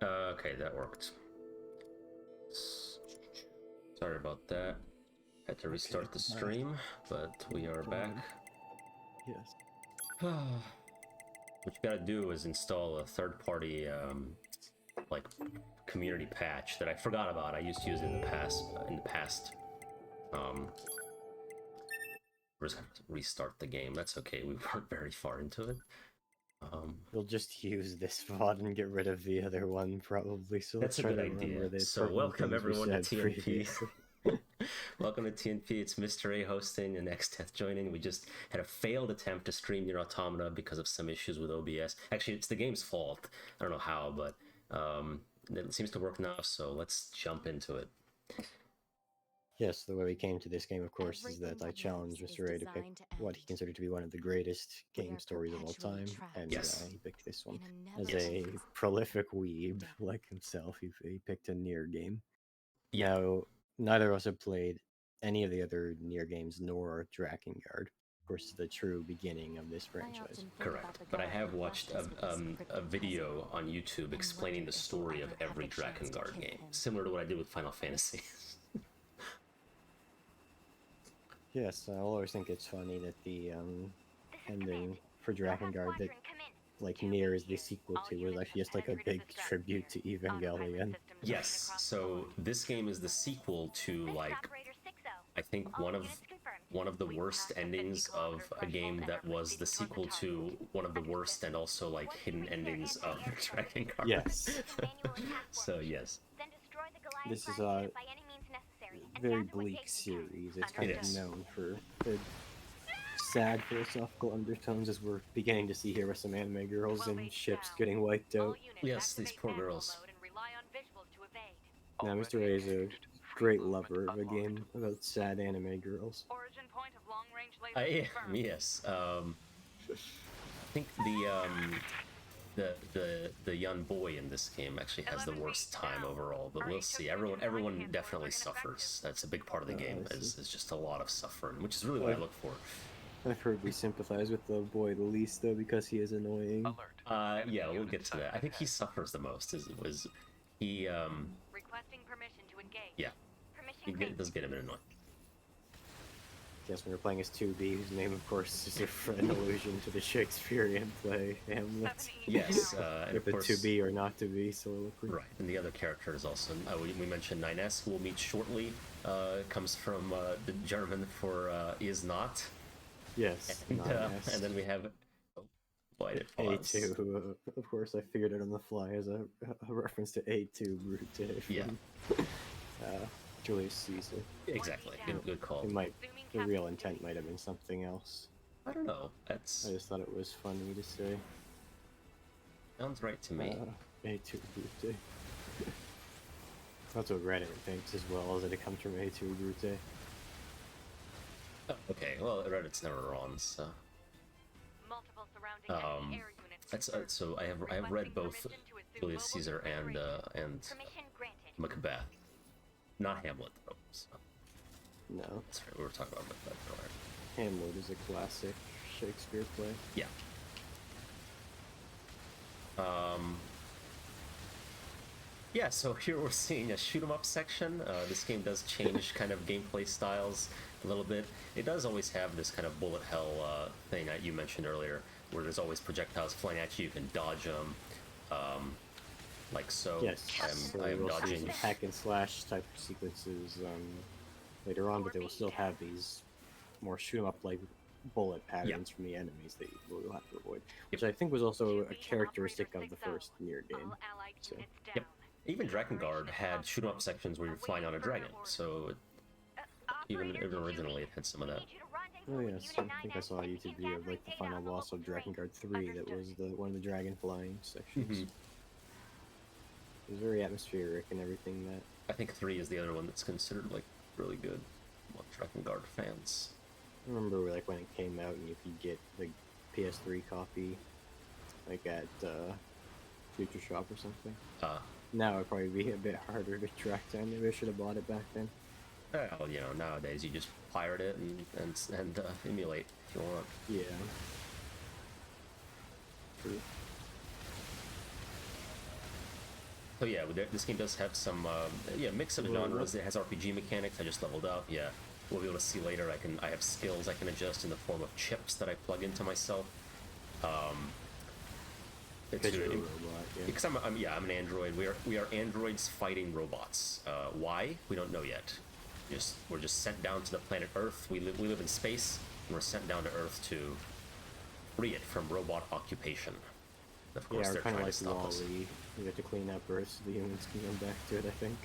Okay, that worked. Sorry about that. Had to restart the stream, but we are back. Yes. What you gotta do is install a third-party, like, community patch that I forgot about. I used to use it in the past. We're just gonna have to restart the game. That's okay. We weren't very far into it. We'll just use this VOD and get rid of the other one, probably. So that's a good idea. So welcome everyone to TNP. Welcome to TNP. It's Mr. A hosting and Xteth joining. We just had a failed attempt to stream Nier Automata because of some issues with OBS. Actually, it's the game's fault. I don't know how, but it seems to work now. So let's jump into it. Yes, the way we came to this game, of course, is that I challenged Mr. A to pick what he considered to be one of the greatest game stories of all time, and he picked this one. As a prolific weeb like himself, he picked a Nier game. Yeah. Now, neither of us have played any of the other Nier games, nor Drakengard. Of course, the true beginning of this franchise. Correct, but I have watched a video on YouTube explaining the story of every Drakengard game, similar to what I did with Final Fantasy. Yes, I always think it's funny that the ending for Drakengard, that like Nier is the sequel to, was actually just like a big tribute to Evangelion. Yes, so this game is the sequel to, like, I think one of the worst endings of a game that was the sequel to one of the worst and also like hidden endings of Drakengard. Yes. So yes. This is a very bleak series. It's kind of known for the sad philosophical undertones, as we're beginning to see here with some anime girls and ships getting wiped out. Yes, these poor girls. Now, Mr. A is a great lover of a game about sad anime girls. I am, yes. I think the young boy in this game actually has the worst time overall, but we'll see. Everyone definitely suffers. That's a big part of the game, is just a lot of suffering, which is really what I look for. I've heard we sympathize with the boy the least, though, because he is annoying. Yeah, we'll get to that. I think he suffers the most. He requesting permission to engage. Yeah, it does get a bit annoying. Yes, when we're playing as 2B, whose name, of course, is an allusion to the Shakespearean play Hamlet. Yes, and with of course, to be or not to be soliloquy. Right, and the other characters also. We mentioned 9S, who we'll meet shortly. Comes from the German for is not. Yes, and then we have A2, who, of course, I figured it on the fly as a reference to A2 Brute from Julius Caesar. Exactly, good call. The real intent might have been something else. I don't know. I just thought it was funny to say. Sounds right to me. A2 Brute. That's what Reddit thinks as well, is that it comes from A2 Brute. Oh, okay, well, Reddit's never wrong, so. That's so I have read both Julius Caesar and Macbeth, not Hamlet though. So. No. That's right. We were talking about Macbeth earlier. Hamlet is a classic Shakespeare play. Yeah. Yeah, so here we're seeing a shoot-'em-up section. This game does change kind of gameplay styles a little bit. It does always have this kind of bullet hell thing that you mentioned earlier, where there's always projectiles flying at you. You can dodge them, like so. Yes, I am dodging. Hack and slash type sequences later on, but they will still have these more shoot-'em-up like bullet patterns from the enemies that you will have to avoid, which I think was also a characteristic of the first Nier game. So. Yep. Even Drakengard had shoot-'em-up sections where you're flying on a dragon, so even originally it had some of that. Oh yes, I think I saw a YouTube video of like the final boss of Drakengard 3 that was one of the dragon flying sections. It was very atmospheric and everything. That I think 3 is the other one that's considered like really good among Drakengard fans. I remember like when it came out and you could get the PS3 copy like at Future Shop or something. Now it'd probably be a bit harder to track down. Maybe I should have bought it back then. Well, you know, nowadays you just pirate it and emulate if you want. Yeah. True. So yeah, this game does have some mix of genres. It has RPG mechanics. I just leveled up. Yeah, we'll be able to see later. I have skills I can adjust in the form of chips that I plug into myself. Because you're a robot, yeah. Because I'm an android. We are androids fighting robots. Why? We don't know yet. We're just sent down to the planet Earth. We live in space, and we're sent down to Earth to free it from robot occupation. Of course, they're trying to stop us. We have to clean up Earth so the humans can come back to it, I think.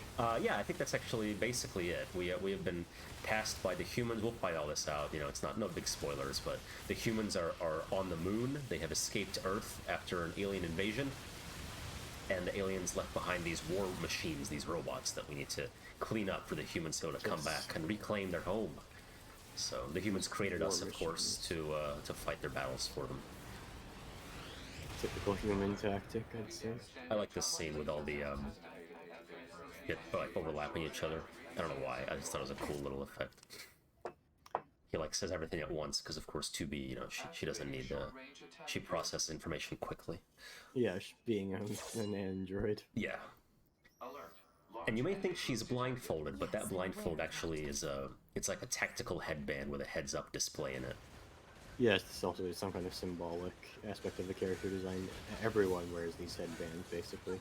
Yeah, I think that's actually basically it. We have been tasked by the humans. We'll fight all this out. You know, it's no big spoilers, but the humans are on the moon. They have escaped Earth after an alien invasion, and the aliens left behind these war machines, these robots that we need to clean up for the humans to come back and reclaim their home. So the humans created us, of course, to fight their battles for them. Typical human tactic, I'd say. I like this scene with all the like overlapping each other. I don't know why. I just thought it was a cool little effect. He like says everything at once because, of course, 2B, you know, she doesn't need she processes information quickly. Yeah, being an android. Yeah. And you may think she's blindfolded, but that blindfold actually is it's like a tactical headband with a heads-up display in it. Yes, it's also some kind of symbolic aspect of the character design. Everyone wears these headbands, basically.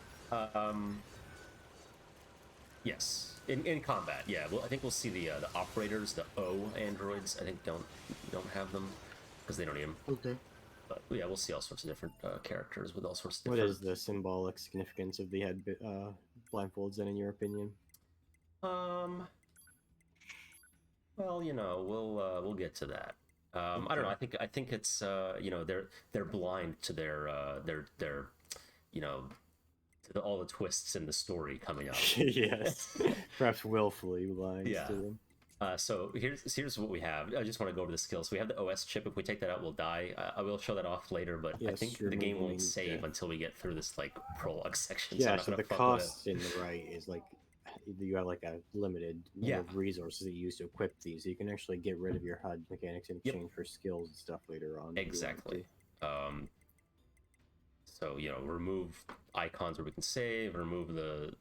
Yes, in combat, yeah. Well, I think we'll see the operators, the O androids. I think don't have them because they don't need them. Okay. But yeah, we'll see all sorts of different characters with all sorts of different. What is the symbolic significance of the blindfolds, then, in your opinion? Well, you know, we'll get to that. Okay. I don't know. I think it's you know, they're blind to their you know, to all the twists in the story coming up. Yes, perhaps willfully blind. Yeah. To them. So here's what we have. I just want to go over the skills. So we have the OS chip. If we take that out, we'll die. I will show that off later, but yes, I think the game won't save until we get through this like prologue section. Yeah, so the cost in the right is like you have like a limited number of resources that you use to equip these. So you can actually get rid of your HUD mechanics in exchange for skills and stuff later on. Exactly. So, you know, remove icons where we can save, remove the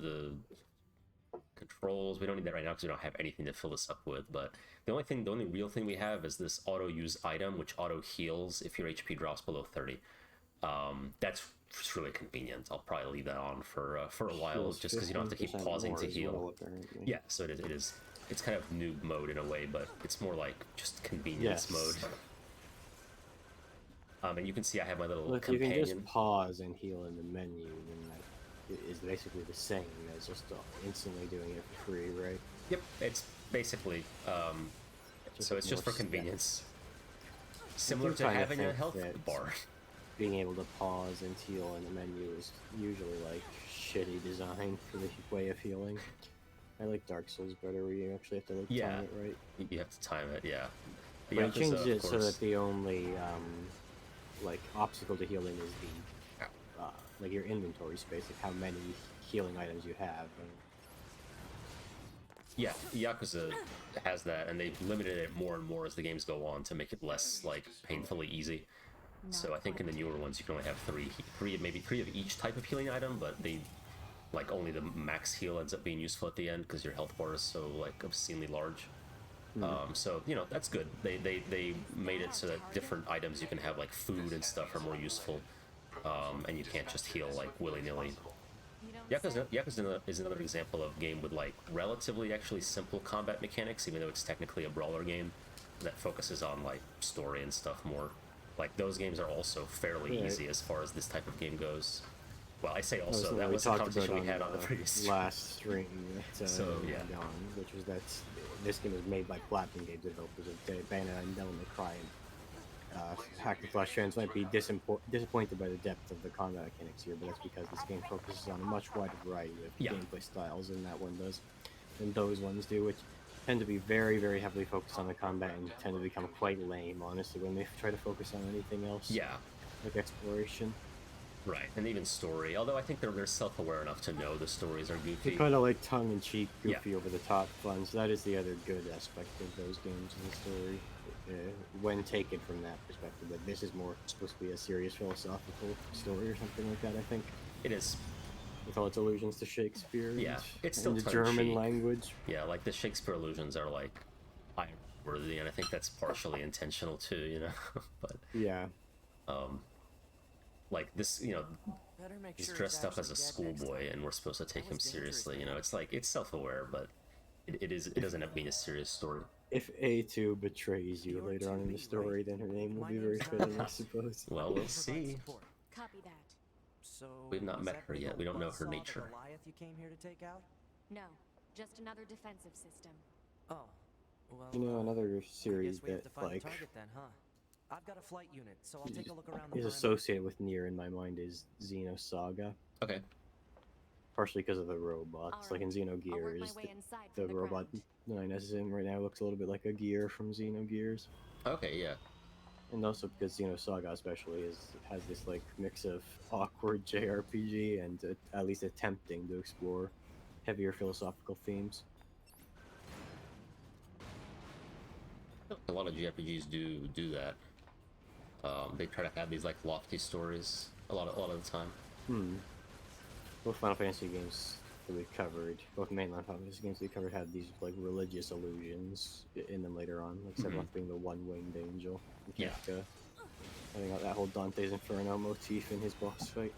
controls. We don't need that right now because we don't have anything to fill this up with. But the only real thing we have is this auto use item, which auto heals if your HP drops below 30. That's really convenient. I'll probably leave that on for a while, just because you don't have to keep pausing to heal. Yeah, so it is. It's kind of noob mode in a way, but it's more like just convenience mode. And you can see I have my little companion. You can just pause and heal in the menu, and that is basically the same as just instantly doing it for free, right? Yep, it's basically so it's just for convenience. Similar to having a health bar. Being able to pause and heal in the menu is usually like shitty design for the way of healing. I like Dark Souls better, where you actually have to like time it right. You have to time it, yeah. But it changes it so that the only like obstacle to healing is the like your inventory space, like how many healing items you have. Yeah, Yakuza has that, and they've limited it more and more as the games go on to make it less like painfully easy. So I think in the newer ones you can only have maybe three of each type of healing item, but they like only the max heal ends up being useful at the end because your health bar is so like obscenely large. So you know, that's good. They made it so that different items you can have, like food and stuff, are more useful, and you can't just heal like willy-nilly. Yakuza is another example of game with like relatively actually simple combat mechanics, even though it's technically a brawler game that focuses on like story and stuff more. Like those games are also fairly easy as far as this type of game goes. Well, I say also, that was the conversation we had on the previous last stream. So yeah, which was that this game was made by Platinum Games developers of Bayonetta and Devil May Cry. Hack the Flash fans might be disappointed by the depth of the combat mechanics here, but that's because this game focuses on a much wider variety of gameplay styles than that one does, and those ones do, which tend to be very, very heavily focused on the combat and tend to become quite lame, honestly, when they try to focus on anything else. Yeah. Like exploration. Right, and even story, although I think they're self-aware enough to know the stories are goofy. They're kind of like tongue-in-cheek, goofy, over-the-top fun, so that is the other good aspect of those games in the story, when taken from that perspective, that this is more supposed to be a serious philosophical story or something like that, I think. It is. with all its allusions to Shakespeare. Yeah, it's still the German language. Yeah, like the Shakespeare allusions are like worthy, and I think that's partially intentional too, you know. But yeah, like this, you know, he's dressed up as a schoolboy, and we're supposed to take him seriously. You know, it's like it's self-aware, but it doesn't have to be a serious story. If A2 betrays you later on in the story, then her name will be very fitting, I suppose. Well, we'll see. Copy that. So We've not met her yet. We don't know her nature. You came here to take out? No, just another defensive system. Oh, well. You know, another series I guess we have that to find like the target then, huh? I've got a flight unit, so I'll take a look around the is perimeter. associated with Nier in my mind is Xenosaga. Okay. Partially because of the robots, like in Xenogears, the robot that I in right now looks a little bit like a gear from Xenogears. Okay, yeah. And also because Xenosaga especially has this like mix of awkward JRPG and at least attempting to explore heavier philosophical themes. A lot of JRPGs do that. They try to have these like lofty stories a lot of the time. Both Final Fantasy games that we've covered, both mainline Final Fantasy games we covered, had these like religious allusions in them later on, like Sephiroth being the one-winged angel. Yeah. Having that whole Dante's Inferno motif in his boss fight.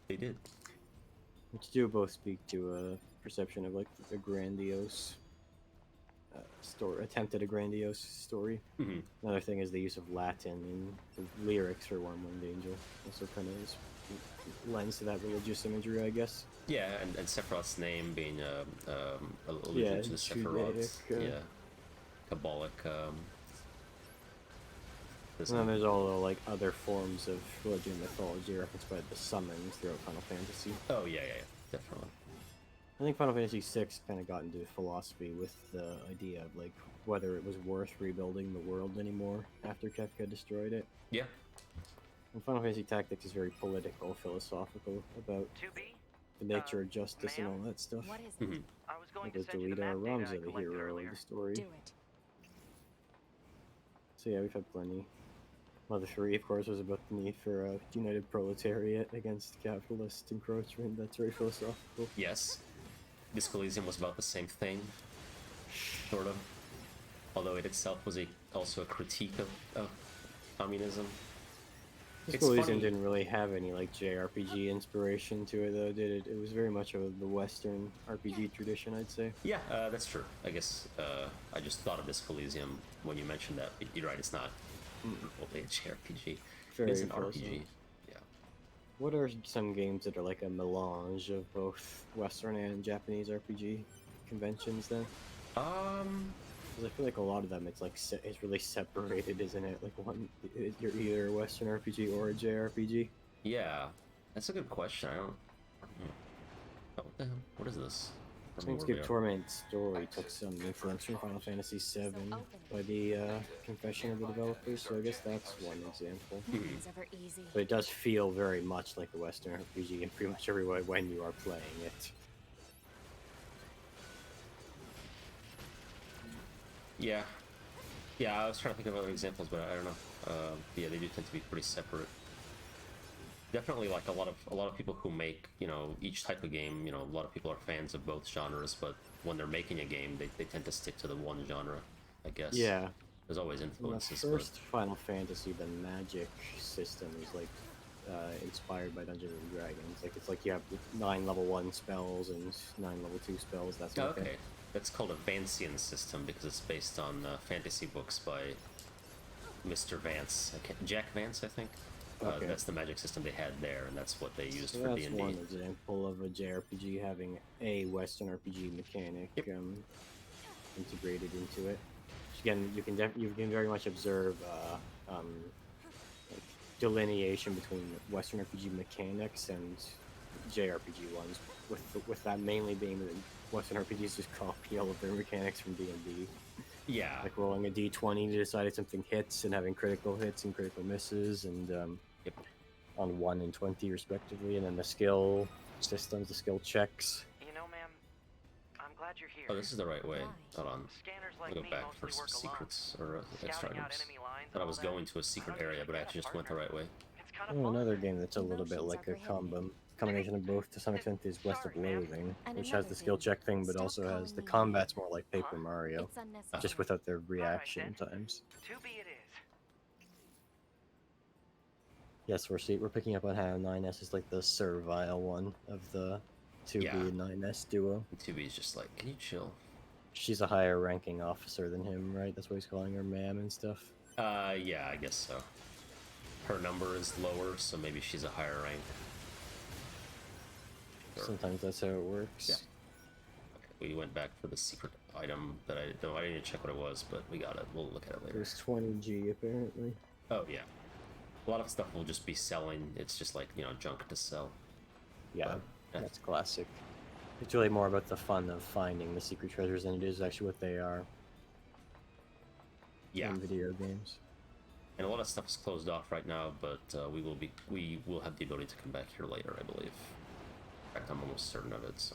They did. Which do both speak to a perception of like a grandiose story, attempt at a grandiose story. Another thing is the use of Latin in the lyrics for One Winged Angel. Also kind of lends to that religious imagery, I guess. Yeah, and Sephiroth's name being alluded to the Sephiroth. Yeah. Kabbalic. And then there's all the like other forms of religion and mythology referenced by the summons throughout Final Fantasy. Oh yeah, definitely. I think Final Fantasy VI kind of got into philosophy with the idea of like whether it was worth rebuilding the world anymore after Kefka destroyed it. Yeah. And Final Fantasy Tactics is very political, philosophical about the nature of justice and all that stuff. What is it? I was going Like to send you the Delita map data I Ramza, the collected hero earlier. of the story. Do it. So yeah, we've had plenty. Mother 3, of course, was about the need for a united proletariat against capitalist encroachment. That's very philosophical. Yes. Disco Elysium was about the same thing, sort of. Although it itself was also a critique of communism. Disco Elysium didn't really have any like JRPG inspiration to it, though, did it? It was very much of the Western RPG tradition, I'd say. Yeah, that's true. I guess I just thought of Disco Elysium when you mentioned that. You're right, it's not only a JRPG. Very It's an philosophical. RPG. Yeah. What are some games that are like a melange of both Western and Japanese RPG conventions then? Because I feel like a lot of them, it's like it's really separated, isn't it? Like one, you're either a Western RPG or a JRPG. Yeah, that's a good question. I don't know. Oh, what the hell? What is this? I don't know where we Planescape are. Torment story took some influence from Final Fantasy VII by the confession of the developers, so I guess that's one example. Nothing's ever easy. But it does feel very much like a Western RPG in pretty much every way when you are playing it. Yeah. Yeah, I was trying to think of other examples, but I don't know. Yeah, they do tend to be pretty separate. Definitely, like a lot of people who make, you know, each type of game, you know, a lot of people are fans of both genres, but when they're making a game, they tend to stick to the one genre, I guess. Yeah. There's always In the influences. first Final Fantasy, the magic system is like inspired by Dungeons and Dragons. Like it's like you have 9 level 1 spells and 9 level 2 spells. That's But... Okay. That's called a Vancian system because it's based on fantasy books by Mr. Vance. Jack Vance, I think. Okay. That's the magic system they had there, and that's what they used So for that's D&D. one example of a JRPG having a Western RPG mechanic integrated into it. Again, you can very much observe like delineation between Western RPG mechanics and JRPG ones, with that mainly being that Western RPGs just copy all of their mechanics from D&D. Yeah. Like rolling a d20 to decide if something hits and having critical hits and critical misses and on 1 and 20 respectively, and then the skill systems, the skill checks. You know, ma'am, I'm glad you're here. Oh, this is the right way. Hold on. Scanners I'll like go me back for mostly some work alone. secrets or extra Scouting out items. enemy lines Thought I and was all that. going to a secret I don't area, but I usually actually get just went the right way. It's kind of Oh, fun. another game that's a little bit like a combination of both to some extent is West of Sorry, ma'am. Loathing, And which has another the skill thing, check thing, but stop also has calling the me combat's more like Paper Huh? Mario, It's unnecessary. just without the All right, reaction then. times. To be it is. Yes, we're picking up on how 9S is like the servile one of the 2B Yeah. and 9S duo. 2B is just like, can you chill? She's a higher ranking officer than him, right? That's why he's calling her ma'am and stuff. Yeah, I guess so. Her number is lower, so maybe she's a higher rank. Sure. Sometimes that's how it works. Yeah. Okay, we went back for the secret item that I didn't even check what it was, but we got it. We'll look at it later. There's 20G apparently. Oh yeah. A lot of stuff will just be selling. It's just like, junk to sell. Yeah, But, that's classic. It's really more about the fun of finding the secret treasures than it is actually what they are yeah. in video games. And a lot of stuff is closed off right now, but we will have the ability to come back here later, I believe. In fact, I'm almost certain of it. So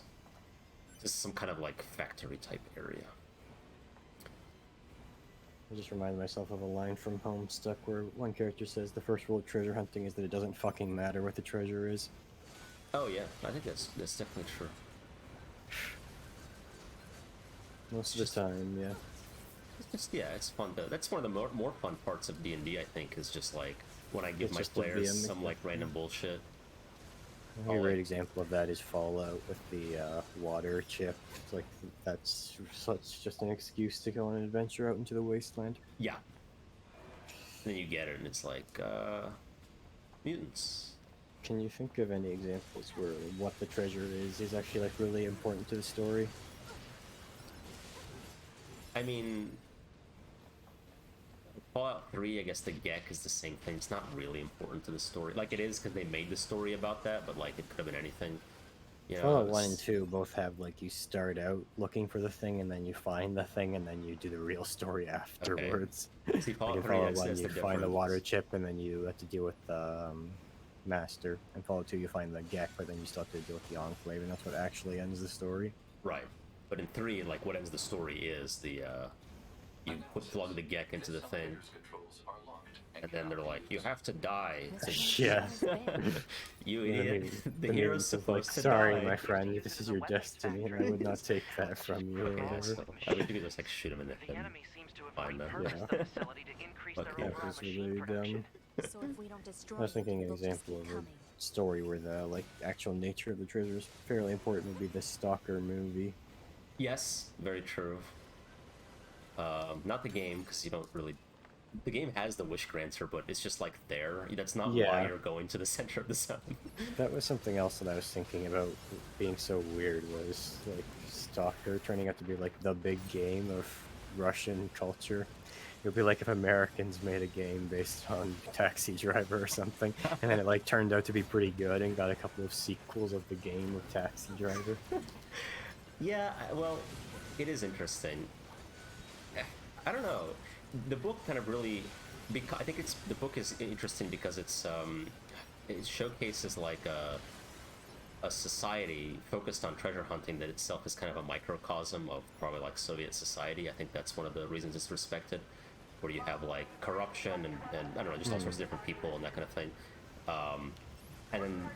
this is some kind of like factory type area. I just reminded myself of a line from Homestuck where one character says the first rule of treasure hunting is that it doesn't fucking matter what the treasure is. Oh yeah, I think that's definitely true. Most of the time, yeah. It's just, yeah, it's fun. That's one of the more fun parts of D&D, I think, is just like when I give It's my just to be a players some mix- like random bullshit. A great example of that is Fallout with the water chip. It's like that's just an excuse to go on an adventure out into the wasteland. Yeah. And then you get it, and it's like mutants. Can you think of any examples where what the treasure is actually like really important to the story? I mean, Fallout 3, I guess the Gek is the same thing. It's not really important to the story. Like, it is because they made the story about that, but, like, it could have been anything. Fallout 1 and 2 both have, like, you start out looking for the thing, and then you find the thing, and then you do the real story afterwards. Okay. See, Like Fallout in 3, Fallout 1, that's you the find the difference. water chip, and then you have to deal with the Master. In Fallout 2, you find the Gek, but then you still have to deal with the Enclave, and that's what actually ends the story. Right. But in 3, like, what ends the story is the, you plug the Gek into the thing, and then they're like, you have to die. Yeah. You idiot. The meme hero's says, supposed like, to sorry, die. my friend, this is your destiny, and I would not take that from you, or Okay, whatever. I would just, like, shoot him in the The head. enemy seems to have Fine, then. repurposed the facility to increase Fuck their yeah. overall That was machine really production. dumb. So if we don't destroy I was thinking it, an they'll just example keep of a coming. story where the like actual nature of the treasure is fairly important would be the Stalker movie. Yes, very true. Not the game, because you don't really... The game has the wish granter, but it's just like there. That's not why Yeah. you're going to the center of the sun. That was something else that I was thinking about being so weird, was like Stalker turning out to be like the big game of Russian culture. It would be like if Americans made a game based on Taxi Driver or something, and then it like turned out to be pretty good and got a couple of sequels of the game of Taxi Driver. Yeah, well, it is interesting. I don't know. The book kind of really... I think the book is interesting because it showcases like a society focused on treasure hunting that itself is kind of a microcosm of probably like Soviet society. I think that's one of the reasons it's respected, where you have like corruption and I don't know, just all sorts of different people and that kind of thing. And then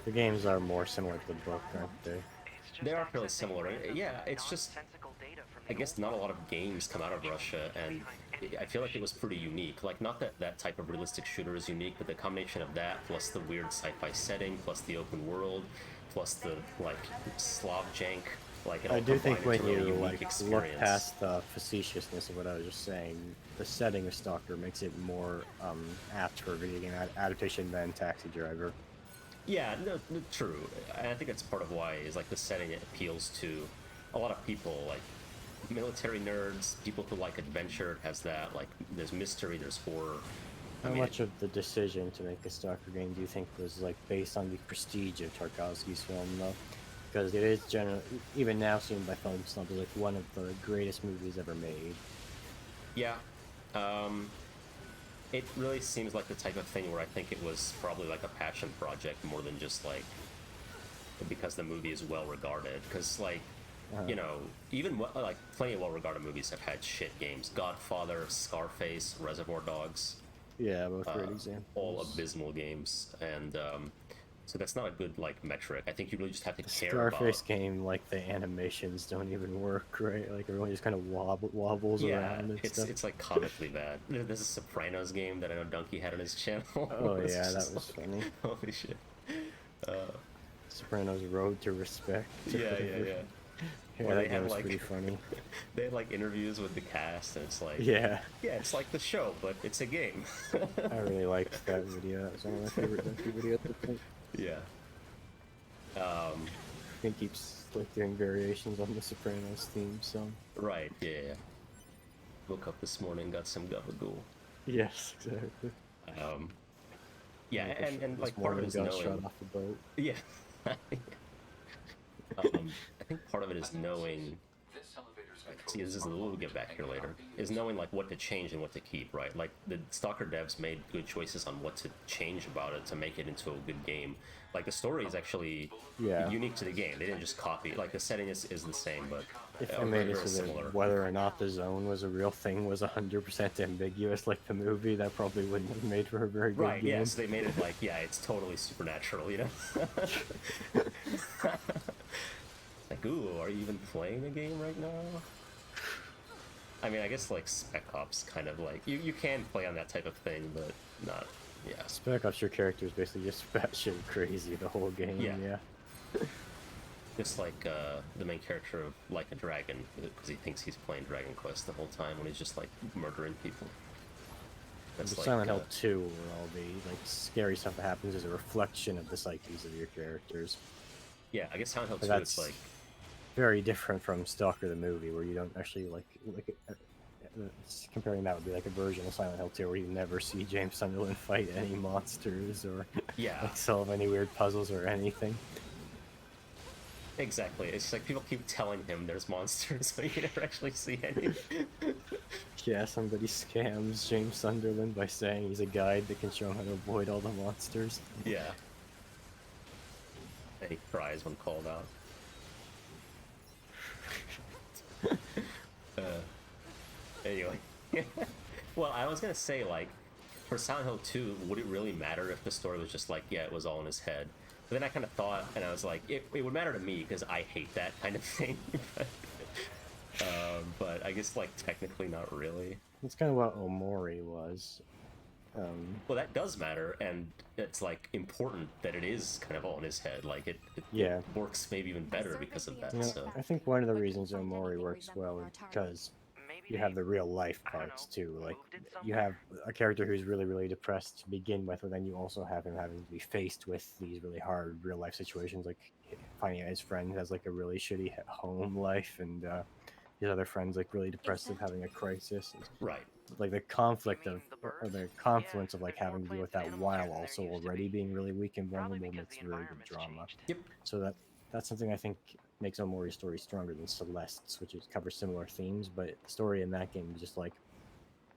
The games are more similar to the book, aren't they? It's just they are fairly accessing similar. random, Yeah, it's just... nonsensical data from I the guess old not a world. lot of games come out of Russia, and I feel like it was pretty unique. Like, not that that type of realistic shooter is unique, but the combination of that, plus the weird sci-fi setting, plus the open world, plus the, like, Slav jank, like, it all I do think combined when into a you really like unique look experience. past the facetiousness of what I was just saying, the setting of Stalker makes it more apt for a video game adaptation than Taxi Driver. Yeah, no, true. And I think that's part of why is like the setting appeals to a lot of people, like military nerds, people who like adventure. It has that, like, there's mystery, there's horror. How much of the decision to make a Stalker game do you think was like based on the prestige of Tarkovsky's film, though? Because it is generally, even now seen by film snobs, like one of the greatest movies ever made. Yeah. It really seems like the type of thing where I think it was probably like a passion project more than just like because the movie is well regarded. Because like, you know, even like plenty of well regarded movies have had shit games. Godfather, Scarface, Reservoir Dogs. Yeah, both great examples. All abysmal games. And So that's not a good like metric. I think you really just have to care Scarface about. game, like the animations don't even work, right? Like everyone just kind of wobbles around and stuff. It's like comically bad. There's a Sopranos game that I know Donkey had on his channel. Oh yeah, that was like, funny. Holy shit. Sopranos Road to Respect. Yeah. Yeah, that game was pretty funny. They had like interviews with the cast, and it's like, yeah, it's like the show, but it's a game. I really liked that video. That was one of my favorite Donkey videos. I think. Yeah. He keeps like doing variations on the Sopranos theme song. Right. Yeah. Woke up this morning, got some gabagool. Yes, exactly. Yeah, and like part of it is got knowing. shot off the boat. Yeah. I think part of it is knowing. See, this is we'll get back here later. Is knowing like what to change and what to keep, right? Like the Stalker devs made good choices on what to change about it to make it into a good game. Like the story is actually unique to the game. They didn't just copy. Like the setting is the same, but if they made it so that whether or not the zone was a real thing was 100% ambiguous, like the movie, that probably wouldn't have made for a very good game. Yes, they made it like it's totally supernatural, you know. Like, ooh, are you even playing the game right now? I mean, I guess like Spec Ops kind of like you can play on that type of thing, but not. Yeah. Spec Ops, your character is basically just batshit crazy the whole game. Yeah. Just like the main character of Like a Dragon, because he thinks he's playing Dragon Quest the whole time when he's just like murdering people. That's like, Silent Hill 2, where all the like scary stuff that happens is a reflection of the psyches of your characters. Yeah, I guess Silent Hill 2 that's is like very different from Stalker the movie, where you don't actually comparing that would be like a version of Silent Hill 2 where you never see James Sunderland fight any monsters or like solve any weird puzzles or anything. Exactly. It's like people keep telling him there's monsters, but you never actually see any. Yeah, somebody scams James Sunderland by saying he's a guide that can show him how to avoid all the monsters. Yeah. And he cries when called out. Anyway. Well, I was gonna say, like, for Silent Hill 2, would it really matter if the story was just like, it was all in his head? But then I kind of thought, and I was like, it would matter to me, because I hate that kind of thing. But I guess, like, technically not really. That's kind of what Omori was. Well, that does matter, and it's, like, important that it is kind of all in his head. Like, it works maybe even better because of that. So I think one of the reasons Omori works well is because you have the real life parts too. Like you have a character who's really, really depressed to begin with, but then you also have him having to be faced with these really hard real life situations, like finding out his friend has like a really shitty home life, and his other friend's like really depressive, having a crisis. Right. Like the conflict of, or the confluence of like having to deal with that while also already being really weak and vulnerable makes really good drama. Yep. So that's something I think makes Omori's story stronger than Celeste's, which covers similar themes, but the story in that game is just like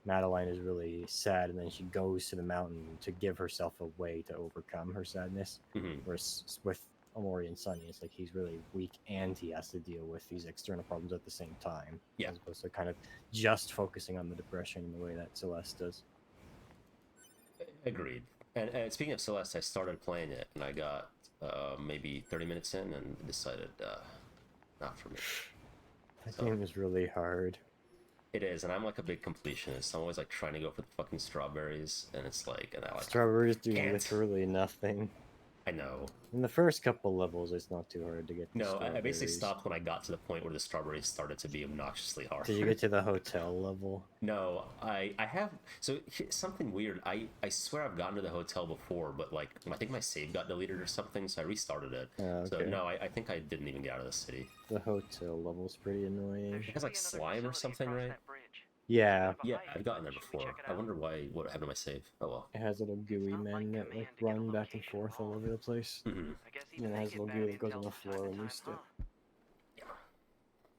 Madeline is really sad, and then she goes to the mountain to give herself a way to overcome her sadness. Whereas with Omori and Sunny, it's like he's really weak and he has to deal with these external problems at the same time, as opposed to kind of just focusing on the depression in the way that Celeste does. Agreed. And speaking of Celeste, I started playing it, and I got maybe 30 minutes in and decided not for me. That game is really hard. It is, and I'm like a big completionist. I'm always like trying to go for the fucking strawberries, and it's like, and I like strawberries do literally nothing. I know. In the first couple levels, it's not too hard to get the No, I basically stopped when I got to the point where the strawberries started to be obnoxiously hard. Did you get to the hotel level? No, I have... So, something weird. I swear I've gotten to the hotel before, but, like, I think my save got deleted or something, so I restarted it. Okay. So, no, I think I didn't even get out of the city. The hotel level's pretty annoying. It has, like, slime or something, right? Yeah. Yeah, I've gotten there before. I wonder what happened to my save. Oh well. It has little gooey men that like run back and forth all over the place. And it has little goo that goes on the floor when you step.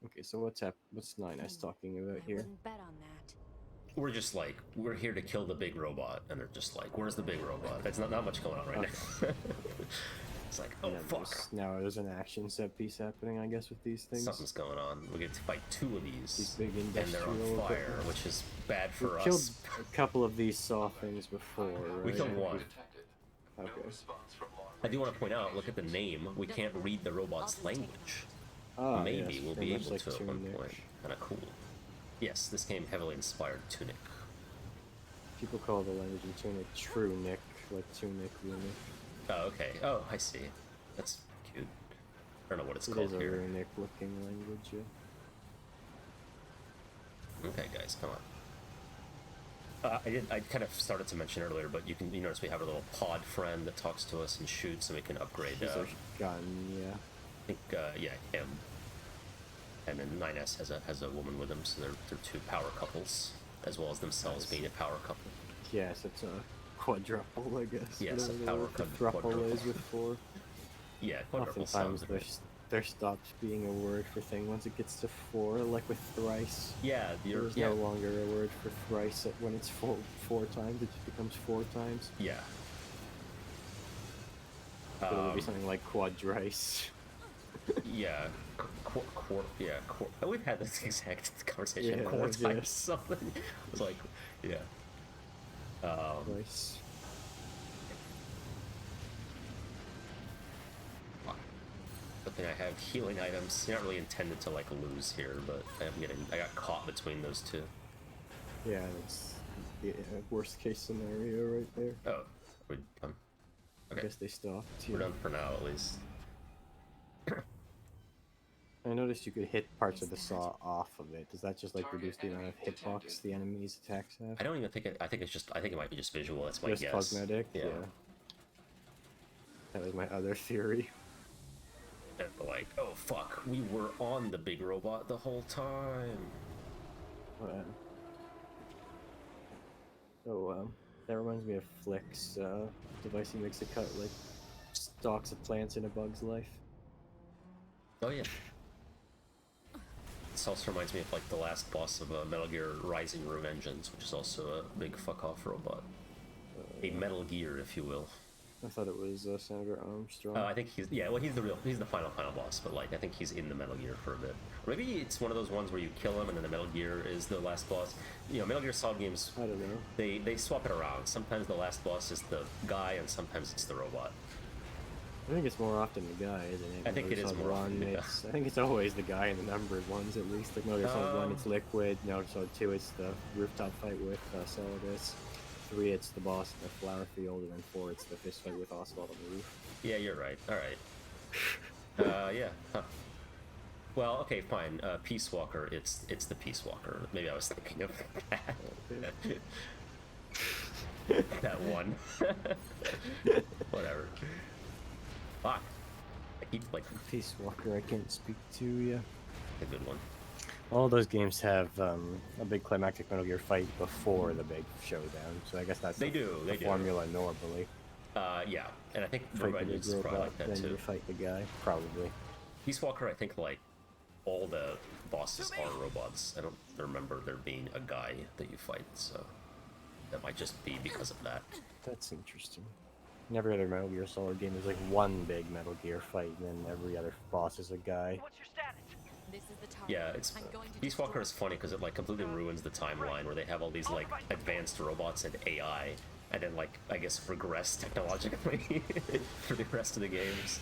Okay, so what's Nine S talking about here? We're just like, we're here to kill the big robot, and they're just like, where's the big robot? There's not much going on right now. It's like, oh fuck. Now there's an action set piece happening, I guess, with these things. Something's going on. We get to fight two of these big and they're on fire, which is bad for us. We killed a couple of these saw things before, right? We killed one. Okay. I do want to point out, look at the name. We can't read the robot's language. Ah, Maybe yes, we'll very be much able like to at one Tunic. point. Kind of cool. Yes, this game heavily inspired Tunic. People call the language in Tunic True Nick, like Tunic, Runic. Oh, okay. Oh, I see. That's cute. I don't know what it's It called is a here. Runic-looking language, yeah. Okay, guys, come on. I kind of started to mention earlier, but you notice we have a little pod friend that talks to us and shoots, and we can upgrade. He's our gun, yeah. I think yeah, him. And then 9S has a woman with him, so they're two power couples, as well as themselves being a power couple. Yes, it's a quadruple, I guess. Yes, a Whatever power the quadruple quadruple. is with 4. Yeah, quadruple Oftentimes sounds there stops being a word for thing once it gets to 4, like with thrice. Yeah, There's no longer a word for thrice when it's four times. It just becomes 4 times. Yeah. So it would be something like quadrice. Yeah. We've had this exact conversation. Yeah, Quartice yeah. something. It's like, yeah. Thrice. Good thing I have healing items. You're not really intended to like lose here, but I got caught between those two. Yeah, that's the worst case scenario right there. Oh, we're done. I Okay, guess they stopped. we're Yeah. done for now at least. I noticed you could hit parts of the saw off of it. Does that just like reduce the amount of hitbox the enemy's attacks have? I don't even think it. I think it might be just visual. That's my Just guess. cosmetic? Yeah. That was my other theory. And like, oh fuck, we were on the big robot the whole time. That reminds me of Flick's device he makes to cut like stalks of plants in a bug's life. Oh yeah. This also reminds me of like the last boss of Metal Gear Rising: Revengeance, which is also a big fuck off robot. A Metal Gear, if you will. I thought it was Senator Armstrong. I think he's the final boss, but like I think he's in the Metal Gear for a bit. Or maybe it's one of those ones where you kill him and then the Metal Gear is the last boss. You know, Metal Gear Solid games, I don't know. they swap it around. Sometimes the last boss is the guy and sometimes it's the robot. I think it's more often the guy, isn't it? I think it is more often the guy. I think it's always the guy in the numbered ones, at least. Like Metal Gear Solid 1, it's Liquid. Metal Gear Solid 2, it's the rooftop fight with Solidus. 3, it's the boss in the flower field, and then 4, it's the fist fight with Oswald on the roof. Yeah, you're right. All right. Yeah. Huh. Well, okay, fine. Peace Walker. It's the Peace Walker. Maybe I was thinking of that. That one. Whatever. Fuck. I keep like Peace Walker, I can't speak to, yeah. a good one. All those games have a big climactic Metal Gear fight before the big showdown, so I guess that's They the do. formula normally. Yeah, and I think Fight the Revengeance big is probably robot, like that then too. you fight the guy, probably. Peace Walker, I think like all the bosses are robots. I don't remember there being a guy that you fight, so that might just be because of that. That's interesting. In every other Metal Gear Solid game, there's like one big Metal Gear fight, and then every other boss is a guy. What's your status? This is the target. Yeah, it's I'm going to Peace Walker destroy is funny because it like completely ruins the timeline where they have all these like advanced robots and AI, and then like I guess regress technologically for the rest of the games.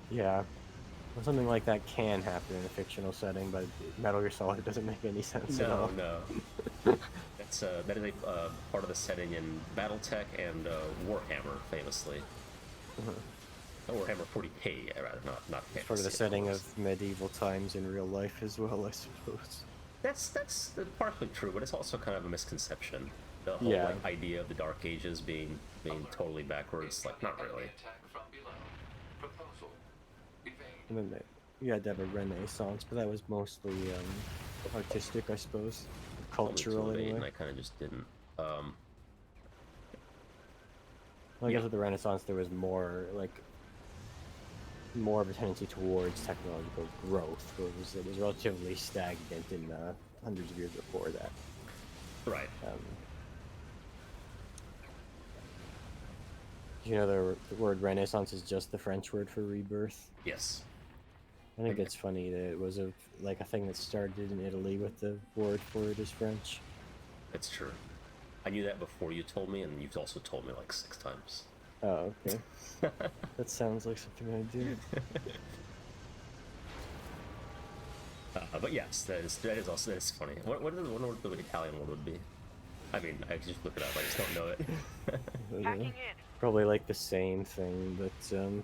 Yeah. Well, something like that can happen in a fictional setting, but Metal Gear Solid doesn't make any sense at all. No. That is a part of the setting in BattleTech and Warhammer, famously. Warhammer 40k, rather, not fantasy. Part of the of setting course. of medieval times in real life as well, I suppose. That's partly true, but it's also kind of a misconception. The whole Yeah. like idea of the Dark Ages being totally backwards, like not really. And then you had to have a renaissance, but that was mostly artistic, I suppose. Cultural, Told me to invade, anyway. and I kind of just didn't. Well, I guess with the Renaissance, there was more of a tendency towards technological growth, whereas it was relatively stagnant in hundreds of years before that. Right. You know, the word Renaissance is just the French word for rebirth. Yes. I think it's funny that it was a thing that started in Italy with the word for it is French. That's true. I knew that before you told me, and you've also told me like 6 times. Oh, okay. That sounds like something I do. But yes, that is also funny. What the Italian one would be? I mean, I could just look it up. I just don't know it. Hacking in. Probably like the same thing, but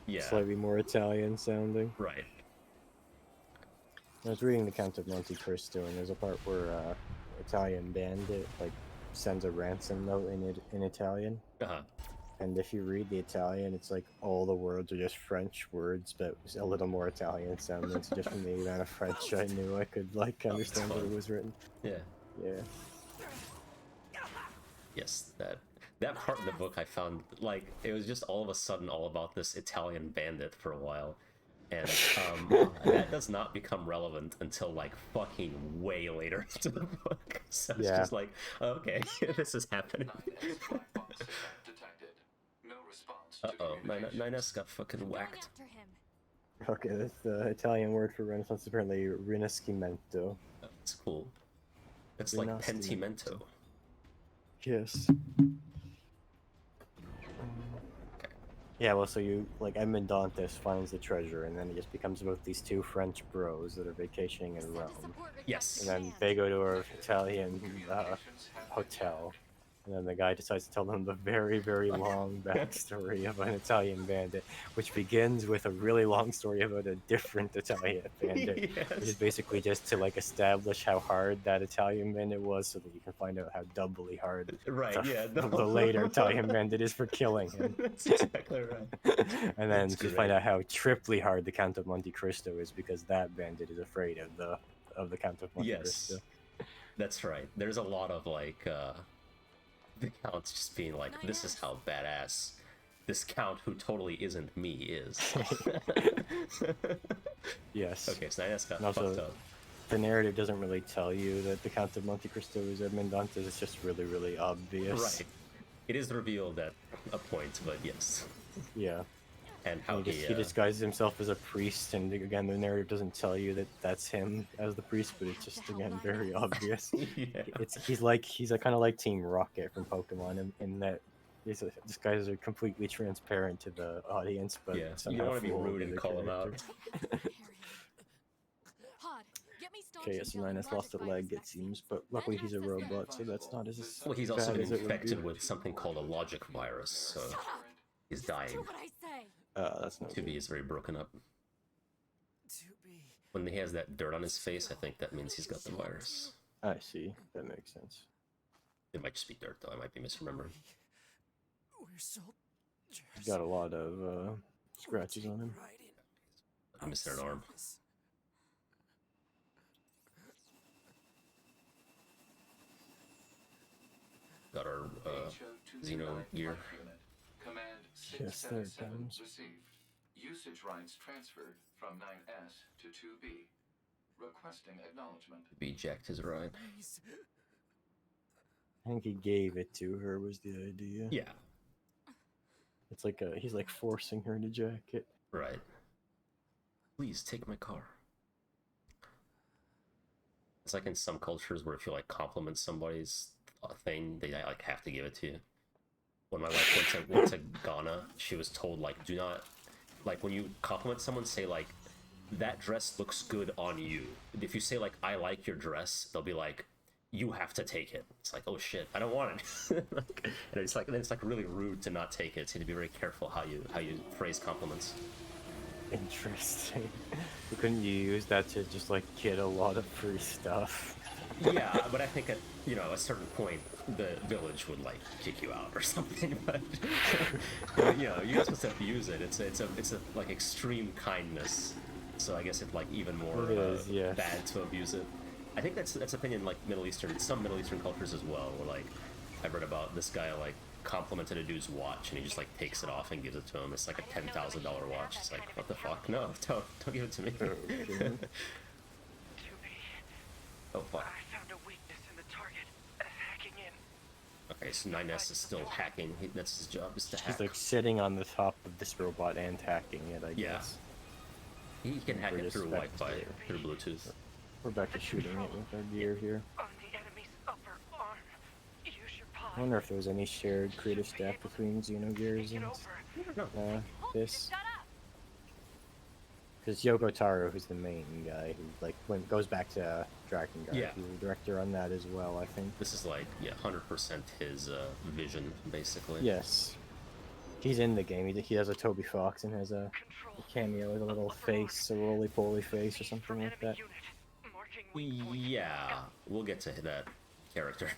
Yeah. slightly more Italian sounding. Right. I was reading the Count of Monte Cristo, and there's a part where Italian bandit like sends a ransom note in Italian. And if you read the Italian, it's like all the words are just French words, but a little more Italian sounding. So just from the amount of French I knew, I could like understand what it was written. Yeah. Yeah. Yes, that part of the book I found, like, it was just all of a sudden all about this Italian bandit for a while. And that does not become relevant until, like, fucking way later into the book. So it's just like, okay, this is happening. Uh-oh, Nines got fucking whacked. Okay, that's the Italian word for Renaissance is apparently Rinascimento. That's cool. It's like pentimento. Yes. Yeah, well, so you, like, Edmond Dantes finds the treasure, and then it just becomes about these two French bros that are vacationing in Rome. Yes. And then they go to an Italian hotel, and then the guy decides to tell them the very, very long backstory of an Italian bandit, which begins with a really long story about a different Italian bandit. Yes. Which is basically just to, like, establish how hard that Italian bandit was so that you can find out how doubly hard the later Italian bandit is for killing him. That's exactly right. And then to find out how triply hard the Count of Monte Cristo is because that bandit is afraid of the Count of Monte Cristo. That's right. There's a lot of, like, the Count's just being like, this is how badass this Count who totally isn't me is. Yes. Okay, so Nines got fucked up. The narrative doesn't really tell you that the Count of Monte Cristo is Edmond Dantes. It's just really, really obvious. Right. It is revealed at a point, but yes. Yeah. And how he disguises himself as a priest, and again, the narrative doesn't tell you that that's him as the priest, but it's just, again, very obvious. Yeah. He's kind of like Team Rocket from Pokemon in that these guys are completely transparent to the audience, but you don't want to be rude and call him out. Okay, yes, Nines lost a leg, it seems, but luckily he's a robot, so that's not as well, he's also bad been as infected with something called a logic virus, so he's dying. That's no To be is very broken up. When he has that dirt on his face, I think that means he's got the virus. I see. That makes sense. It might just be dirt, though. I might be misremembering. He's got a lot of scratches on him. I'm missing an arm. Got our Xeno gear. Yes, there it comes. Usage rights transferred from 9S to 2B. Requesting acknowledgement. B jacked his ride. I think he gave it to her was the idea. Yeah. It's like he's like forcing her to jack it. Right. Please take my car. It's like in some cultures where if you like compliment somebody's thing, they like have to give it to you. When my wife went to Ghana, she was told, like, do not, like, when you compliment someone, say, like, that dress looks good on you. If you say, like, I like your dress, they'll be like, you have to take it. It's like, oh shit, I don't want it. And it's like really rude to not take it. So you need to be very careful how you phrase compliments. Interesting. Couldn't you use that to just like get a lot of free stuff? Yeah, but I think at a certain point the village would like kick you out or something. But you're not supposed to abuse it. It's a like extreme kindness. So I guess it's like even more bad to abuse it. I think that's opinion like some Middle Eastern cultures as well. Where like I've read about this guy like complimented a dude's watch and he just like takes it off and gives it to him. It's like a $10,000 watch. It's like, what the fuck? No, don't give it to me. Oh fuck. I found a weakness in the target. Hacking in. Okay, so 9S is still hacking. That's his job, is to hack. He's like sitting on the top of this robot and hacking it, I guess. He can hack it through Wi-Fi, through Bluetooth. We're back to shooting it with our gear here. On the enemy's upper arm. Use your palm I wonder if there was any shared creative staff between Xenogears and this. Because Yoko Taro, who's the main guy, who goes back to Drakengard. Yeah. He's the director on that as well, I think. This is 100% his vision, basically. Yes. He's in the game. He has a Toby Fox and has a cameo with a little face, a roly-poly face or something like that. Yeah, we'll get to that character.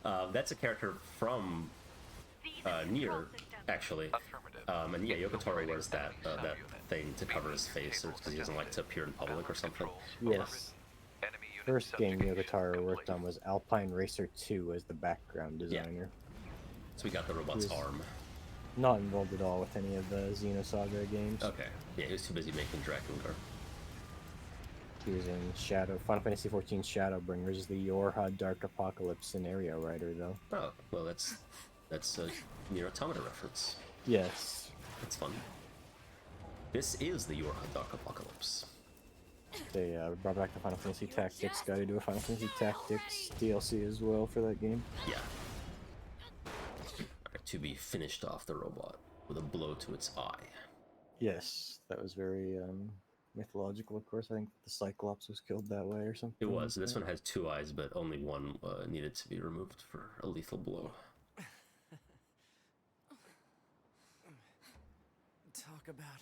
That's a character from Nier, actually. And yeah, Yoko Taro wears that thing to cover his face because he doesn't like to appear in public or something. Yes. First game Yoko Taro worked on was Alpine Racer 2 as the background designer. Yeah. So we got the robot's arm. Not involved at all with any of the Xenosaga games. Okay. Yeah, he was too busy making Drakengard. He was in Final Fantasy XIV Shadowbringers, the Yorha Dark Apocalypse scenario writer, though. Oh, well, that's a Nier Automata reference. Yes. That's fun. This is the Yorha Dark Apocalypse. They brought back the Final Fantasy Tactics. Got to do a Final Fantasy Tactics DLC as well for that game. Yeah. To be finished off the robot with a blow to its eye. Yes, that was very mythological, of course. I think the Cyclops was killed that way or something. It was. This one has 2 eyes, but only one needed to be removed for a lethal blow. Talk about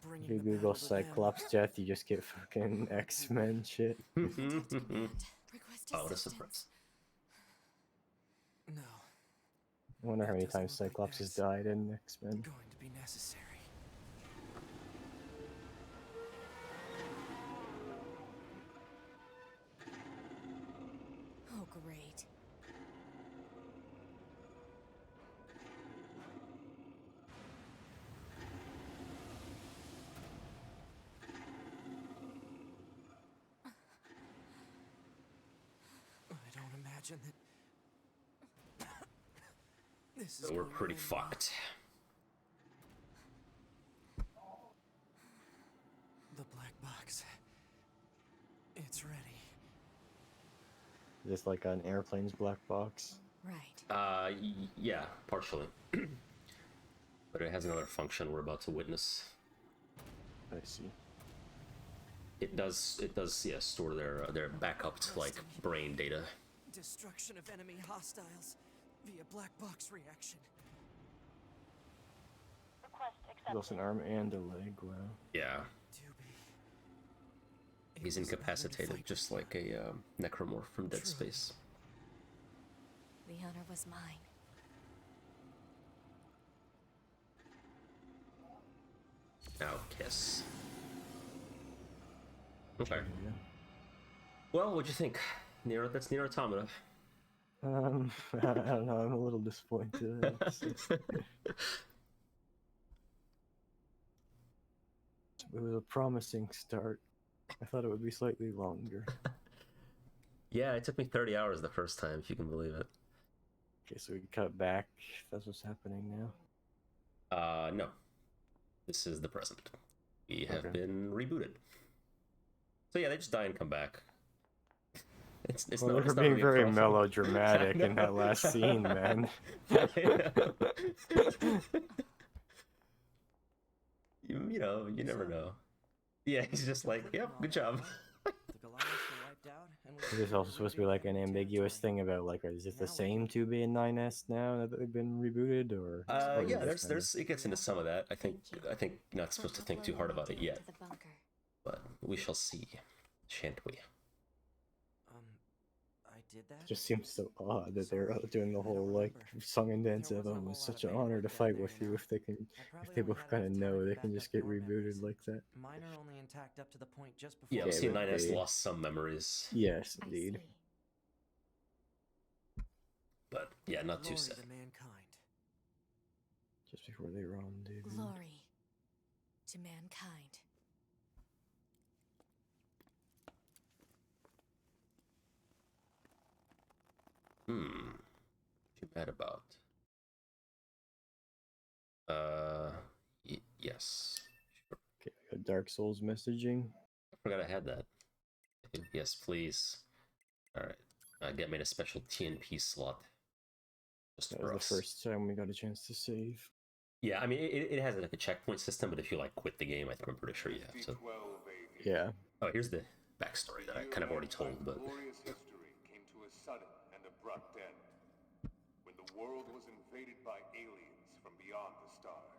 bringing if you Google Cyclops death, you just get fucking X-Men shit. Oh, what a surprise. No. I wonder how many times Cyclops has died in X-Men. Going to be necessary. Oh, great. I don't imagine that. This is So we're pretty fucked. The black box. It's ready. Is this like an airplane's black box? Right. Yeah, partially. But it has another function we're about to witness. I see. It does, yeah, store their backuped, brain data. Destruction of enemy hostiles via black box reaction. He lost an arm and a leg, wow. Yeah. He's incapacitated, just like a necromorph from Dead Space. The honor was mine. Now kiss. Okay. Yeah. Well, what'd you think? That's Nier Automata. I don't know, I'm a little disappointed. It was a promising start. I thought it would be slightly longer. Yeah, it took me 30 hours the first time, if you can believe it. Okay, so we cut back. That's what's happening now. No. This is the present. We have Okay. been rebooted. So yeah, they just die and come back. It's Well, not, they were it's not being really a very problem. melodramatic in that last scene, man. You never know. Yeah, he's just like, yep, good job. The Goliaths were wiped out, and There's also supposed to be like an ambiguous thing about is it the same 2B and 9S now that they've been rebooted, or? Yeah, there's it gets into some of that. I think not supposed to think too hard about it yet, but we shall see, shan't we? I did that. It just seems so odd that they're out doing the whole song and dance of them. It's such an honor to fight with you if they both kind of know they can just get rebooted like that. Mine are only intact up to the point just before. Yeah, Okay, but C9S they- lost some memories, Yes, I indeed. see. but yeah, not too Glory sad. to mankind. Just before they rendezvous. Glory to mankind. Too bad about. Yes. Sure. Okay, I got Dark Souls messaging. I forgot I had that. Yes, please. All right. get made a special TNP slot just That for was us. the first time we got a chance to save. Yeah, I mean, it has like a checkpoint system, but if you like quit the game, I'm pretty sure you have to. Yeah. Oh, here's the backstory that I kind of already told, but glorious history came to a sudden and abrupt end when the world was invaded by aliens from beyond the stars.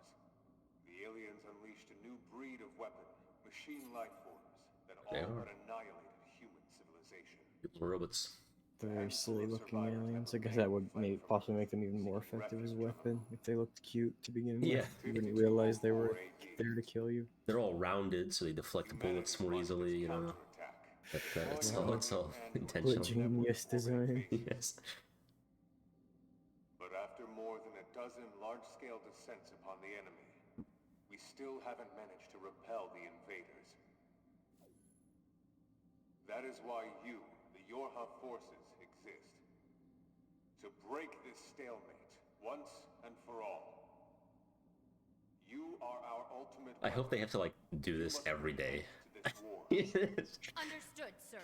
The aliens unleashed a new breed of weapon, machine life forms that all but annihilated human civilization. robots. Very silly looking aliens. I guess that would possibly make them even more effective as a weapon if they looked cute to begin with. Yeah. You wouldn't realize they were there to kill you. They're all rounded, so they deflect bullets more easily, you know. But it's all intentional. What genius design. Yes. But after more than a dozen large-scale descents upon the enemy, we still haven't managed to repel the invaders. That is why you, the Yorha forces, exist. To break this stalemate, once and for all. You are our ultimate I hope they have to like do this every day. Understood, sir.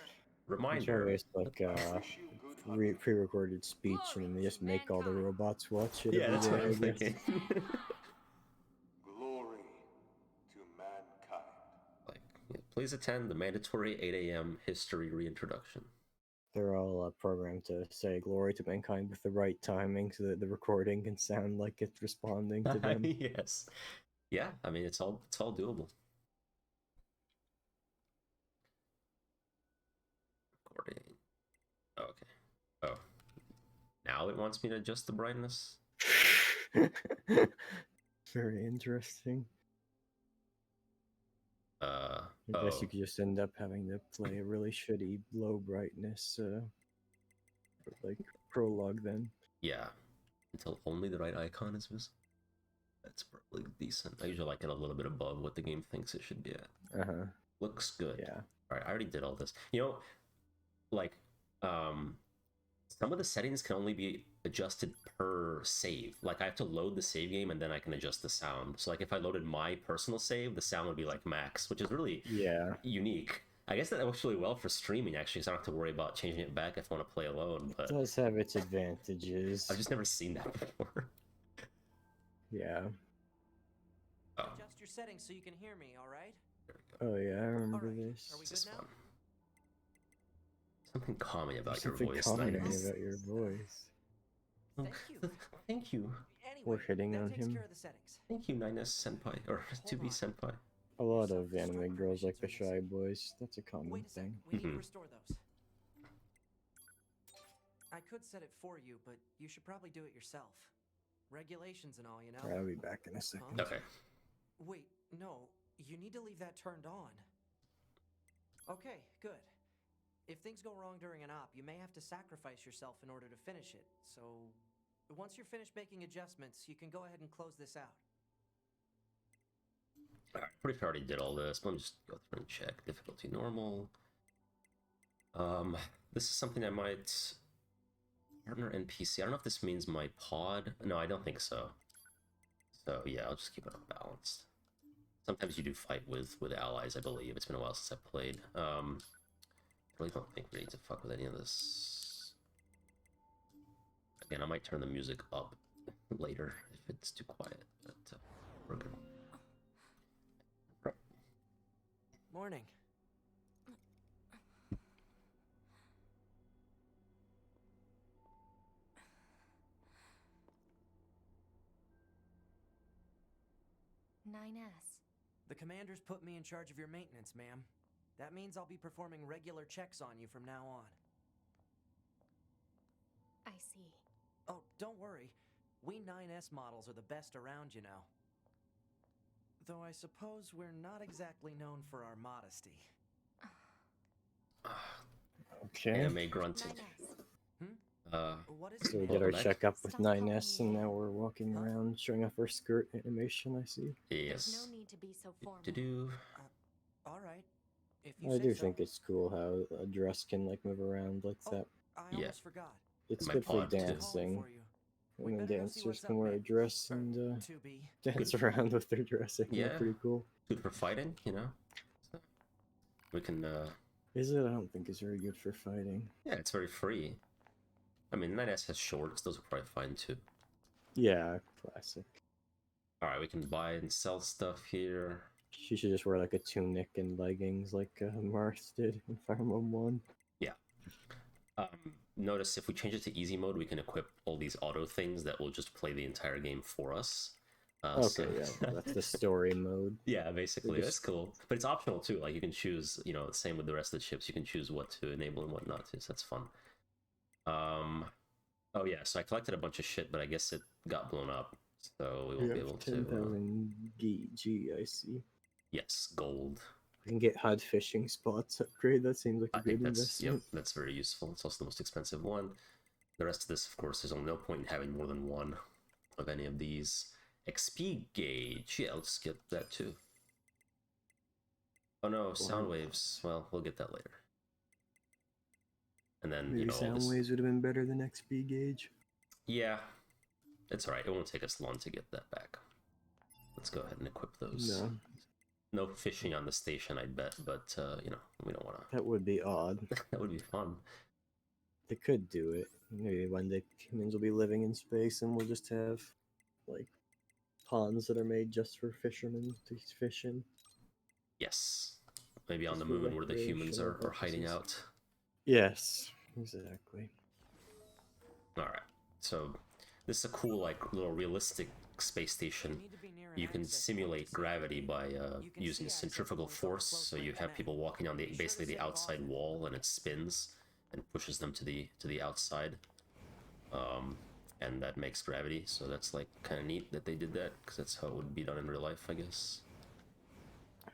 Reminder. It's like pre-recorded speech, and then they just make all the robots watch it. Yeah, that's what I'm every day, thinking. Glory to mankind. Like, yeah, please attend the mandatory 8 a.m. history reintroduction. They're all programmed to say "glory to mankind" with the right timing, so that the recording can sound like it's responding to them. Yes. Yeah, I mean it's all doable. Recording. Okay. Oh. Now it wants me to adjust the brightness. Very interesting. I guess you could just end up having to play a really shitty low brightness like prologue then. Yeah. Until only the right icon is visible. That's probably decent. I usually like it a little bit above what the game thinks it should be at. Uh-huh. Looks good. Yeah. Alright, I already did all this. You know, like, some of the settings can only be adjusted per save. Like, I have to load the save game and then I can adjust the sound. So, like, if I loaded my personal save, the sound would be, like, max, which is really unique. I guess that works really well for streaming, actually, so I don't have to worry about changing it back if I want to play alone. But it does have its advantages. I've just never seen that before. Yeah. Oh. Adjust your settings so you can hear me, alright? Oh yeah, I remember All right. this. Are we This good is now? fun. Something calming about your Something voice. calming Nice. about your voice. Thank you. Thank you. Anyway, We're hitting that on takes him. care of the settings. Thank you, 9S Senpai. Or 2B Senpai. A lot of anime girls like the shy boys. That's a common Wait a sec. thing. We need to restore those. I could set it for you, but you should probably do it yourself. Regulations and all, you know. I'll be back in a second. Okay. Wait, no. You need to leave that turned on. Okay, good. If things go wrong during an op, you may have to sacrifice yourself in order to finish it. So, once you're finished making adjustments, you can go ahead and close this out. Alright, pretty sure I already did all this. Let me just go through and check. Difficulty normal. This is something I might... Partner NPC. I don't know if this means my pod. No, I don't think so. So yeah, I'll just keep it unbalanced. Sometimes you do fight with allies, I believe. It's been a while since I played. I really don't think we need to fuck with any of this. Again, I might turn the music up later if it's too quiet, but we're good. Morning. The commander's put me in charge of your maintenance, ma'am. That means I'll be performing regular checks on you from now on. I see. Oh, don't worry. We 9S models are the best around, you know. Though I suppose we're not exactly known for our modesty. Okay. Anime grunting. What is So we it, did our Welcome back. checkup with Stop calling 9S, me and that. now we're walking around showing off our skirt animation, I see. Yes. There's no need to be so formal. To do. All right. If you I say do so. think it's cool how a dress can like move around like Oh, that. I Yeah. almost forgot. It's My good for pod, too. dancing. For you. When We the better go see dancers what's can up, wear a man. dress and 2B. dance around with their dress. I think Yeah. that's pretty cool. Good for fighting, you know? So we can, Is it? I don't think it's very good for fighting. yeah, it's very free. I mean, 9S has shorts. Those are probably fine too. Yeah, classic. All right, we can buy and sell stuff here. She should just wear like a tunic and leggings like Marth did in Fire Emblem 1. Yeah. Notice if we change it to easy mode, we can equip all these auto things that will just play the entire game for us. Okay, yeah, that's the story mode. Yeah, basically, that's cool. But it's optional too. Like you can choose, you know, same with the rest of the chips. You can choose what to enable and what not to. So that's fun. Oh yeah, so I collected a bunch of shit, but I guess it got blown up, so we won't be able to. 10,000 G, I see. Yes, gold. We can get HUD fishing spots upgrade. That seems like a good investment. Yep, that's very useful. It's also the most expensive one. The rest of this, of course, there's no point in having more than one of any of these. XP gauge. Yeah, let's get that too. Oh no, sound waves. Well, we'll get that later. And then, maybe you know, sound waves would have been better than XP gauge. Yeah, it's alright. It won't take us long to get that back. Let's go ahead and equip those. No fishing on the station, I bet, but, you know, we don't want to... That would be odd. That would be fun. They could do it. Maybe one day humans will be living in space and we'll just have, like, ponds that are made just for fishermen to fish in. Yes. Maybe on the moon where the humans are hiding out. Yes, exactly. Alright, so this is a cool, like, little realistic space station. You can simulate gravity by using centrifugal force, so you have people walking on basically the outside wall, and it spins and pushes them to the outside. And that makes gravity, so that's like kind of neat that they did that, because that's how it would be done in real life, I guess.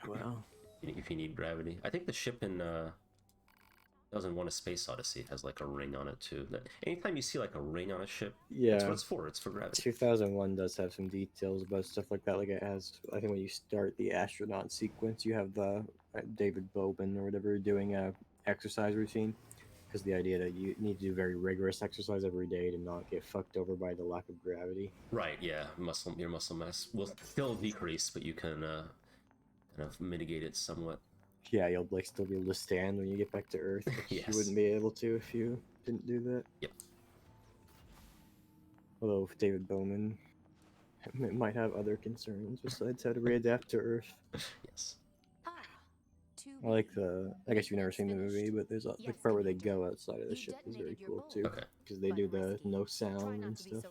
Wow. If you need gravity. I think the ship in 2001: A Space Odyssey has like a ring on it too. That anytime you see like a ring on a ship, that's what it's for. It's for gravity. 2001 does have some details about stuff like that. Like it has, I think when you start the astronaut sequence, you have the David Bowman or whatever doing a exercise routine. Because the idea that you need to do very rigorous exercise every day to not get fucked over by the lack of gravity. Right, yeah. Your muscle mass will still decrease, but you can kind of mitigate it somewhat. Yeah, you'll like still be able to stand when you get back to Earth. Yes. You wouldn't be able to if you didn't do that. Yep. Although David Bowman might have other concerns besides how to readapt to Earth. Yes. I like I guess you've never seen the movie, but there's the part where they go outside of the ship is very cool too. Okay. Because they do the no sound and stuff.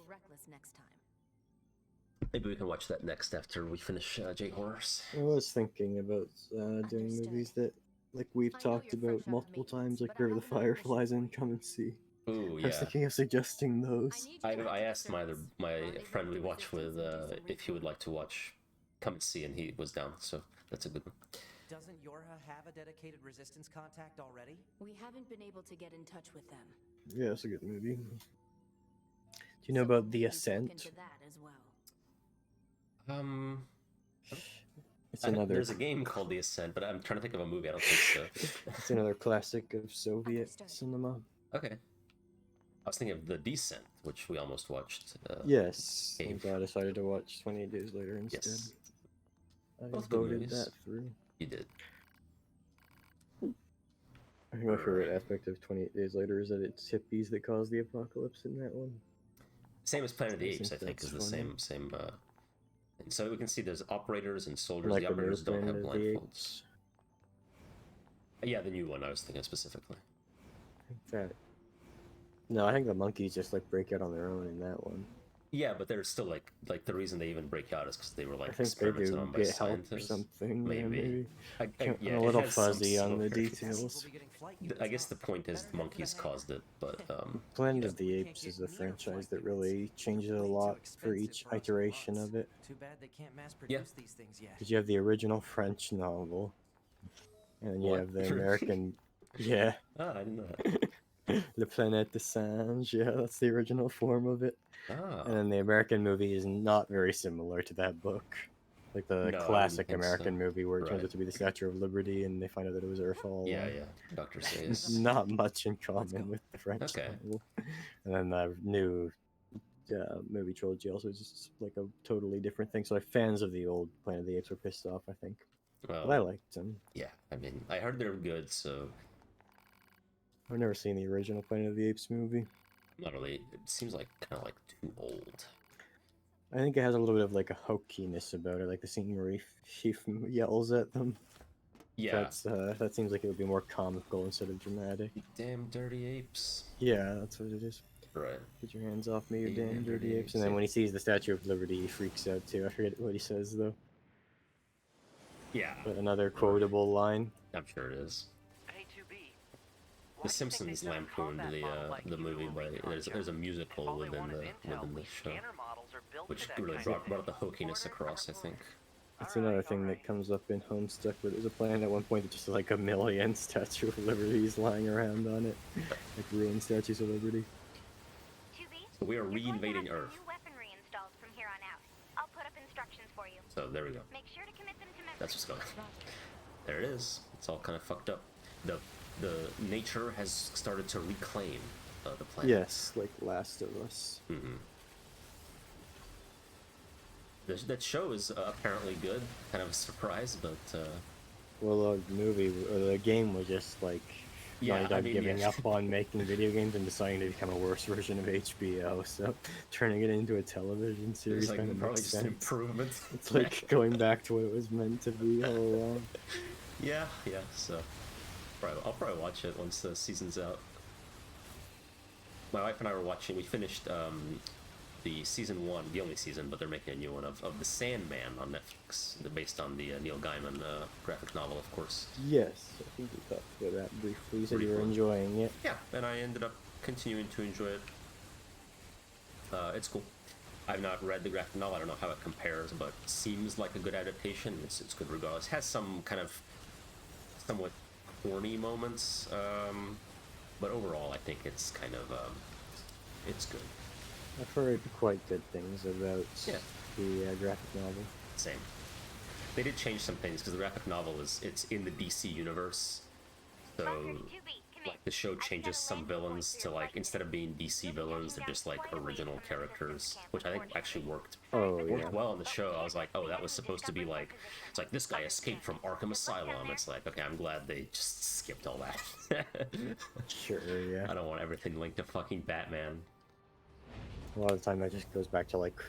Maybe we can watch that next after we finish J-Horrors. I was thinking about doing movies that, like we've talked about multiple times, like River of the Fireflies and Come and See. Ooh, yeah. I was thinking of suggesting those. I asked my friend we watch with if he would like to watch Come and See, and he was down, so that's a good one. Doesn't Yorha have a dedicated resistance contact already? We haven't been able to get in touch with them. Yeah, it's a good movie. Do you know about The Ascent? It's another. There's a game called The Ascent, but I'm trying to think of a movie. I don't think so. It's another classic of Soviet cinema. Okay. I was thinking of The Descent, which we almost watched. Yes. I decided to watch 28 Days Later instead. Yes. I voted that through. You did. I think my favorite aspect of 28 Days Later is that it's hippies that cause the apocalypse in that one. Same as Planet of the Apes, I think is the same. So we can see there's operators and soldiers. Like the operators don't have blindfolds. Yeah, the new one I was thinking specifically. No, I think the monkeys just like break out on their own in that one. Yeah, but they're still like the reason they even break out is because they were like experimented on by scientists or something. Maybe. I'm a little fuzzy on the details. I guess the point is the monkeys caused it, but Planet of the Apes is a franchise that really changes a lot for each iteration of it. Too bad they can't mass produce these things yet. Because you have the original French novel, and you have the American. Yeah. Ah, I didn't know that. Le Planète des Singes, yeah, that's the original form of it. Oh. And then the American movie is not very similar to that book. Like the classic American movie where it turns out to be the Statue of Liberty and they find out that it was Earth all along. Yeah, Dr. Seuss. Not much in common with the French novel. And then the new movie trilogy also is just like a totally different thing. So like fans of the old Planet of the Apes were pissed off, I think. Well, but I liked them. Yeah, I mean, I heard they were good, so... I've never seen the original Planet of the Apes movie. Not really. It seems like kind of like too old. I think it has a little bit of like a hokiness about it, like the scene where he yells at them. Yeah. That seems like it would be more comical instead of dramatic. You damn dirty apes. Yeah, that's what it is. Right. Get your hands off me, you damn dirty apes. And then when he sees the Statue of Liberty, he freaks out too. I forget what he says though. Yeah. But another quotable line. I'm sure it is. A2B. The Simpsons lampooned the movie, but there's a musical within the show, which really brought the hokiness across, I think. It's another thing that comes up in Homestuck, where there's a planet at one point that's just like a million Statue of Liberties lying around on it, like ruined Statues of Liberty. So we are re-invading Earth. So there we go. That's what's going on. There it is. It's all kind of fucked up. The nature has started to reclaim the planet. Yes, like Last of Us. Mm-hmm. That show is apparently good. Kind of a surprise, but... Well, the game was just like... giving up on making video games and deciding to become a worse version of HBO, so turning it into a television series kind of makes sense. An improvement. It's like going back to what it was meant to be all along. Yeah, so... I'll probably watch it once the season's out. My wife and I were watching, we finished the season 1, the only season, but they're making a new one of the Sandman on Netflix, based on the Neil Gaiman graphic novel, of course. Yes, I think we talked about that briefly. You said you were enjoying it. Yeah, and I ended up continuing to enjoy it. It's cool. I've not read the graphic novel, I don't know how it compares, but seems like a good adaptation. It's good regardless. It has some kind of somewhat corny moments, but overall I think it's kind of it's good. I've heard quite good things about the graphic novel. Same. They did change some things because the graphic novel it's in the DC universe, so like the show changes some villains to like instead of being DC villains, they're just like original characters, which I think actually worked well on the show. I was like, oh, that was supposed to be like, it's like this guy escaped from Arkham Asylum. It's like, okay, I'm glad they just skipped all that. Sure, yeah. I don't want everything linked to fucking Batman. A lot of the time that just goes back to like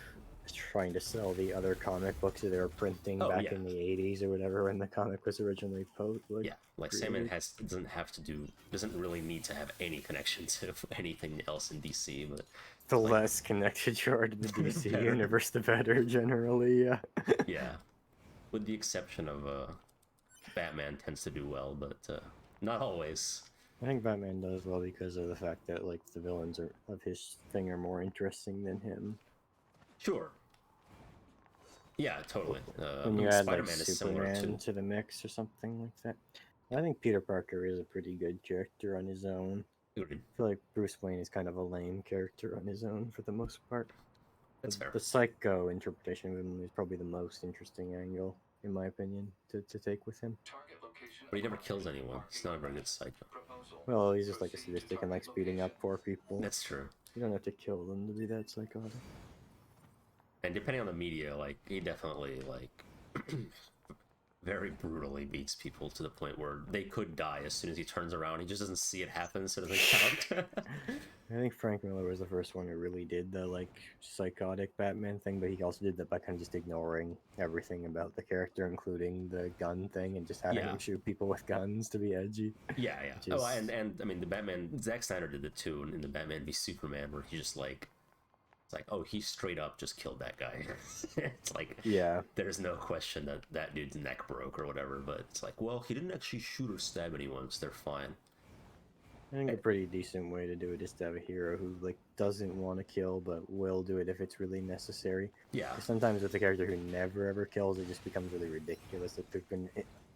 trying to sell the other comic books that they were printing back in the 80s or whatever when the comic was originally Sandman doesn't really need to have any connection to anything else in DC, but the less connected you are to the DC universe, the better generally. Yeah, with the exception of Batman tends to do well, but not always. I think Batman does well because of the fact that like the villains of his thing are more interesting than him. Sure. Yeah, totally. When you add like Superman to the mix or something like that. I think Peter Parker is a pretty good character on his own. I feel like Bruce Wayne is kind of a lame character on his own for the most part. That's fair. The psycho interpretation of him is probably the most interesting angle, in my opinion, to take with him. But he never kills anyone. He's not a very good psycho. Well, he's just like a sadistic and like speeding up poor people. That's true. You don't have to kill them to be that psychotic. And depending on the media, like, he definitely, like, very brutally beats people to the point where they could die as soon as he turns around. He just doesn't see it happen, so it doesn't count. I think Frank Miller was the first one who really did the, like, psychotic Batman thing, but he also did that by kind of just ignoring everything about the character, including the gun thing, and just having him shoot people with guns to be edgy. Yeah. Oh, and I mean, the Batman, Zack Snyder did it too, in the Batman v Superman, where he just, like, it's like, oh, he straight up just killed that guy. It's like, there's no question that dude's neck broke or whatever, but it's like, well, he didn't actually shoot or stab anyone, so they're fine. I think a pretty decent way to do it is to have a hero who like doesn't want to kill but will do it if it's really necessary. Yeah. Sometimes with a character who never ever kills, it just becomes really ridiculous. Like there's been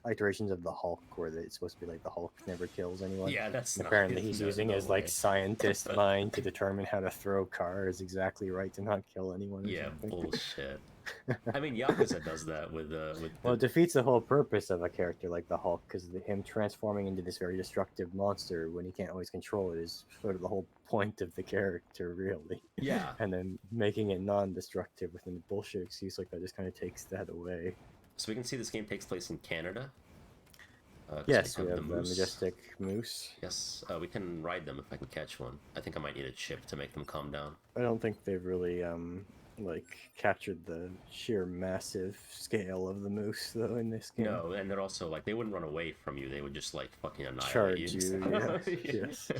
iterations of the Hulk where it's supposed to be like the Hulk never kills anyone. Yeah, that's and apparently he's using his like scientist mind to determine how to throw cars exactly right to not kill anyone. Yeah, bullshit. I mean, Yakuza does that with well, it defeats the whole purpose of a character like the Hulk, because him transforming into this very destructive monster when he can't always control it is sort of the whole point of the character, really. Yeah. And then making it non-destructive with a bullshit excuse like that just kind of takes that away. So we can see this game takes place in Canada? Yes, we have the majestic moose. Yes, we can ride them if I can catch one. I think I might need a chip to make them calm down. I don't think they've really like captured the sheer massive scale of the moose though in this game. No, and they're also like they wouldn't run away from you. They would just like fucking annihilate charge you. Yes.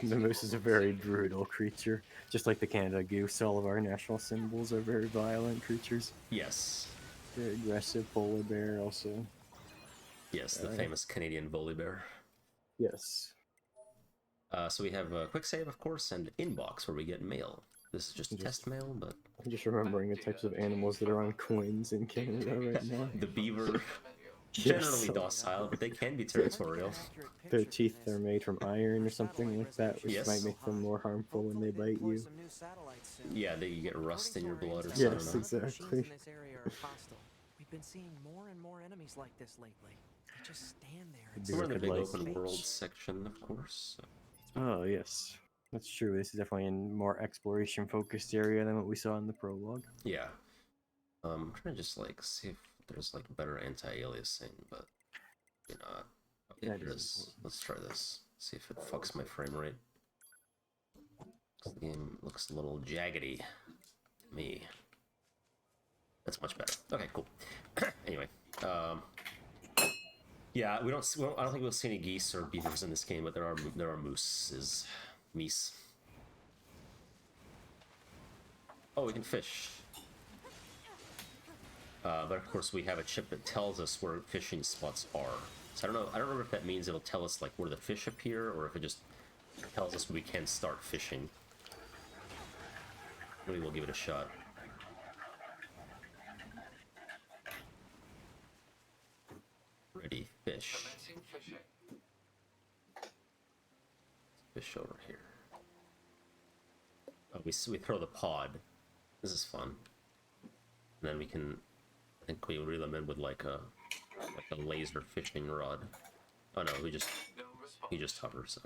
The moose is a very brutal creature, just like the Canada goose. All of our national symbols are very violent creatures. Yes. Very aggressive. Polar bear also. Yes, the famous Canadian Bully Bear. Yes. So we have a quick save, of course, and inbox where we get mail. This is just test mail, but... I'm just remembering the types of animals that are on coins in Canada right now. The beaver, generally docile, but they can be territorial. Their teeth are made from iron or something like that, which might make them more harmful when they bite you. Yeah, you get rust in your blood or something. Yes, exactly. We've been seeing more and more enemies like this lately. They just stand there. So we're in the big open world section, of course. Oh, yes. That's true. This is definitely a more exploration-focused area than what we saw in the prologue. Yeah. I'm trying to just, like, see if there's, like, better anti-aliasing, but, you know, okay, here it is. Let's try this. See if it fucks my frame rate. This game looks a little jaggedy to me. That's much better. Okay, cool. Anyway, yeah, I don't think we'll see any geese or beavers in this game, but there are mooses. Meese. Oh, we can fish. But of course we have a chip that tells us where fishing spots are. So I don't remember if that means it'll tell us like where the fish appear, or if it just tells us we can start fishing. Maybe we'll give it a shot. Ready, fish. Fish over here. Oh, we throw the pod. This is fun. And then we can, I think we reel them in with like a laser fishing rod. Oh no, he just hovers. So.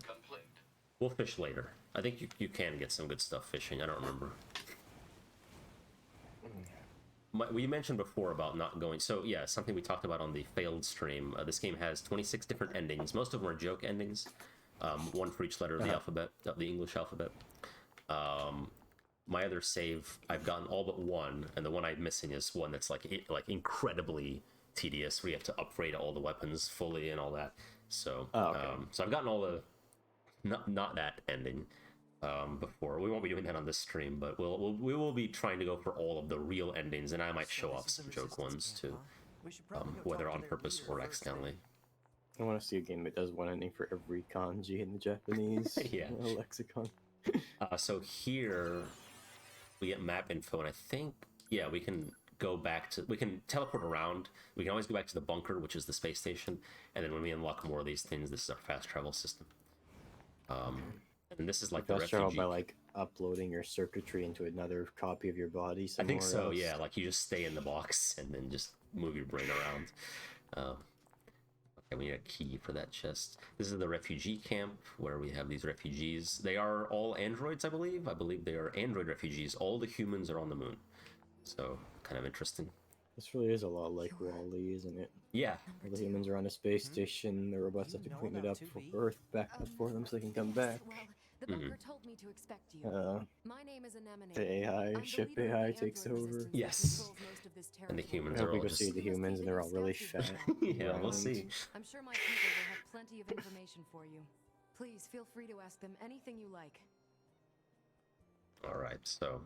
We'll fish later. I think you can get some good stuff fishing. I don't remember. We mentioned before about not going. So yeah, something we talked about on the failed stream. This game has 26 different endings. Most of them are joke endings. One for each letter of the alphabet, of the English alphabet. My other save, I've gotten all but one, and the one I'm missing is one that's like incredibly tedious, where you have to upgrade all the weapons fully and all that. So, so I've gotten all the not that ending before. We won't be doing that on this stream, but we will be trying to go for all of the real endings, and I might show off some joke ones too, whether on purpose or accidentally. I want to see a game that does one ending for every kanji in the Japanese lexicon. So here we get map info, and I think we can go back to, we can teleport around. We can always go back to the bunker, which is the space station, and then when we unlock more of these things, this is our fast travel system. And this is like the fast travel by like uploading your circuitry into another copy of your body somewhere I think so, else. yeah, like you just stay in the box and then just move your brain around. Okay, we need a key for that chest. This is the refugee camp where we have these refugees. They are all androids, I believe. I believe they are android refugees. All the humans are on the moon. So, kind of interesting. This really is a lot like WALL-E, isn't it? Yeah. All the humans are on a space station, the robots have to clean it up for Earth back up for them so they can come back. The bunker told me to expect you. My name is Anemone. The AI, ship AI takes over. Yes. And the humans are all we go see the humans and they're all really fat. Yeah, we'll see. I'm sure my people will have plenty of information for you. Please feel free to ask them anything you like. Alright, so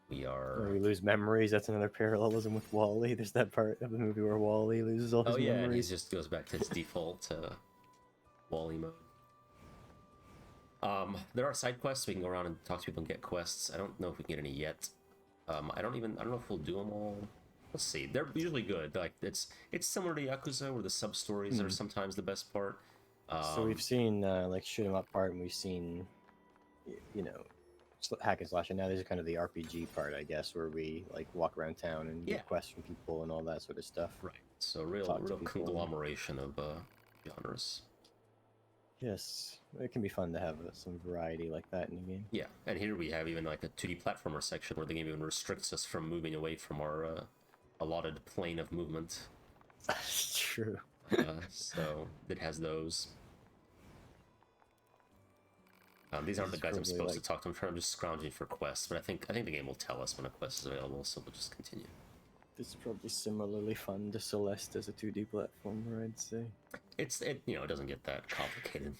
we we lose memories. That's another parallelism with WALL-E. There's that part of the movie where WALL-E loses all his memories. And he just goes back to his default WALL-E mode. There are side quests. We can go around and talk to people and get quests. I don't know if we can get any yet. I don't know if we'll do them all. Let's see. They're usually good. Like it's similar to Yakuza, where the sub stories are sometimes the best part. So we've seen like shoot 'em up part, and we've seen, you know, hack and slash, and now there's kind of the RPG part, I guess, where we like walk around town and get quests from people and all that sort of stuff. Right. So real conglomeration of genres. Yes, it can be fun to have some variety like that in the game. Yeah, and here we have even like a 2D platformer section where the game even restricts us from moving away from our allotted plane of movement. That's true. True. So it has those. These aren't the guys I'm supposed to talk to. I'm just scrounging for quests, but I think the game will tell us when a quest is available, so we'll just continue. This is probably similarly fun to Celeste as a 2D platformer, I'd say. It doesn't get that complicated.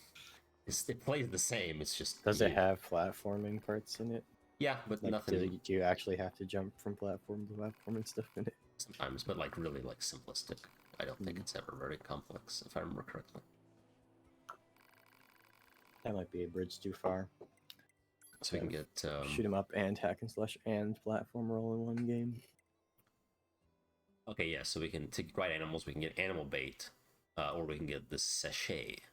It plays the same. It's just. Does it have platforming parts in it? Yeah, but like, nothing. Do you actually have to jump from platform to platform and stuff in it? Sometimes, but like really like simplistic. I don't think it's ever very complex, if I remember correctly. That might be a bridge too far. So we can get shoot 'em up and hack and slash and platform roll in one game. Okay, yeah. So we can to ride animals. We can get animal bait, or we can get the sachet,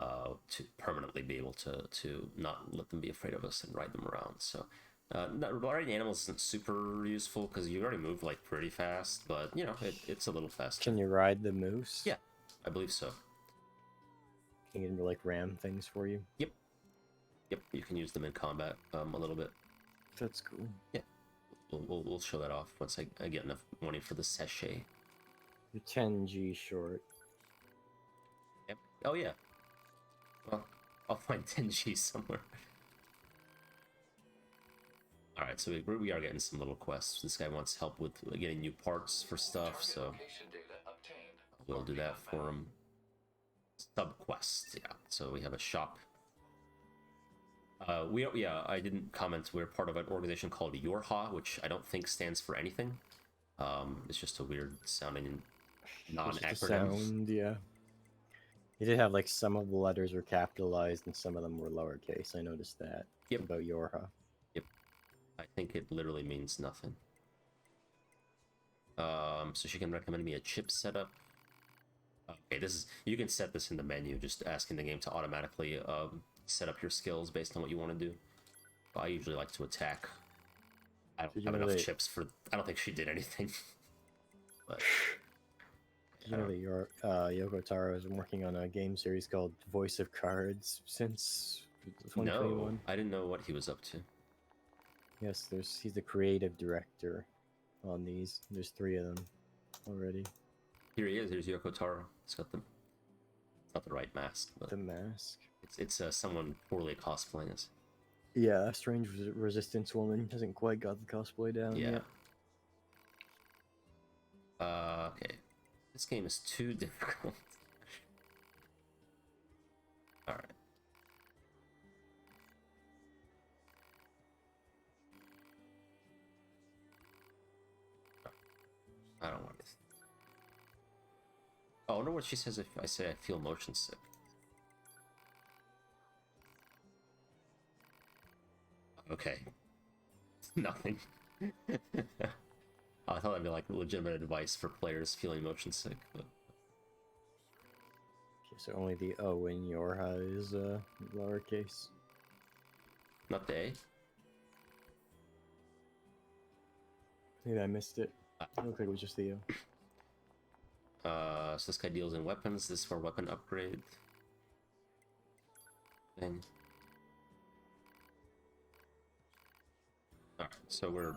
to permanently be able to not let them be afraid of us and ride them around. So. Riding animals isn't super useful because you already move like pretty fast, but it's a little faster. Can you ride the moose? Yeah, I believe so. Can you get them to like ram things for you? Yep, you can use them in combat a little bit. That's cool. Yeah, we'll show that off once I get enough money for the sachet. You're 10G short. Yep. Oh yeah. Well, I'll find 10G somewhere. Alright, so we are getting some little quests. This guy wants help with getting new parts for stuff, so we'll do that for him. Sub-quests, yeah. So we have a shop. I didn't comment. We're part of an organization called Yorha, which I don't think stands for anything. It's just a weird sounding non-acronym. Yeah. You did have like some of the letters were capitalized and some of them were lowercase. I noticed that. Yep. About Yorha. I think it literally means nothing. So she can recommend me a chip setup. Okay, you can set this in the menu, just asking the game to automatically set up your skills based on what you want to do. I usually like to attack. I don't have enough chips for. I don't think she did anything. But you know that Yoko Taro has been working on a game series called Voice of Cards since 2021. No, I didn't know what he was up to. Yes, he's the creative director on these. There's 3 of them already. Here he is. Here's Yoko Taro. It's got not the right mask, but the mask. It's someone poorly cosplaying as. Yeah, a strange resistance woman hasn't quite got the cosplay down yet. Okay. This game is too difficult. All right. I don't want this. Oh, I wonder what she says if I say I feel motion sick. Okay. Nothing. I thought that'd be like legitimate advice for players feeling motion sick, but... Okay, so only the O in Yorha is lowercase. Not the A? Maybe I missed it. It looked like it was just the O. So this guy deals in weapons. This is for weapon upgrade. Then. Alright, so we're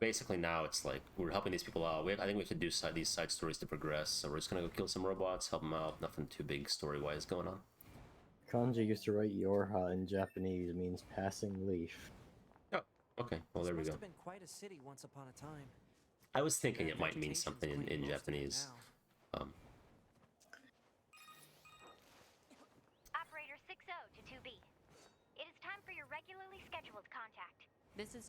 basically now it's like we're helping these people out. I think we could do these side stories to progress. So we're just gonna go kill some robots, help them out. Nothing too big story-wise going on. Kanji used to write Yorha in Japanese means passing leaf. Oh, okay. Well, there we go. Must have been quite a city once upon a time. I was thinking it might mean something in Japanese. Operator 60 to 2B. It is time for your regularly scheduled contact.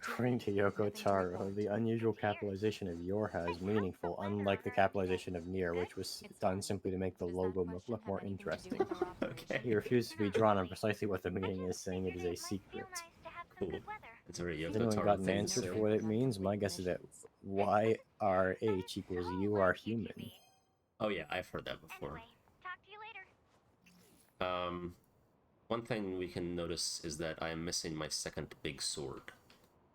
According to Yoko Taro, the unusual capitalization of Yorha is meaningful, unlike the capitalization of Nier, which was done simply to make the logo look more interesting. Okay. He refused to be drawn on precisely what the meaning is, saying it is a secret. Cool. It's very Has anyone got an answer for what it means? My guess is that YRH equals you are human. Oh yeah, I've heard that before. Anyway, talk to you later. One thing we can notice is that I am missing my second big sword.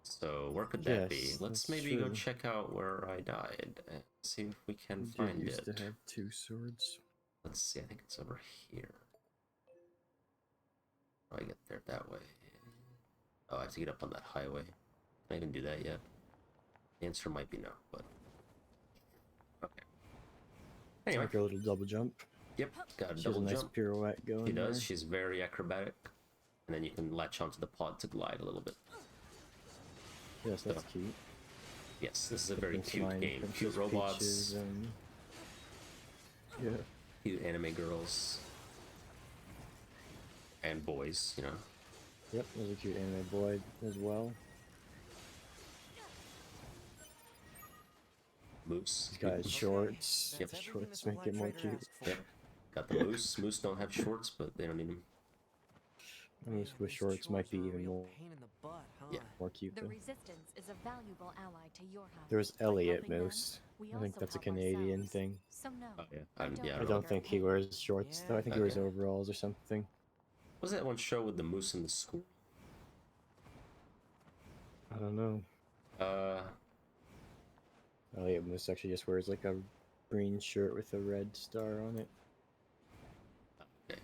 So where could that be? Let's maybe go check out where I died and see if we can find it. Used to have 2 swords. Let's see, I think it's over here. How do I get there that way? Oh, I have to get up on that highway. Can I even do that yet? The answer might be no, but... Okay. Anyway. Like a little double jump. Yep, got a She double has a nice jump. pirouette going. She does. There. She's very acrobatic. And then you can latch onto the pod to glide a little bit. Yes, that's cute. Yes, this is a very cute game. Cute robots. Peaches, yeah. Cute anime girls. And boys, you know. Yep, there's a cute anime boy as well. Moose. He's got his shorts. Yep. Shorts make it more cute. Yep. Got the moose. Moose don't have shorts, but they don't need them. Moose with shorts might be even more. Yeah. More cute The though. resistance is a valuable ally to Yorha. There was By Elliot helping them, Moose. we I think also that's a help Canadian ourselves. thing. So no. Oh, yeah. Yeah, I don't think he wears shorts though. I think he wears overalls or something. What was that one show with the moose and the squirrel? I don't know. Elliot Moose actually just wears like a green shirt with a red star on it. Okay.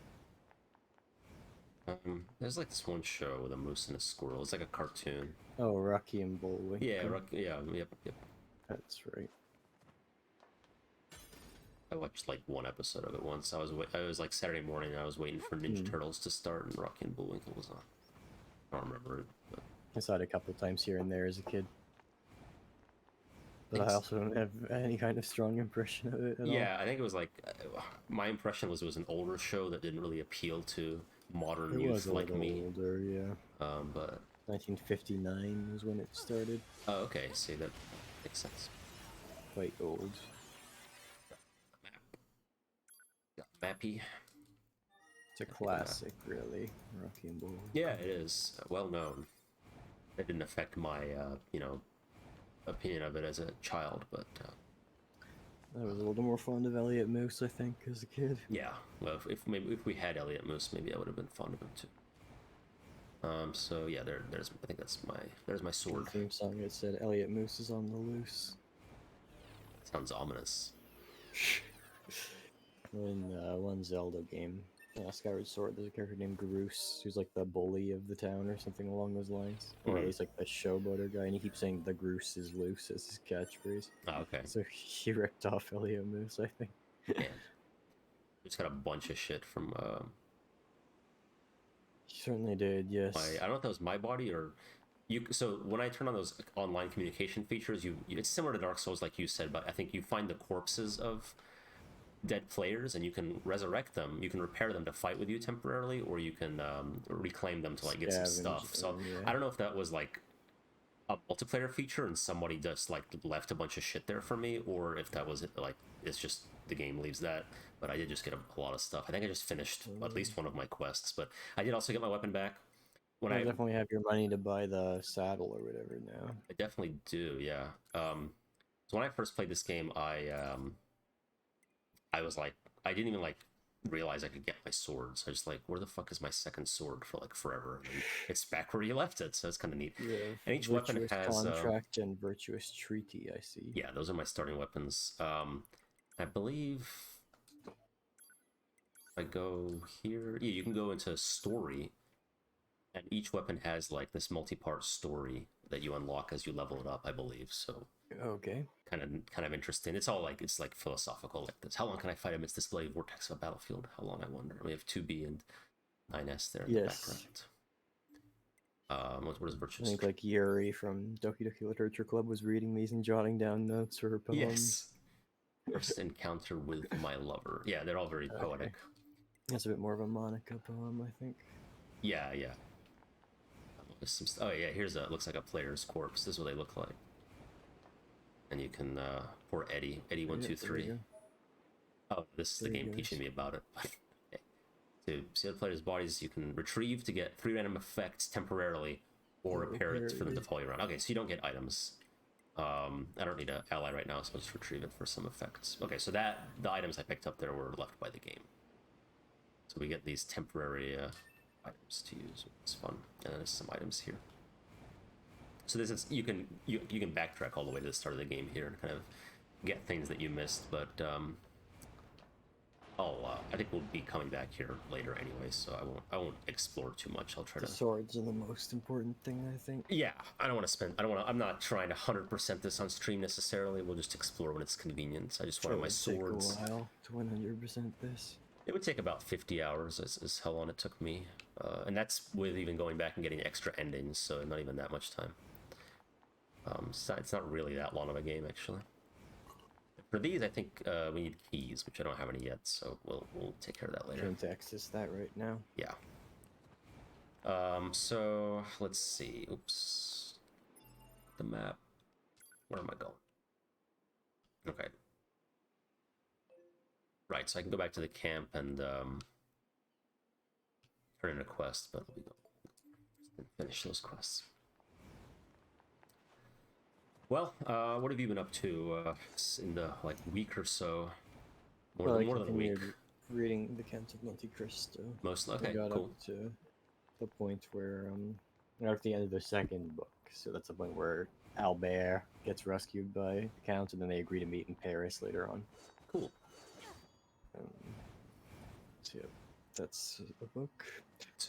There's like this one show with a moose and a squirrel. It's like a cartoon. Oh, Rocky and Bullwinkle. Yeah, yep. That's right. I watched like one episode of it once. I was like Saturday morning and I was waiting for Ninja Turtles to start and Rocky and Bullwinkle was on. I don't remember it, but... I saw it a couple times here and there as a kid. But I also don't have any kind of strong impression of it at all. Yeah, I think it was like... my impression was it was an older show that didn't really appeal to modern youth like me. Older, yeah. But 1959 was when it started. Oh, okay. See, that makes sense. Quite old. Got Mappy. It's a classic, really. Rocky and Bullwinkle. Yeah, it is. Well known. It didn't affect my, opinion of it as a child, but... I was a little more fond of Elliot Moose, I think, as a kid. Yeah, well, if we had Elliot Moose, maybe I would have been fond of him too. So yeah, there's I think there's my sword. The theme song it said Elliot Moose is on the loose. Sounds ominous. In one Zelda game, Skyward Sword, there's a character named Groose, who's like the bully of the town or something along those lines. Or he's like the showboater guy, and he keeps saying the Groose is loose as his catchphrase. Oh, okay. So he ripped off Elliot Moose, I think. Yeah. Just got a bunch of shit from He certainly did, yes. I don't know if that was my body or you. So when I turn on those online communication features, it's similar to Dark Souls, like you said, but I think you find the corpses of dead players and you can resurrect them. You can repair them to fight with you temporarily, or you can reclaim them to like get some stuff. So I don't know if that was like a multiplayer feature and somebody just like left a bunch of shit there for me, or if that was like it's just the game leaves that. But I did just get a lot of stuff. I think I just finished at least one of my quests, but I did also get my weapon back. When I definitely have your money to buy the saddle or whatever now. I definitely do, yeah. So when I first played this game, I was like, I didn't even like realize I could get my swords. I just like, where the fuck is my second sword for like forever? And it's back where you left it, so it's kind of neat. Yeah. And each weapon has contract and virtuous treaty. I see. Yeah, those are my starting weapons. I believe if I go here, yeah, you can go into story, and each weapon has like this multi-part story that you unlock as you level it up, I believe. So okay, kind of interesting. It's all like it's like philosophical, like this. How long can I fight amidst this bloody vortex of a battlefield? How long, I wonder. We have 2B and 9S there in the background. What is virtuous? I think like Yuri from Doki Doki Literature Club was reading these and jotting down notes for her poems. Yes. First encounter with my lover. Yeah, they're all very poetic. That's a bit more of a Monica poem, I think. Yeah. Oh yeah, here's looks like a player's corpse. This is what they look like. And you can poor Eddie 123. Oh, this is the game teaching me about it. To see other players' bodies, you can retrieve to get 3 random effects temporarily, or repair it for them to follow you around. Okay, so you don't get items. I don't need an ally right now, so I'll just retrieve it for some effects. Okay, so the items I picked up there were left by the game. So we get these temporary items to use. It's fun. And then there's some items here. So this is you can backtrack all the way to the start of the game here and kind of get things that you missed, but I think we'll be coming back here later anyway, so I won't explore too much. I'll try the to. Swords are the most important thing, I think. Yeah, I don't want to spend. I don't want to. I'm not trying to 100% this on stream necessarily. We'll just explore when it's convenient. I just want my swords. Take a while to 100% this. It would take about 50 hours, is how long it took me, and that's with even going back and getting extra endings, so not even that much time. So it's not really that long of a game actually. For these, I think we need keys, which I don't have any yet, so we'll take care of that later. Trying to access that right now. Yeah. So let's see. Oops. The map. Where am I going? Okay. Right, so I can go back to the camp and turn in a quest, but we go finish those quests. Well, what have you been up to in the week or so? More than a week. Reading the Count of Monte Cristo. Mostly, okay, I got cool. up to the point where at the end of the second book, so that's the point where Albert gets rescued by the Count, and then they agree to meet in Paris later on. Cool. So yeah, that's the book.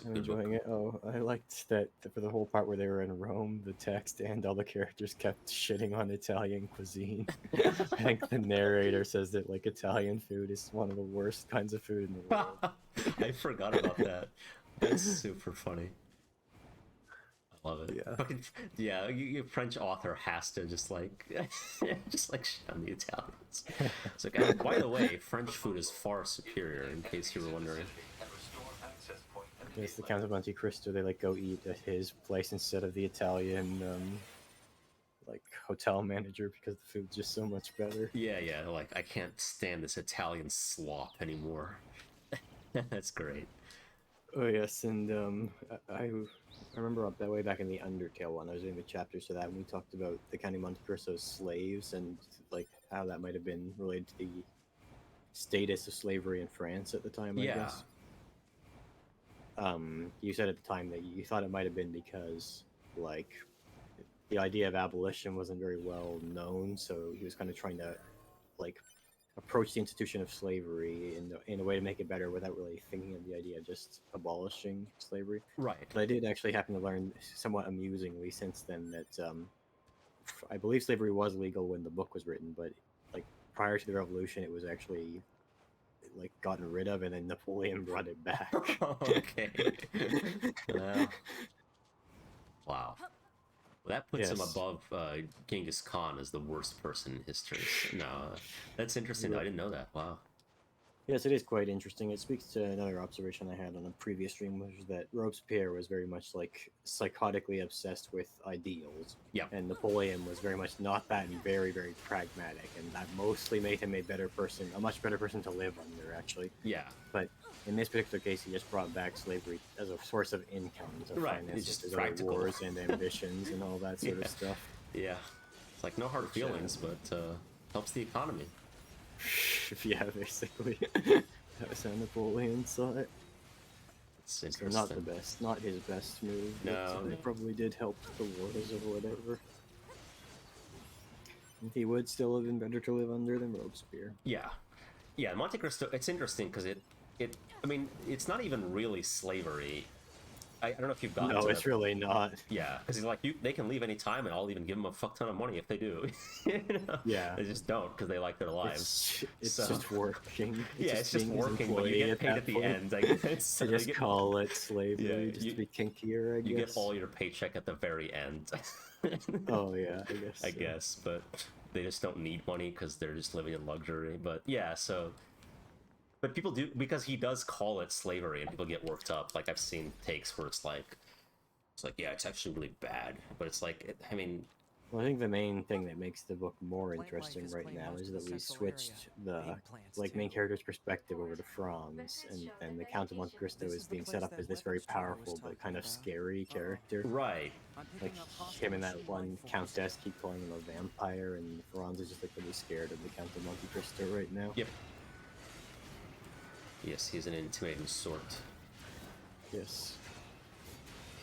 I'm enjoying it. Oh, I liked that for the whole part where they were in Rome, the text and all the characters kept shitting on Italian cuisine. I think the narrator says that Italian food is one of the worst kinds of food in the world. I forgot about that. That's super funny. I love it. Yeah. Yeah, your French author has to just shit on the Italians. It's like, by the way, French food is far superior, in case you were wondering. Yes, the Count of Monte Cristo, they go eat at his place instead of the Italian hotel manager because the food's just so much better. Yeah, I can't stand this Italian slop anymore. That's great. Oh yes, and I remember up that way back in the Undertale one, I was doing the chapters to that, and we talked about the Count of Monte Cristo's slaves and how that might have been related to the status of slavery in France at the time, I guess. You said at the time that you thought it might have been because the idea of abolition wasn't very well known, so he was kind of trying to approach the institution of slavery in a way to make it better without really thinking of the idea of just abolishing slavery. Right. But I did actually happen to learn somewhat amusingly since then that I believe slavery was legal when the book was written, but prior to the revolution it was actually gotten rid of, and then Napoleon brought it back. Okay. Wow. Well, that puts him above Genghis Khan as the worst person in history. No, that's interesting. I didn't know that. Wow. Yes, it is quite interesting. It speaks to another observation I had on a previous stream, which was that Robespierre was very much psychotically obsessed with ideals. Yeah. And Napoleon was very much not that, and very, very pragmatic, and that mostly made him a much better person to live under, actually. Yeah. But in this particular case, he just brought back slavery as a source of income to finance his other wars and ambitions and all that sort of stuff. Yeah. It's no hard feelings, but helps the economy. Yeah, basically. That was how Napoleon saw it. It's interesting. So not his best move. No. But it probably did help the wars or whatever. He would still have been better to live under than Robespierre. Yeah. Yeah, Monte Cristo, it's interesting because it's not even really slavery. I don't know if you've gotten No, it's really not. Yeah, because they can leave any time, and I'll even give them a fuck ton of money if they do. Yeah. They just don't because they like their lives. It's just working. It's just working, but you get paid at the end. I guess. They just call it slavery just to be kinkier, I guess. You get all your paycheck at the very end. Oh yeah, I guess, but they just don't need money because they're just living in luxury. But yeah, so. But people do, because he does call it slavery, and people get worked up. I've seen takes where it's yeah, it's actually really bad. But it's well, I think the main thing that makes the book more interesting right now is that we switched the main character's perspective over to Franz, and the Count of Monte Cristo is being set up as this very powerful but kind of scary character. Right. Him and that one countess keep calling him a vampire, and Franz is just really scared of the Count of Monte Cristo right now. Yep. Yes, he's an intimidating sort. Yes.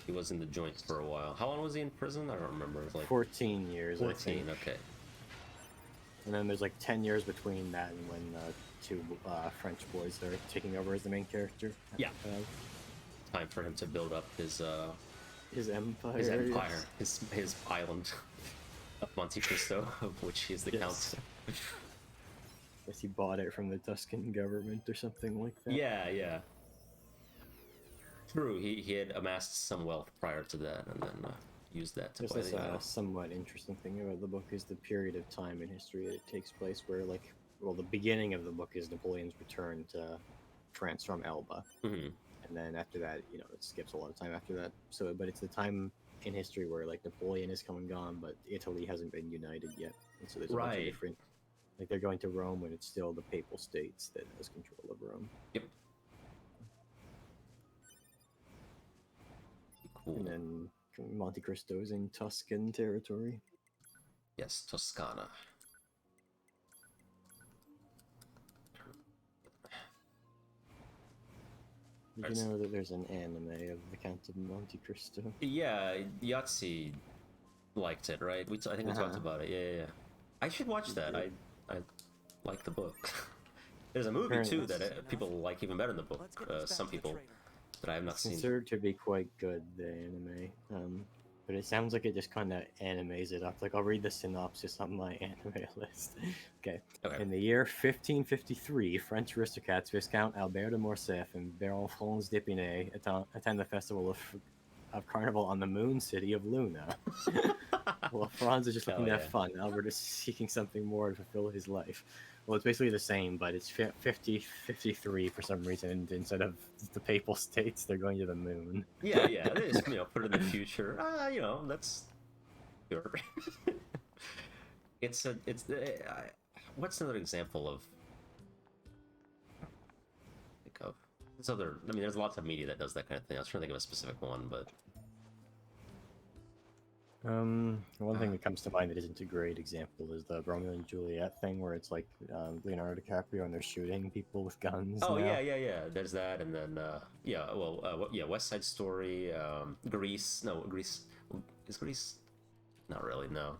He was in the joint for a while. How long was he in prison? I don't remember. 14 years, 14, I think. Okay. And then there's 10 years between that and when two French boys that are taking over as the main character. Yeah. Time for him to build up his empire. His island of Monte Cristo, of which he is the count. Guess he bought it from the Tuscan government or something like that. Yeah. True, he had amassed some wealth prior to that, and then used that to play the idol. A somewhat interesting thing about the book is the period of time in history that it takes place, where the beginning of the book is Napoleon's return to France from Elba, and then after that, it skips a lot of time after that. So, but it's the time in history where Napoleon is come and gone, but Italy hasn't been united yet, and so there's a bunch of different. They're going to Rome when it's still the Papal States that has control of Rome. Yep. Cool. And then Monte Cristo is in Tuscan territory. Yes, Toscana. Did you know that there's an anime of the Count of Monte Cristo? Yeah, Yahtzee liked it, right? I think we talked about it. Yeah. I should watch that. I like the book. There's a movie too that people like even better than the book. Some people that I have not seen. It's considered to be quite good, the anime. But it sounds like it just kind of animes it up. I'll read the synopsis on my anime list. Okay. In the year 1553, French aristocrats Viscount Albert de Morcerf and Baron Franz d'Épinay attend the festival of Carnival on the moon city of Luna. Well, Franz is just looking to have fun. Albert is seeking something more to fulfill his life. Well, it's basically the same, but it's 53 for some reason, and instead of the Papal States, they're going to the moon. Yeah, they just, put it in the future. That's sure. What's another example of? There's lots of media that does that kind of thing. I was trying to think of a specific one, but. One thing that comes to mind that isn't a great example is the Romeo and Juliet thing, where it's Leonardo DiCaprio and they're shooting people with guns. Oh now. Yeah. There's that, and then West Side Story, Grease. No, Grease is Grease. Not really. No.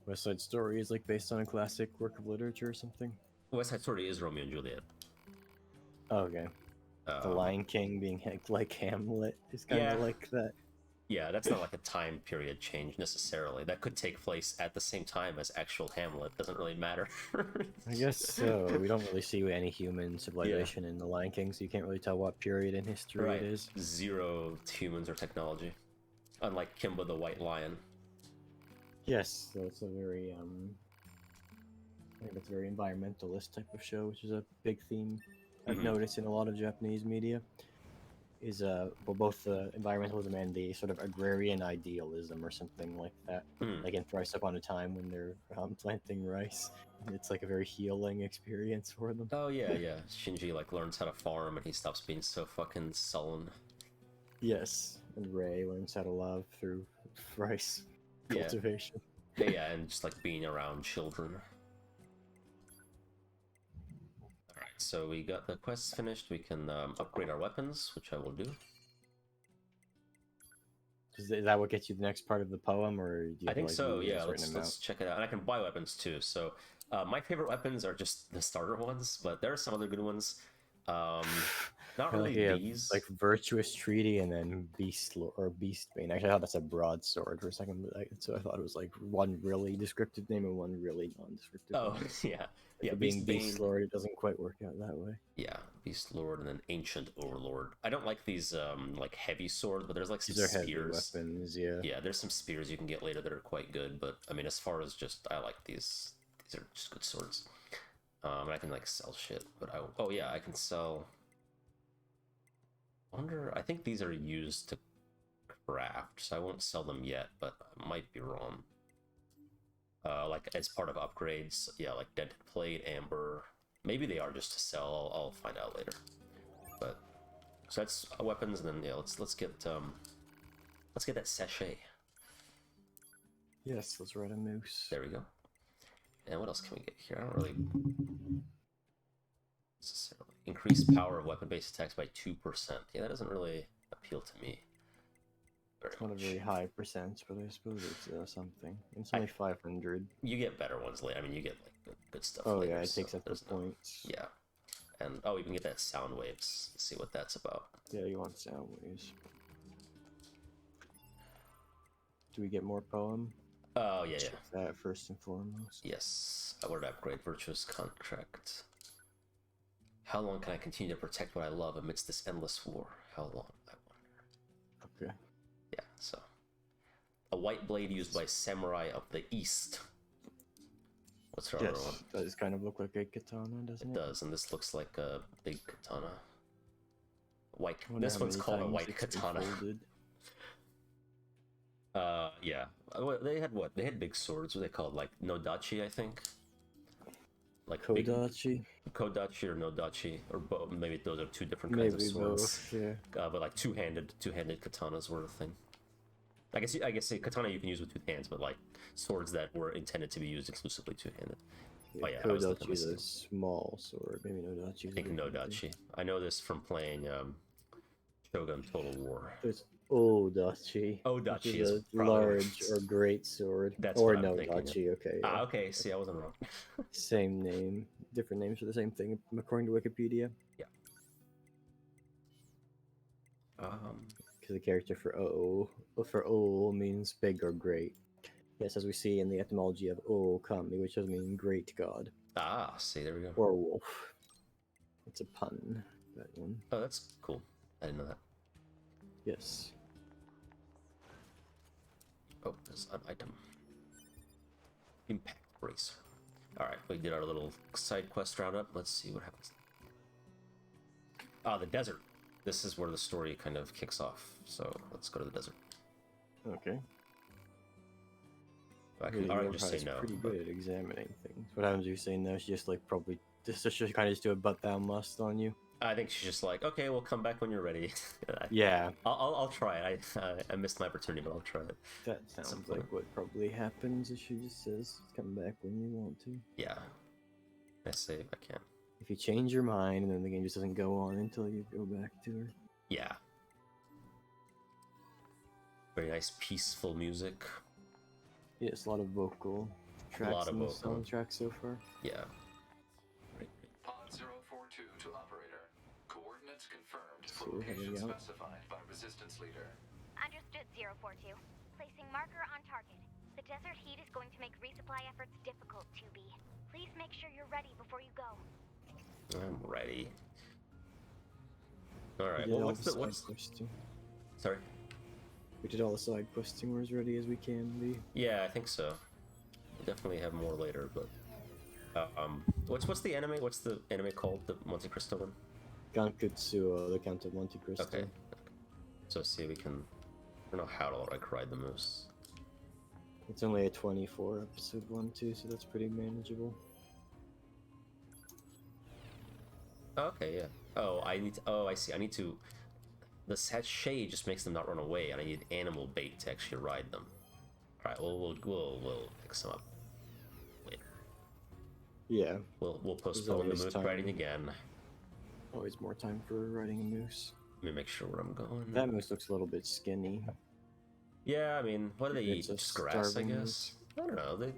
West Side Story is based on a classic work of literature or something. West Side Story is Romeo and Juliet. Oh, okay. The Lion King being like Hamlet is kind of like that. Yeah, that's not a time period change necessarily. That could take place at the same time as actual Hamlet. Doesn't really matter. I guess so. We don't really see any human civilization in The Lion King, so you can't really tell what period in history it is. Zero humans or technology. Unlike Kimba the White Lion. Yes, so it's a very, I think it's a very environmentalist type of show, which is a big theme I've noticed in a lot of Japanese media. Is both the environmentalism and the sort of agrarian idealism or something like that. Like in Thrice Upon a Time when they're planting rice. And it's a very healing experience for them. Oh yeah. Shinji learns how to farm and he stops being so fucking sullen. Yes, and Rei learns how to love through rice cultivation. Yeah, and just being around children. So we got the quests finished, we can upgrade our weapons, which I will do. Is that what gets you the next part of the poem, or do you I think so, yeah, let's check it out. And I can buy weapons too, so my favorite weapons are just the starter ones, but there are some other good ones. Not really these. Virtuous Treaty and then Beastbane. Actually, I thought that's a broadsword for a second, so I thought it was one really descriptive name and one really non-descriptive name. Yeah. Being Beast Lord, it doesn't quite work out that way. Yeah, Beast Lord and then Ancient Overlord. I don't like these heavy swords, but there's some these are spears. Heavy weapons, yeah. Yeah, there's some spears you can get later that are quite good, but as far as I like these. These are just good swords. And I can sell shit, but I can sell. I think these are used to craft, so I won't sell them yet, but I might be wrong. As part of upgrades, dented plate, amber. Maybe they are just to sell. I'll find out later. But so that's weapons, and then let's get that sachet. Yes, let's ride a moose. There we go. And what else can we get here? I don't really necessarily increase power of weapon-based attacks by 2%. Yeah, that doesn't really appeal to me. It's not a very high percent, but I suppose it's something. It's only 500. You get better ones later. You get good stuff. Oh later, yeah, it so takes up the there's no- points. Yeah, and oh, you can get that sound waves. Let's see what that's about. Yeah, you want sound waves. Do we get more poem? Oh yeah, yeah. Check that first and foremost. Yes, I would upgrade virtuous contract. How long can I continue to protect what I love amidst this endless war? How long? I wonder. Okay. Yeah, so a white blade used by samurai of the east. What's our other one? Yes, does kind of look like a katana, doesn't it? It does, and this looks like a big katana. White. I wonder This how one's many called a times white it's been katana. folded. Yeah. They had what? They had big swords. What are they called? Like nodachi, I think. Like big Kodachi? Kodachi or nodachi, or both. Maybe those are two different kinds Maybe of swords. both, yeah. But like two-handed katanas were a thing. I guess a katana you can use with two hands, but like swords that were intended to be used exclusively two-handed. Yeah, Oh yeah, I was looking Kodachi at is a this. small sword. Maybe Nodachi. I think nodachi. I know this from playing Shogun Total War. There's Odachi. Odachi which is a probably large or great sword. That's or what I'm thinking of. Nodachi, okay. Ah, Yeah. okay. See, I wasn't wrong. Same name. Different names for the same thing, according to Wikipedia. Yeah. Because the character for O means big or great. Yes, as we see in the etymology of O Kami, which does mean great god. Ah, see, there we go. Or wolf. It's a pun, that one. Oh, that's cool. I didn't know that. Yes. Oh, there's an item. Impact Bracer. Alright, we did our little side quest roundup. Let's see what happens. Ah, the desert. This is where the story kind of kicks off. So let's go to the desert. Okay. I can already just say Yorha is no. pretty but- good at examining things. What happens if you say no? She just like probably just kind of just do a but thou must on you. I think she's just like, okay, we'll come back when you're ready. Yeah, I'll try it. I missed my opportunity, but I'll try it. that sounds some like point. what probably happens if she just says come back when you want to. Yeah. I say if I can. If you change your mind and then the game just doesn't go on until you go back to her. Yeah. Very nice, peaceful music. Yes, a lot of vocal tracks lot of in the vocal. soundtrack so far. Yeah. Pod 042 to operator. Coordinates confirmed So for we're heading location out. specified by resistance leader. Understood, 042. Placing marker on target. The desert heat is going to make resupply efforts difficult, 2B. Please make sure you're ready before you go. I'm ready. Alright, We did well, all what's the the... side What's... questing. Sorry? We did all the side questing. We're as ready as we can be. Yeah, I think so. We'll definitely have more later, but... what's the anime? What's the anime called? The Monte Cristo one? Gankutsuo, the Count of Monte Cristo. Okay. So see, we can... I don't know how to like ride the moose. It's only a 24 episode one too, so that's pretty manageable. Okay, yeah. Oh, I need to... Oh, I see. I need to... The sachet just makes them not run away, and I need animal bait to actually ride them. Alright, we'll pick some up later. Yeah, We'll postpone the always moose time. riding again. always more time for riding a moose. Let me make sure where I'm going. That moose looks a little bit skinny. Yeah, I mean, what do they eat? It's a Just grass, I starving guess? moose. I don't know.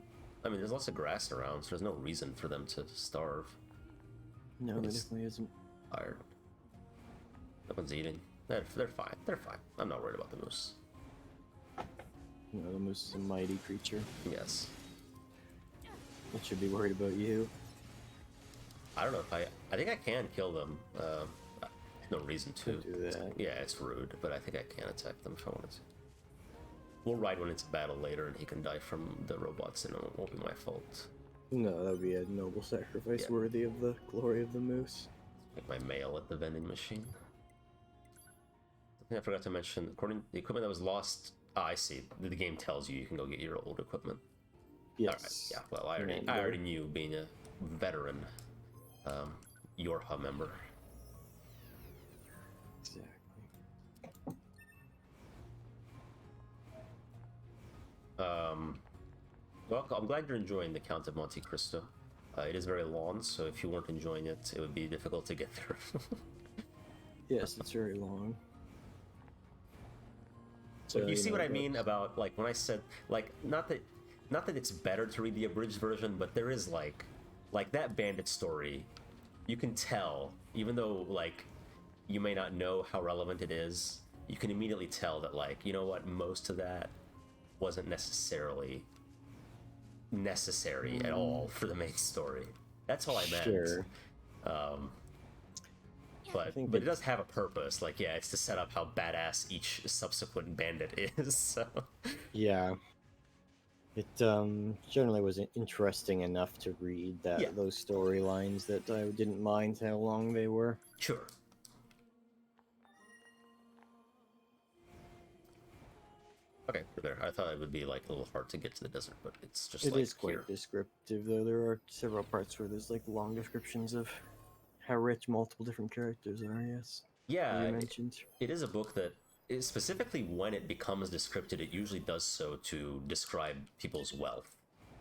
I mean, there's lots of grass around, so there's no reason for them to starve. No, there It's- definitely isn't. Tired. No one's eating. They're fine. They're fine. I'm not worried about the moose. No, the moose is a mighty creature. Yes. It should be worried about you. I don't know if I think I can kill them. No reason to. Don't do that. Yeah, it's rude, but I think I can attack them if I wanted to. We'll ride when it's a battle later, and he can die from the robots, and it won't be my fault. No, that would be a noble sacrifice Yeah. worthy of the glory of the moose. Make my mail at the vending machine. Something I forgot to mention. According to the equipment that was lost. Ah, I see. The game tells you can go get your old equipment. Yes. Alright, yeah. Well, I already knew, being a veteran Yorha member. Exactly. Well, I'm glad you're enjoying the Count of Monte Cristo. It is very long, so if you weren't enjoying it, it would be difficult to get through. Yes, it's very long. So you see know, what I but- mean about, like, when I said, like, not that it's better to read the abridged version, but there is, like, like that Bandit story, you can tell, even though like you may not know how relevant it is, you can immediately tell that, like, you know what, most of that wasn't necessarily necessary at all for the main story. That's all I meant. Sure. But it does have a purpose. Like, yeah, it's to set up how badass each subsequent bandit is. So yeah, it generally was interesting enough to read that those storylines that I didn't mind how long they were. Sure. Okay, there. I thought it would be like a little hard to get to the desert, but it's just it like is quite descriptive, though. There are several parts where there's like long descriptions of how rich multiple different characters are. Yes. Yeah, you mentioned. It is a book that is specifically when it becomes descriptive, it usually does so to describe people's wealth.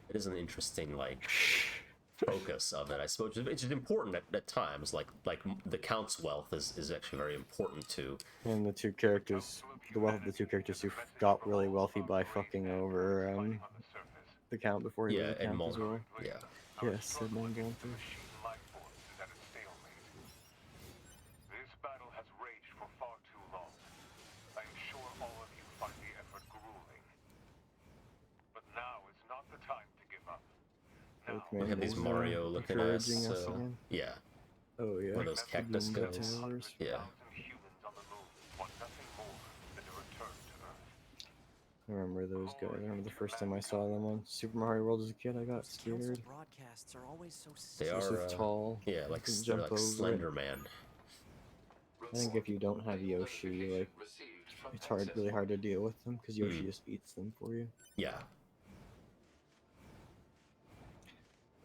It is an interesting like focus of it, I suppose. It's important at times. Like the Count's wealth is actually very important too. And the two characters, the wealth of the two characters who got really wealthy by fucking over the Count before he was the Count as well. Yeah. Yes, Edmond Bonte. This battle has raged for far too long. I am sure all of you find the effort grueling. But now is not the time to give up. We have these Mario looking ass. Yeah. Oh yeah. Where those cactus goes. Yeah. I remember those guys. I remember the first time I saw them on Super Mario World as a kid. I got scared. Broadcasts are always so they are so tall. Yeah, like Slender Man. I think if you don't have Yoshi, like it's really hard to deal with them because Yoshi just eats them for you. Yeah.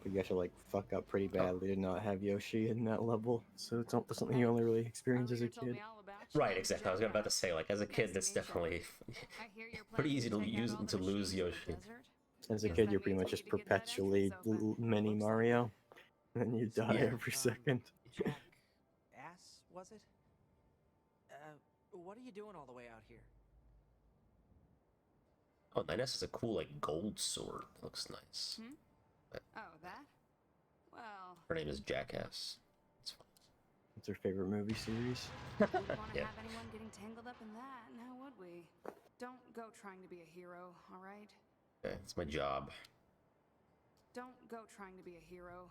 But you have to like fuck up pretty badly to not have Yoshi in that level, so it's not something you only really experience as a kid. Right, exactly. I was about to say, like, as a kid, that's definitely pretty easy to lose Yoshi. As a kid, you're pretty much just perpetually mini Mario, and you die every second. Jack Ass, was it? What are you doing all the way out here? Oh, Nines is a cool, like, gold sword. Looks nice. Oh, that? Well... Her name is Jackass. It's fun. What's her favorite movie series? We wouldn't want to have anyone getting tangled up in that, now would we? Don't go trying to be a hero, alright? Okay, it's my job. Don't go trying to be a hero.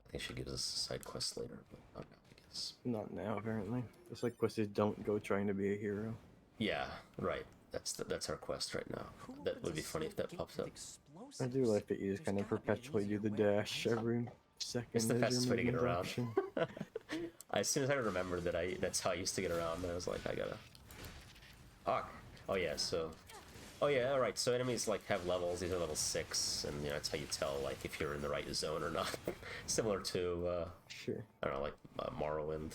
I think she gives us a side quest later, but not now, I guess. Not now, apparently. The side quest is don't go trying to be a hero. Yeah, right. That's our quest right now. That would be funny if that pops up. I do like that you just kind of perpetually do the dash every second. It's the fastest way to get around. As soon as I remembered that's how I used to get around, I was like, I gotta... Oh yeah, so... Oh yeah, alright, so enemies like have levels, these are level 6, and you know, that's how you tell like if you're in the right zone or not. Similar to, sure. I don't know, like Morrowind.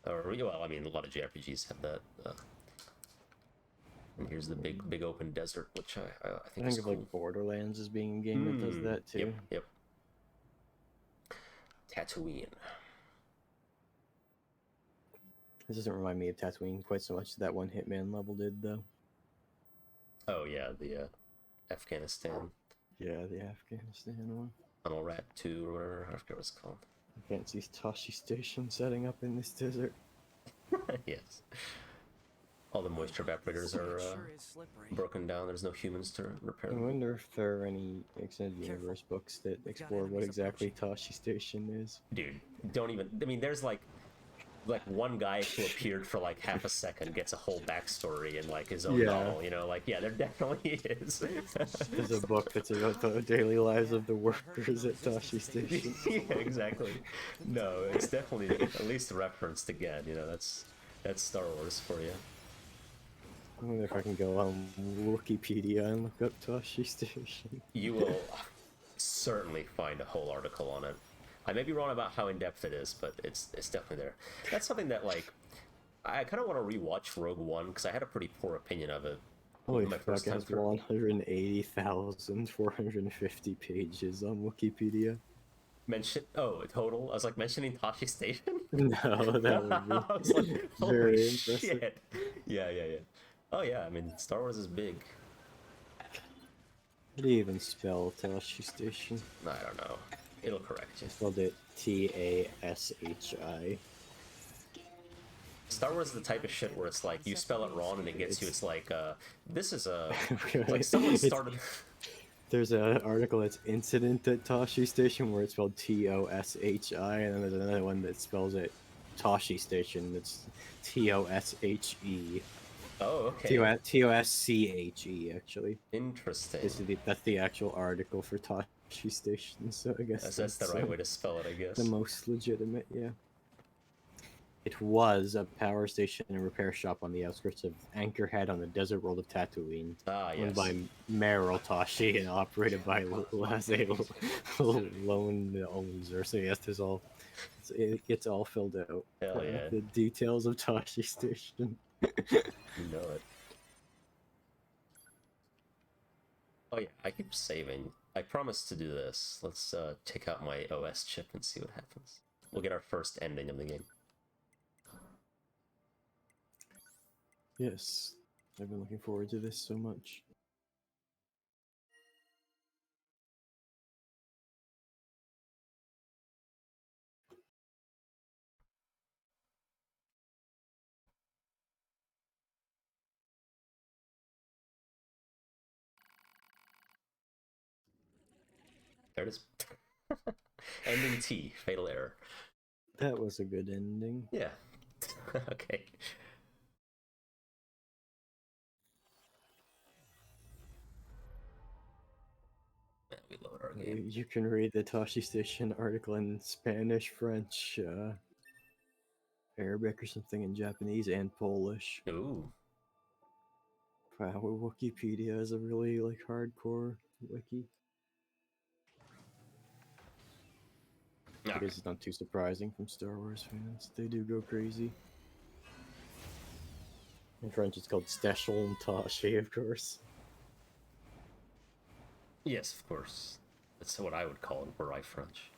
Or, well, I mean, a lot of JRPGs have that. And here's the big open desert, which I think is of cool. like Borderlands as being a game that does that too. Yep. Tatooine. This doesn't remind me of Tatooine quite so much as that one Hitman level did, though. Oh yeah, the Afghanistan. Yeah, the Afghanistan one. Tunnel Rat 2 or whatever, I forget what it's called. I can't see Tosche Station setting up in this desert. Yes. All the moisture evaporators are broken down. There's no humans to repair them. I wonder if there are any extended universe books that explore what exactly Tosche Station is. Dude, don't even... I mean, there's like one guy who appeared for like half a second gets a whole backstory in like his own novel, you know, like, yeah, there definitely is. There's a book that's about the daily lives of the workers at Tosche Station. Yeah, exactly. No, it's definitely at least referenced again, you know, that's Star Wars for you. I wonder if I can go on Wikipedia and look up Tosche Station. You will certainly find a whole article on it. I may be wrong about how in-depth it is, but it's definitely there. That's something that, like, I kind of want to rewatch Rogue One, because I had a pretty poor opinion of it. Holy fuck, it has 180,450 pages on Wikipedia. Total? I was like, mentioning Tosche Station? No, that would be I was like, very impressive. Shit. Yeah. Oh yeah, I mean, Star Wars is big. How do you even spell Tosche Station? I don't know. it'll correct you. I spelled it Tashi. Star Wars is the type of shit where it's like you spell it wrong and it gets you. It's like this is a Really? like someone started. There's an article that's Incident at Tosche Station where it's spelled Toshi, and then there's another one that spells it Tosche Station. It's Toshe. Oh, okay. Tosche actually. Interesting. That's the actual article for Tosche Station. So I guess that's the right way to spell it. I guess the most legitimate. Yeah. It was a power station and repair shop on the outskirts of Anchorhead on the desert world of Tatooine. Ah, yes. Owned by Meryl Tosche and operated by Laze Lone Owner. So yes, it gets all filled out. Hell yeah. The details of Tosche Station. You know it. Oh yeah, I keep saving. I promised to do this. Let's take out my OS chip and see what happens. We'll get our first ending of the game. Yes, I've been looking forward to this so much. There it is. Ending T, fatal error. That was a good ending. Yeah. Okay. We load our game. You can read the Tosche Station article in Spanish, French, Arabic or something, in Japanese and Polish. Ooh. Wow, Wikipedia is a really hardcore wiki. I guess it's not too surprising from Star Wars fans. They do go crazy. In French, it's called Stachel and Tosche, of course. Yes, of course. That's what I would call it were I French.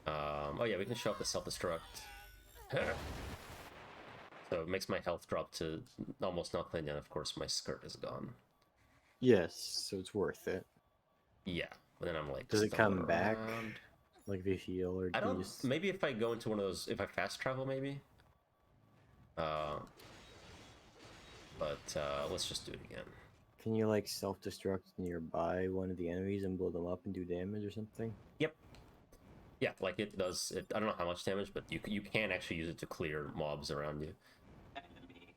Oh yeah, we can show up the self-destruct. So it makes my health drop to almost nothing, and of course my skirt is gone. Yes, so it's worth it. Yeah, but then I'm like, does it come back? Like the heal, or I don't. Maybe if I go into one of those, if I fast travel, maybe. But let's just do it again. Can you self-destruct nearby one of the enemies and blow them up and do damage or something? Yep. Yeah, like it does. I don't know how much damage, but you can actually use it to clear mobs around you.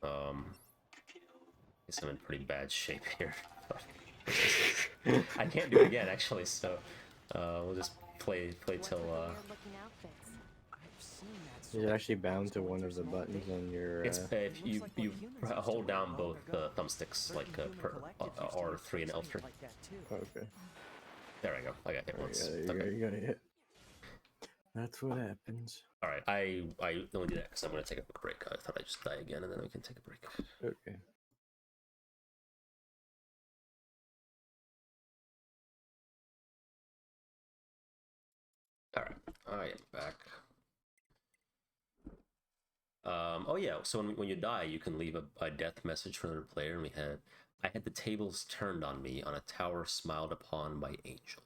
I guess I'm in pretty bad shape here. I can't do it again actually, so we'll just play till. Is it actually bound to one of the buttons on your? It's if you hold down both thumbsticks, like R3 and L3. Okay. There I go. I got hit once. You got hit. That's what happens. All right. I only do that because I'm gonna take a quick break. I thought I'd just die again, and then we can take a break. Okay. All right. I am back. Oh yeah, so when you die, you can leave a death message for another player, and I had the tables turned on me on a tower smiled upon by angel.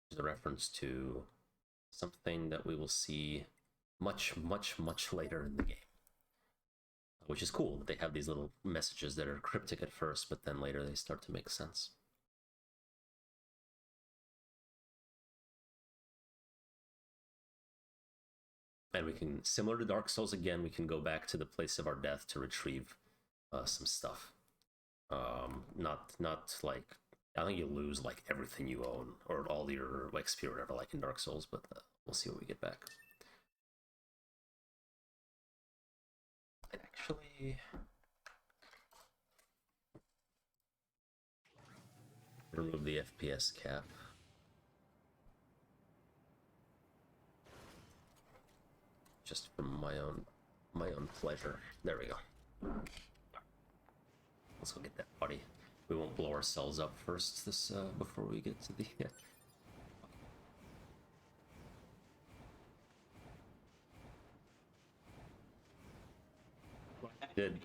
Which is a reference to something that we will see much, much, much later in the game. Which is cool that they have these little messages that are cryptic at first, but then later they start to make sense. And we can, similar to Dark Souls again, we can go back to the place of our death to retrieve some stuff. Not like, I think you lose like everything you own or all your XP or whatever like in Dark Souls, but we'll see what we get back. And actually, remove the FPS cap. Just for my own pleasure. There we go. Let's go get that body. We won't blow ourselves up first before we get to the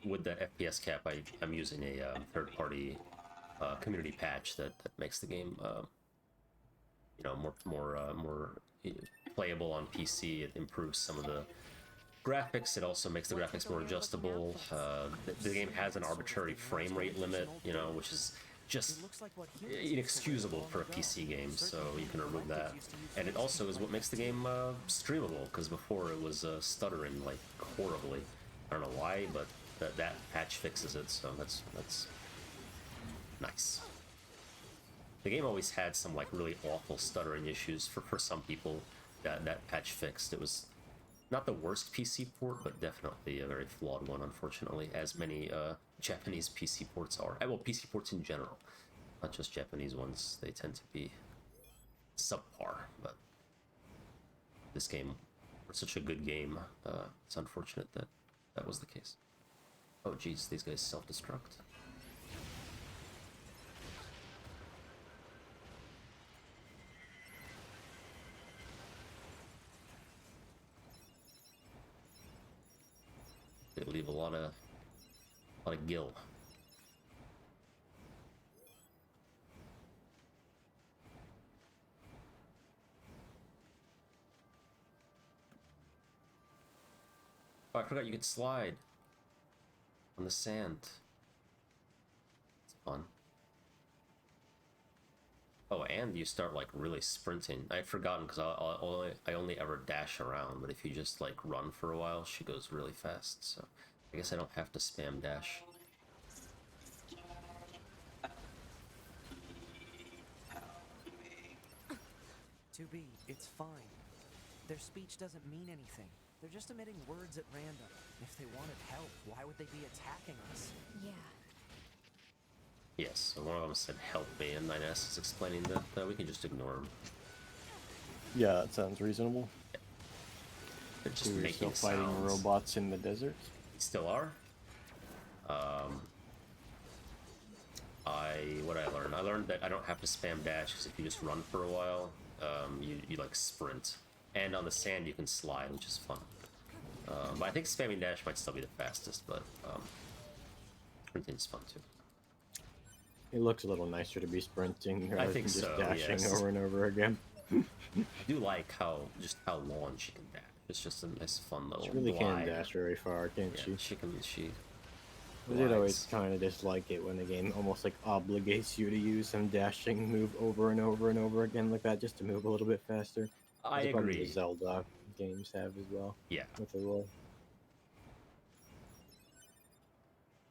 with the FPS cap, I'm using a third-party community patch that makes the game you know, more playable on PC. It improves some of the graphics. It also makes the graphics more adjustable. The game has an arbitrary frame rate limit, you know, which is just inexcusable for a PC game, so you can remove that. And it also is what makes the game streamable, because before it was stuttering like horribly. I don't know why, but that patch fixes it, so that's nice. The game always had some like really awful stuttering issues for some people that patch fixed. It was not the worst PC port, but definitely a very flawed one, unfortunately, as many Japanese PC ports are. Well, PC ports in general, not just Japanese ones. They tend to be subpar, but this game was such a good game. It's unfortunate that that was the case. Oh, geez, these guys self-destruct. They leave a lot of gill. Oh, I forgot you could slide on the sand. It's fun. Oh, and you start like really sprinting. I had forgotten because I only ever dash around, but if you just like run for a while, she goes really fast. So I guess I don't have to spam dash. 2B, it's fine. Their speech doesn't mean anything. They're just emitting words at random. If they wanted help, why would they be attacking us? Yeah. Yes, so one of them said help me, and 9S is explaining that we can just ignore him. Yeah, that sounds reasonable. Yeah. They're just We're making still fighting sounds. robots in the desert. Still are. What I learned? I learned that I don't have to spam dash, because if you just run for a while, you like sprint. And on the sand you can slide, which is fun. But I think spamming dash might still be the fastest, but sprinting is fun too. It looks a little nicer to be sprinting rather I think than just so, dashing yes. over and over again. I do like how long she can dash. It's just a nice, fun little She really glide. can dash very far, can't Yeah, she? she I did always kind of dislike it when the game almost like obligates you to use some dashing move over and over and over again like that just to move a little bit faster. I It's a problem agree. the Zelda games have as well. Yeah. With the roll.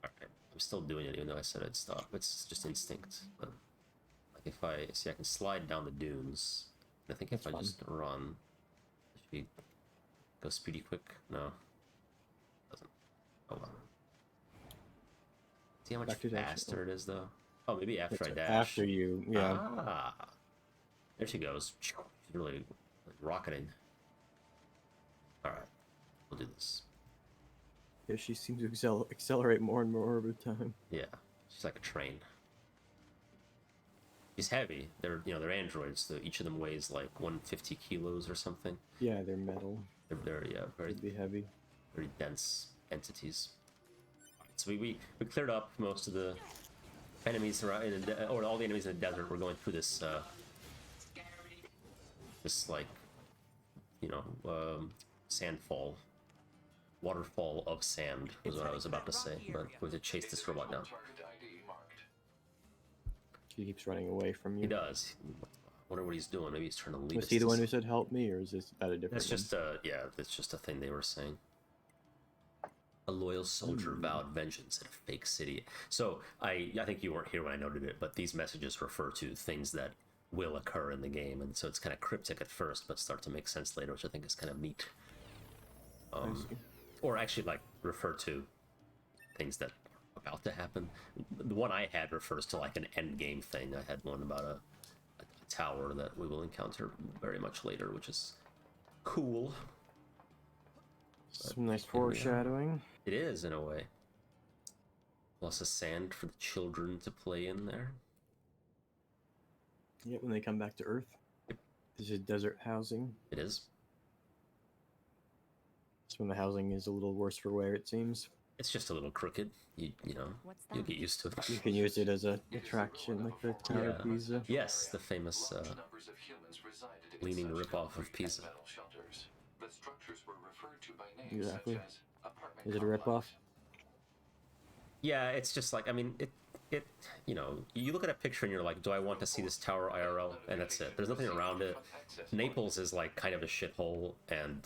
Alright. I'm still doing it even though I said I'd stop. It's just instinct. But like if I see I can slide down the dunes. I think if I just run, it should go speedy quick. No. Doesn't. Oh well. See how much faster it is though? Oh, maybe after I dash. After you, yeah. Ah. There she goes. She's really rocketing. Alright. We'll do this. Yeah, she seems to accelerate more and more over time. Yeah. She's like a train. She's heavy. They're androids, so each of them weighs like 150 kilos or something. Yeah, they're metal. They're very heavy. Very dense entities. So we cleared up most of the enemies around or all the enemies in the desert. We're going through this like sandfall, waterfall of sand was what I was about to say, but we have to chase this robot down. He keeps running away from you. He does. I wonder what he's doing. Maybe he's trying to leave. Was he the one who said help me, or is that a different That's just yeah, that's just a thing they were saying. A loyal soldier vowed vengeance in a fake city. So I think you weren't here when I noted it, but these messages refer to things that will occur in the game, and so it's kind of cryptic at first, but start to make sense later, which I think is kind of neat. Or actually, like, refer to things that are about to happen. The one I had refers to like an end game thing. I had one about a tower that we will encounter very much later, which is cool. Some nice foreshadowing. It is, in a way. Plus a sand for the children to play in there. Yeah, when they come back to Earth. This is desert housing. It is. It's when the housing is a little worse for wear, it seems. It's just a little crooked. You know, you'll get used to it. You can use it as an attraction, like the Tower of Pisa. Yes, the famous leaning ripoff of Pisa. Metal shelters. The structures were referred to by names Exactly. such as apartment Is it a ripoff? Yeah, it's just like, I mean, it, you know, you look at a picture and you're like, do I want to see this tower IRL? And that's it. There's nothing around it. Naples is like kind of a shithole, and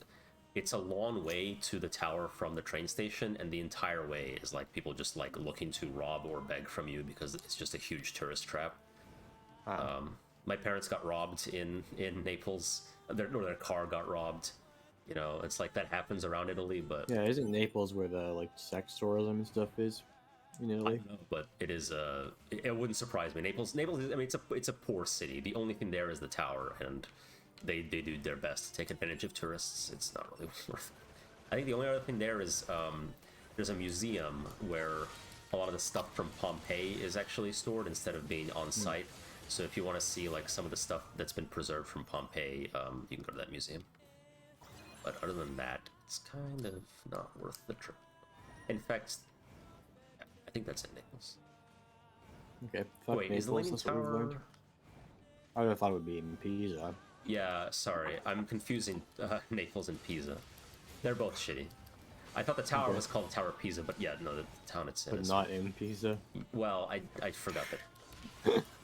it's a long way to the tower from the train station, and the entire way is like people just like looking to rob or beg from you because it's just a huge tourist trap. Wow. My parents got robbed in Naples. Their car got robbed. You know, it's like that happens around Italy, but Yeah, isn't Naples where the like sex tourism and stuff is? In I Italy? don't know, but it is it wouldn't surprise me. Naples is, I mean, it's a poor city. The only thing there is the tower, and they do their best to take advantage of tourists. It's not really worth it. I think the only other thing there is there's a museum where a lot of the stuff from Pompeii is actually stored instead of being on site. So if you want to see like some of the stuff that's been preserved from Pompeii, you can go to that museum. But other than that, it's kind of not worth the trip. In fact, I think that's in Naples. Okay. Fuck Wait, is the Naples, Leaning that's what we've learned. Tower? I would have thought it would be in Pisa. Yeah, sorry, I'm confusing Naples and Pisa. They're both shitty. I thought the tower was called Tower Pisa, but yeah, no, the town it's in. But not in Pisa. Well, I forgot that.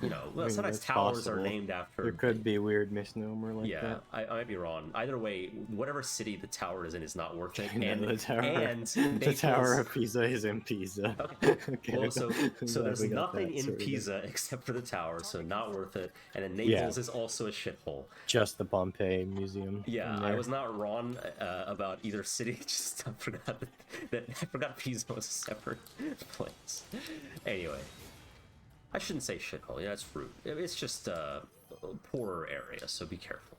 You know, well, I mean, sometimes that's towers are possible. named after. There could be a weird misnomer like Yeah, that. I might be wrong. Either way, whatever city the tower is in is not worth it. No, And the tower, and the Tower Naples- of Pisa is in Pisa. Okay. Okay. Well, so Glad there's we got nothing that in sorted. Pisa except for the tower, so not worth it. And then Naples is also a shithole. Just the Pompeii Museum. Yeah, in I there. was not wrong about either city. Just I forgot that Pisa was a separate place. Anyway, I shouldn't say shithole. Yeah, it's rude. It's just a poorer area, so be careful.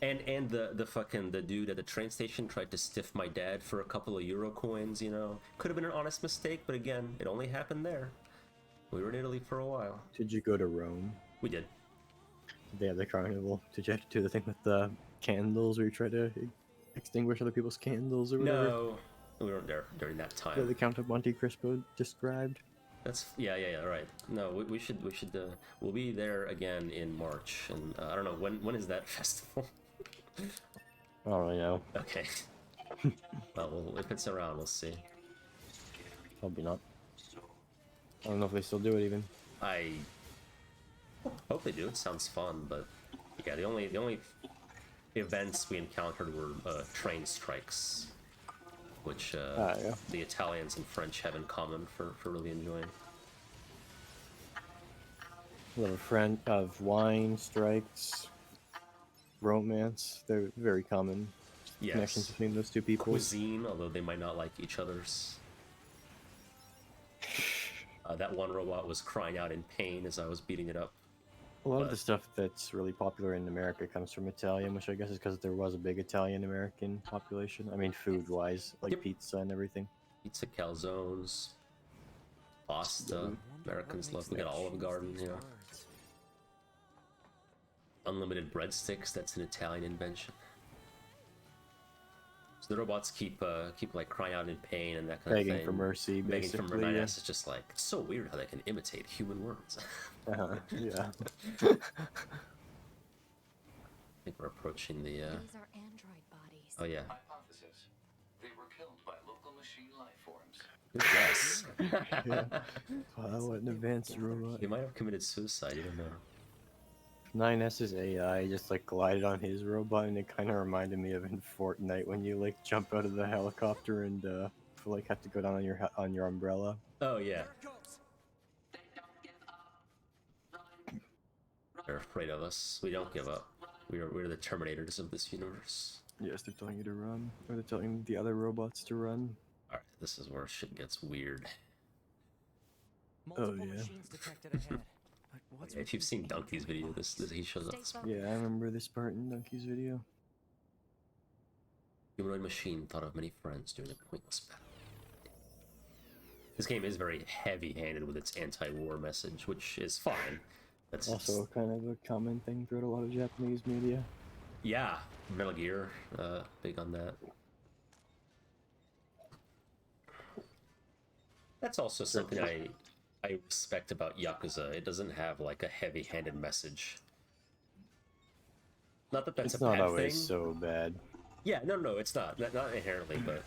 And the dude at the train station tried to stiff my dad for a couple of euro coins. You know, could have been an honest mistake, but again, it only happened there. We were in Italy for a while. Did you go to Rome? We did. Did they have the carnival? Did you have to do the thing with the candles where you try to extinguish other people's candles or whatever? No, we weren't there during that time. That the Count of Monte Cristo described? That's yeah, right. No, we should we'll be there again in March, and I don't know when is that festival. I don't really know. Okay. Well, if it's around, we'll see. Probably not. I don't know if they still do it even. I hope they do. It sounds fun, but yeah, the only events we encountered were train strikes, which Yeah. the Italians and French have in common for really enjoying. A little friend of wine, strikes, romance. They're very common connections Yes. between those two people. Cuisine, although they might not like each other's. That one robot was crying out in pain as I was beating it up. A lot of the stuff that's really popular in America comes from Italian, which I guess is because there was a big Italian-American population. I mean, food-wise, like Yep. pizza and everything. Pizza, calzones, pasta. Americans love. We got Olive Garden, you know. Unlimited breadsticks. That's an Italian invention. So the robots keep like crying out in pain and that kind of thing. Begging for mercy, Begging for basically. mercy. Yeah. It's just like it's so weird how they can imitate human words. Yeah. I think we're approaching the. These are android bodies. Oh yeah. Hypothesis. They were killed by local machine life forms. Yes. Yeah. Wow, what an advanced robot. He might have committed suicide. You don't know. 9S's AI just like glided on his robot, and it kind of reminded me of in Fortnite when you like jump out of the helicopter and like have to go down on your umbrella. Oh yeah. They're afraid of us. We don't give up. We're the Terminators of this universe. Yes, they're telling you to run, or they're telling the other robots to run. Alright, this is where shit gets weird. Multiple yeah. machines detected ahead. But what's If you've seen Donkey's video, this he shows up. This Yeah, I remember this part in Donkey's video. humanoid machine thought of many friends during a pointless battle. This game is very heavy-handed with its anti-war message, which is fine. That's Also, kind of a common thing throughout a lot of Japanese media. yeah, Metal Gear, big on that. That's also something I I respect about Yakuza. It doesn't have like a heavy-handed message. Not that that's it's a not bad always thing. so bad. Yeah, no, it's not inherently, but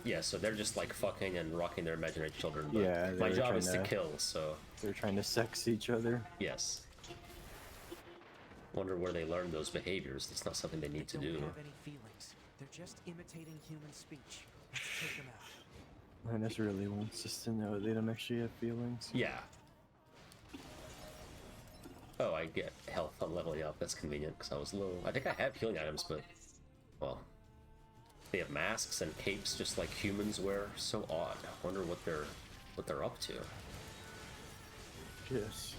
yeah. So they're just like fucking and rocking their imaginary children. But Yeah, my job is to kill. So they're trying to sex each other. yes. Wonder where they learned those behaviors. It's not something they need to do. They don't have any feelings. They're just imitating human speech. Let's take them out. Linus really wants us to know they don't actually have feelings. Yeah. Oh, I get health on leveling up. That's convenient because I was low. I think I have healing items, but well, they have masks and capes just like humans wear. So odd. I wonder what they're up to. Yes.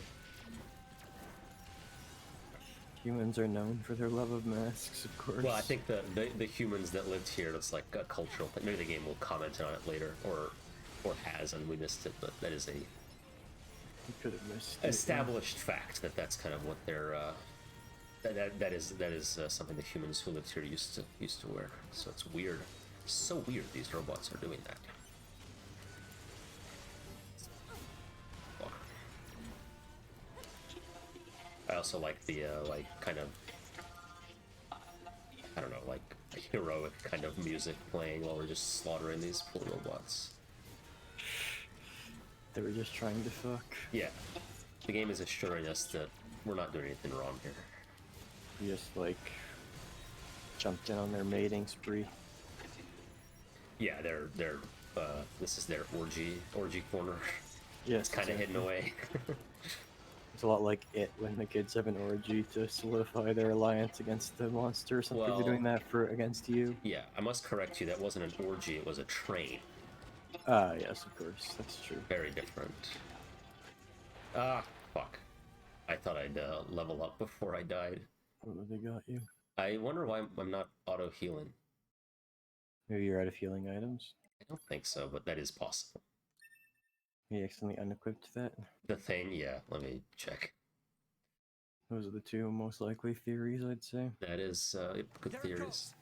Humans are known for their love of masks, of course. Well, I think the humans that lived here, that's like a cultural thing. Maybe the game will comment on it later, or has, and we missed it. But that is a You could have missed established fact that that's kind of what they're that is something the humans who lived here used to wear. So it's weird. So weird these robots are doing that. Fuck. I also like the like kind of, I don't know, like heroic kind of music playing while we're just slaughtering these poor robots. They were just trying to fuck. Yeah, the game is assuring us that we're not doing anything wrong here. We just like jumped in on their mating spree. Yeah, they're this is their orgy corner. Yes, It's kind of hidden away. It's a lot like it when the kids have an orgy to solidify their alliance against the monster or something. Well, They're doing that against you. Yeah, I must correct you. That wasn't an orgy. It was a train. Ah, yes, of course. That's true. Very different. Ah, fuck. I thought I'd level up before I died. Oh, they got you. I wonder why I'm not auto-healing. Maybe you're out of healing items. I don't think so, but that is possible. You accidentally unequipped that. The thing, yeah, let me check. Those are the two most likely theories, I'd say. That is good theories.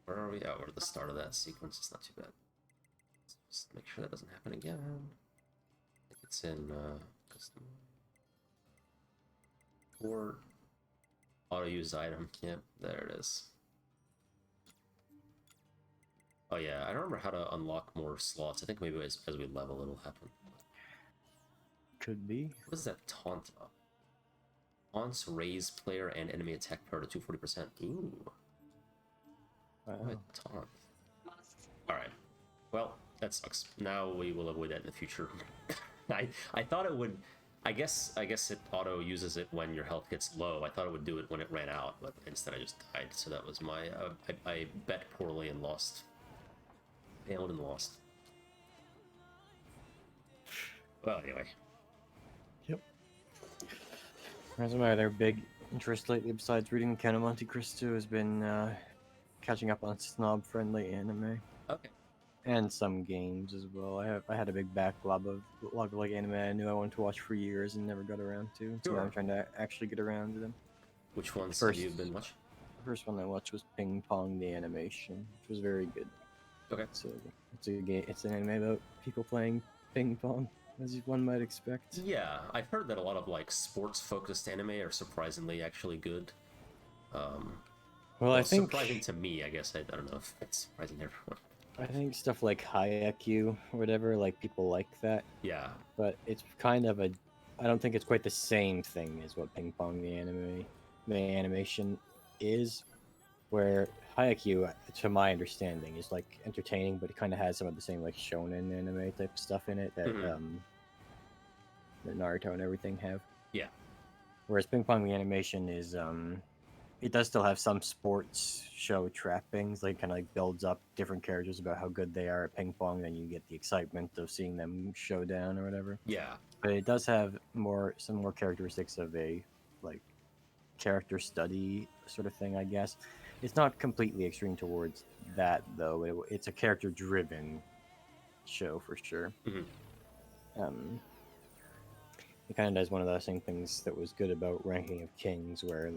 Where are we? Oh, we're at the start of that sequence. It's not too bad. Let's just make sure that doesn't happen again. I think it's in custom. Or auto-use item. Yep, there it is. Oh yeah, I don't remember how to unlock more slots. I think maybe as we level it'll happen. Could be. What is that taunt up? Taunts raise player and enemy attack power to 240%. Ooh. Wow. What taunt? Alright. Well, that sucks. Now we will avoid that in the future. I thought it would. I guess it auto uses it when your health gets low. I thought it would do it when it ran out, but instead I just died. So that was my I bet poorly and lost. Failed and lost. Well, anyway. Yep. As my other big interest lately, besides reading Account of Monte Cristo, has been catching up on snob-friendly anime. Okay. And some games as well. I had a big backlog of like anime I knew I wanted to watch for years and never got around to. So Sure. now I'm trying to actually get around to them. Which ones First- have you been watching? The first one I watched was Ping-Pong the Animation, which was very good. Okay. So it's a game. It's an anime about people playing ping pong, as one might expect. Yeah, I've heard that a lot of like sports-focused anime are surprisingly actually good. Well, I think surprising to me. I guess I don't know if it's surprising to everyone. I think stuff like Haikyuu or whatever, like people like that. Yeah. But it's kind of I don't think it's quite the same thing as what Ping Pong the animation is, where Haikyuu, to my understanding, is like entertaining, but it kind of has some of the same like shonen anime type stuff in it that that Naruto and everything have. Yeah. Whereas Ping Pong the Animation is it does still have some sports show trappings, like kind of like builds up different characters about how good they are at ping pong, then you get the excitement of seeing them show down or whatever. Yeah. But it does have some more characteristics of a like character study sort of thing, I guess. It's not completely extreme towards that though. It's a character driven show for sure. Mm-hmm. It kind of does one of those things that was good about Ranking of Kings, where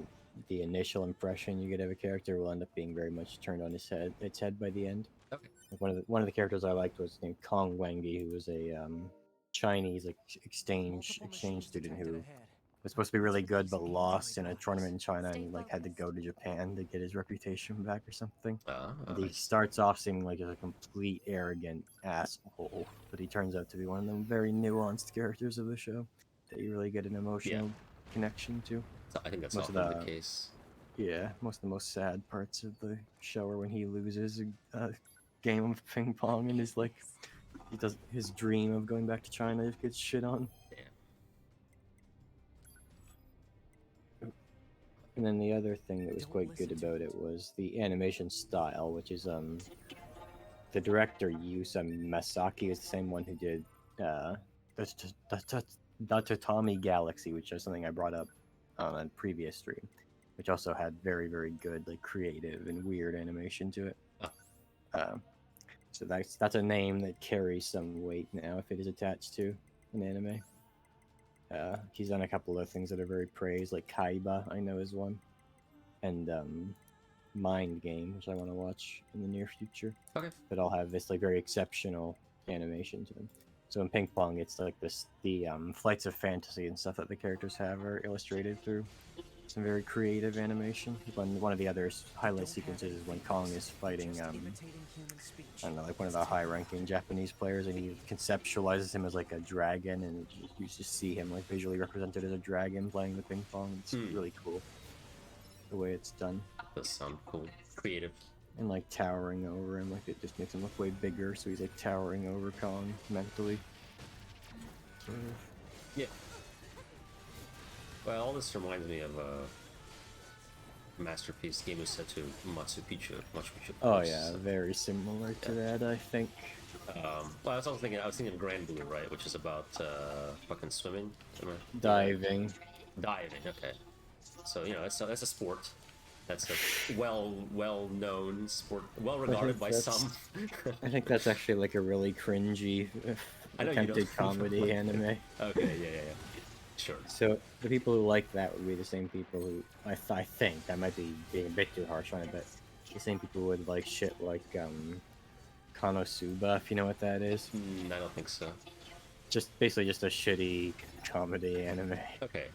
the initial impression you get of a character will end up being very much turned on its head by the end. Okay. Like one of the characters I liked was named Kong Wengi, who was a Chinese like exchange student who was supposed to be really good but lost in a tournament in China and like had to go to Japan to get his reputation back or something. And he starts off seeming like a complete arrogant asshole, but he turns out to be one of the very nuanced characters of the show that you really get an emotional connection to. So I think that's often the case. Yeah, most of the most sad parts of the show are when he loses a game of ping pong and is like, he does his dream of going back to China gets shit on. And then the other thing that was quite good about it was the animation style, which is the director Yusa Masaki is the same one who did the Tatami Galaxy, which is something I brought up on a previous stream, which also had very, very good like creative and weird animation to it. So that's a name that carries some weight now if it is attached to an anime. He's done a couple of things that are very praised, like Kaiba, I know is one, and Mind Game, which I want to watch in the near future. Okay. But I'll have this like very exceptional animation to them. So in Ping Pong, it's like the flights of fantasy and stuff that the characters have are illustrated through some very creative animation. One of the other highlight sequences is when Kong is fighting, I don't know, like one of the high-ranking Japanese players, and he conceptualizes him as like a dragon, and you just see him like visually represented as a dragon playing the ping pong. It's really cool the way it's done. Does sound cool, creative, and like towering over him, like it just makes him look way bigger. So he's like towering over Kong mentally. Sort of. Yeah. Well, all this reminds me of a masterpiece game was set to Machu Picchu. Oh yeah, very similar to that, I think. Well, I was also thinking, of Grand Blue, right, which is about fucking swimming, diving. Okay. So that's a sport. That's a well-known sport, well-regarded by some. I think that's actually like a really cringy attempted comedy anime. Okay, yeah. Sure. So the people who like that would be the same people who I think I might be being a bit too harsh on it, but the same people who would like shit like Konosuba, if you know what that is. I don't think so. Basically just a shitty comedy anime. Okay.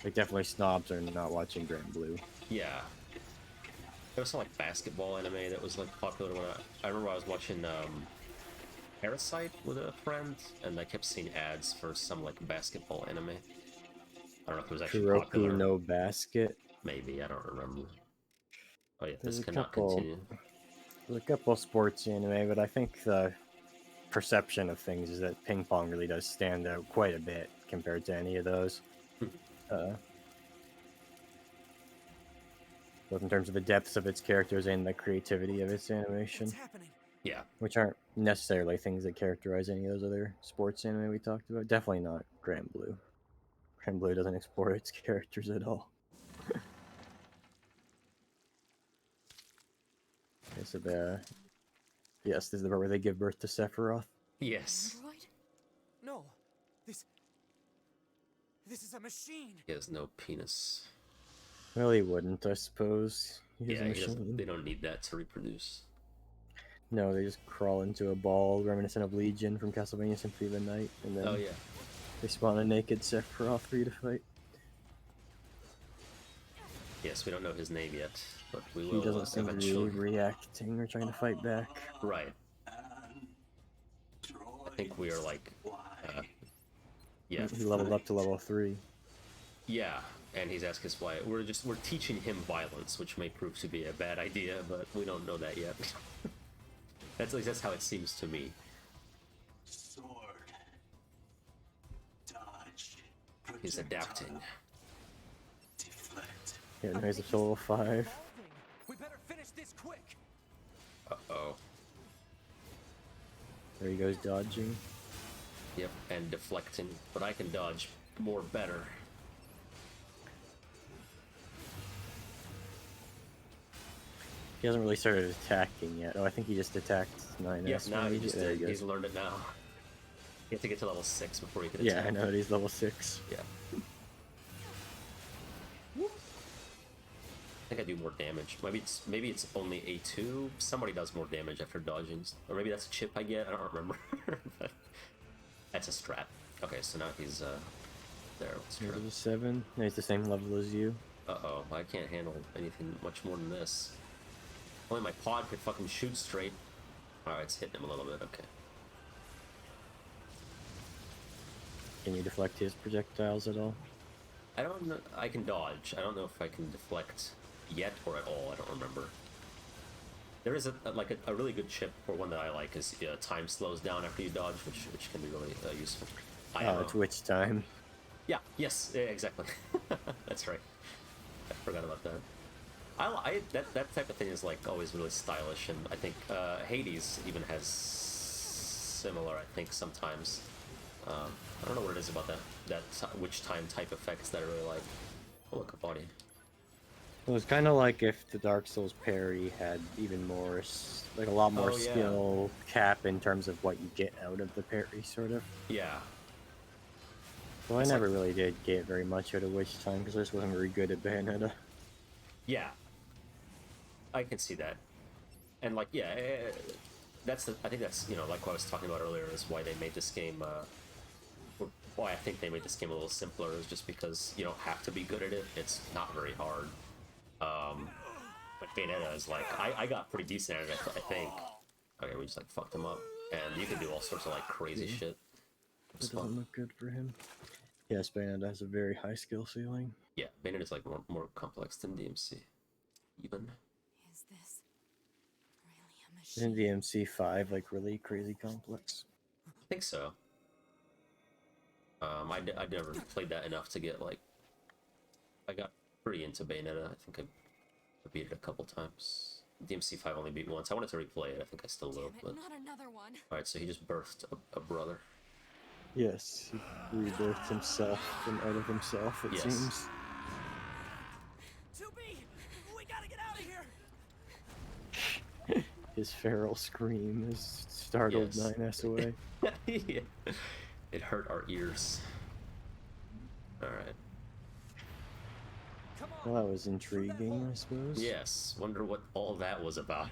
Like definitely snobs are not watching Grand Blue. Yeah. There was some like basketball anime that was like popular when I remember I was watching Parasite with a friend, and I kept seeing ads for some like basketball anime. I don't know if it was actually popular. Kuroku no Basket. Maybe, I don't remember. Oh yeah, this cannot continue. There's a couple sports anime, but I think the perception of things is that Ping Pong really does stand out quite a bit compared to any of those. Both in terms of the depths of its characters and the creativity of its animation. What's happening? Yeah. Which aren't necessarily things that characterize any of those other sports anime we talked about. Definitely not Grand Blue. Grand Blue doesn't explore its characters at all. Okay, so yes, this is the part where they give birth to Sephiroth. Yes. No. This is a machine. He has no penis. Well, he wouldn't, I suppose. They don't need that to reproduce. No, they just crawl into a ball reminiscent of Legion from Castlevania Symphony of the Night, and then they spawn a naked Sephiroth for you to fight. Yes, we don't know his name yet, but we will. He doesn't seem to be reacting or trying to fight back. Right. I think we are like, yeah. He leveled up to level 3. Yeah, and he's asking us why. We're teaching him violence, which may prove to be a bad idea, but we don't know that yet. At least that's how it seems to me. Sword. Dodge. He's adapting. Deflect. Yeah, now he's a level 5. We better finish this quick. Uh-oh. There he goes dodging. Yep, and deflecting. But I can dodge more better. He hasn't really started attacking yet. Oh, I think he just attacked 9S. Yes, now he did. He's learned it now. You have to get to level 6 before you can attack. Yeah, I know that he's level 6. Yeah. think I do more damage. Maybe it's only A2. Somebody does more damage after dodging, or maybe that's a chip I get. I don't remember. But that's a strat. Okay, so now he's there. Here's a 7. He's the same level as you. Uh-oh, I can't handle anything much more than this. Only my pod could fucking shoot straight. Alright, it's hitting him a little bit, okay. Can you deflect his projectiles at all? I don't know. I can dodge. I don't know if I can deflect yet or at all. I don't remember. There is a really good chip, or one that I like, is time slows down after you dodge, which can be really useful. It's which time? Yeah, yes, exactly. That's right. I forgot about that. That type of thing is like always really stylish, and I think Hades even has similar. I think sometimes. I don't know what it is about that which time type effects that I really like. Oh, look, a body. It was kind of like if the Dark Souls parry had even more, like a lot more skill cap in terms of what you get out of the parry, sort of. Yeah. Well, I never really did get very much out of Witch Time because I just wasn't very good at Bayonetta. Yeah. I can see that. And like, yeah, I think that's, like what I was talking about earlier, is why they made this game, why I think they made this game a little simpler, is just because you don't have to be good at it. It's not very hard. But Bayonetta is like, I got pretty decent at it, I think. Okay, we just like fucked him up. And you can do all sorts of like crazy shit. It doesn't look good for him. Yes, Bayonetta has a very high skill ceiling. Yeah, Bayonetta is like more complex than DMC. Even. Is this really a machine? Isn't DMC 5 like really crazy complex? I think so. I never played that enough to get like. I got pretty into Bayonetta. I think I beat it a couple times. DMC 5 only beat once. I wanted to replay it. I think I still will. But... Not another one. All right, so he just birthed a brother. Yes, he rebirthed himself from out of himself. It seems. 2B, we gotta get out of here. His feral scream has startled 9S away. Yeah. It hurt our ears. Alright. Well, that was intriguing, I suppose. Yes, wonder what all that was about.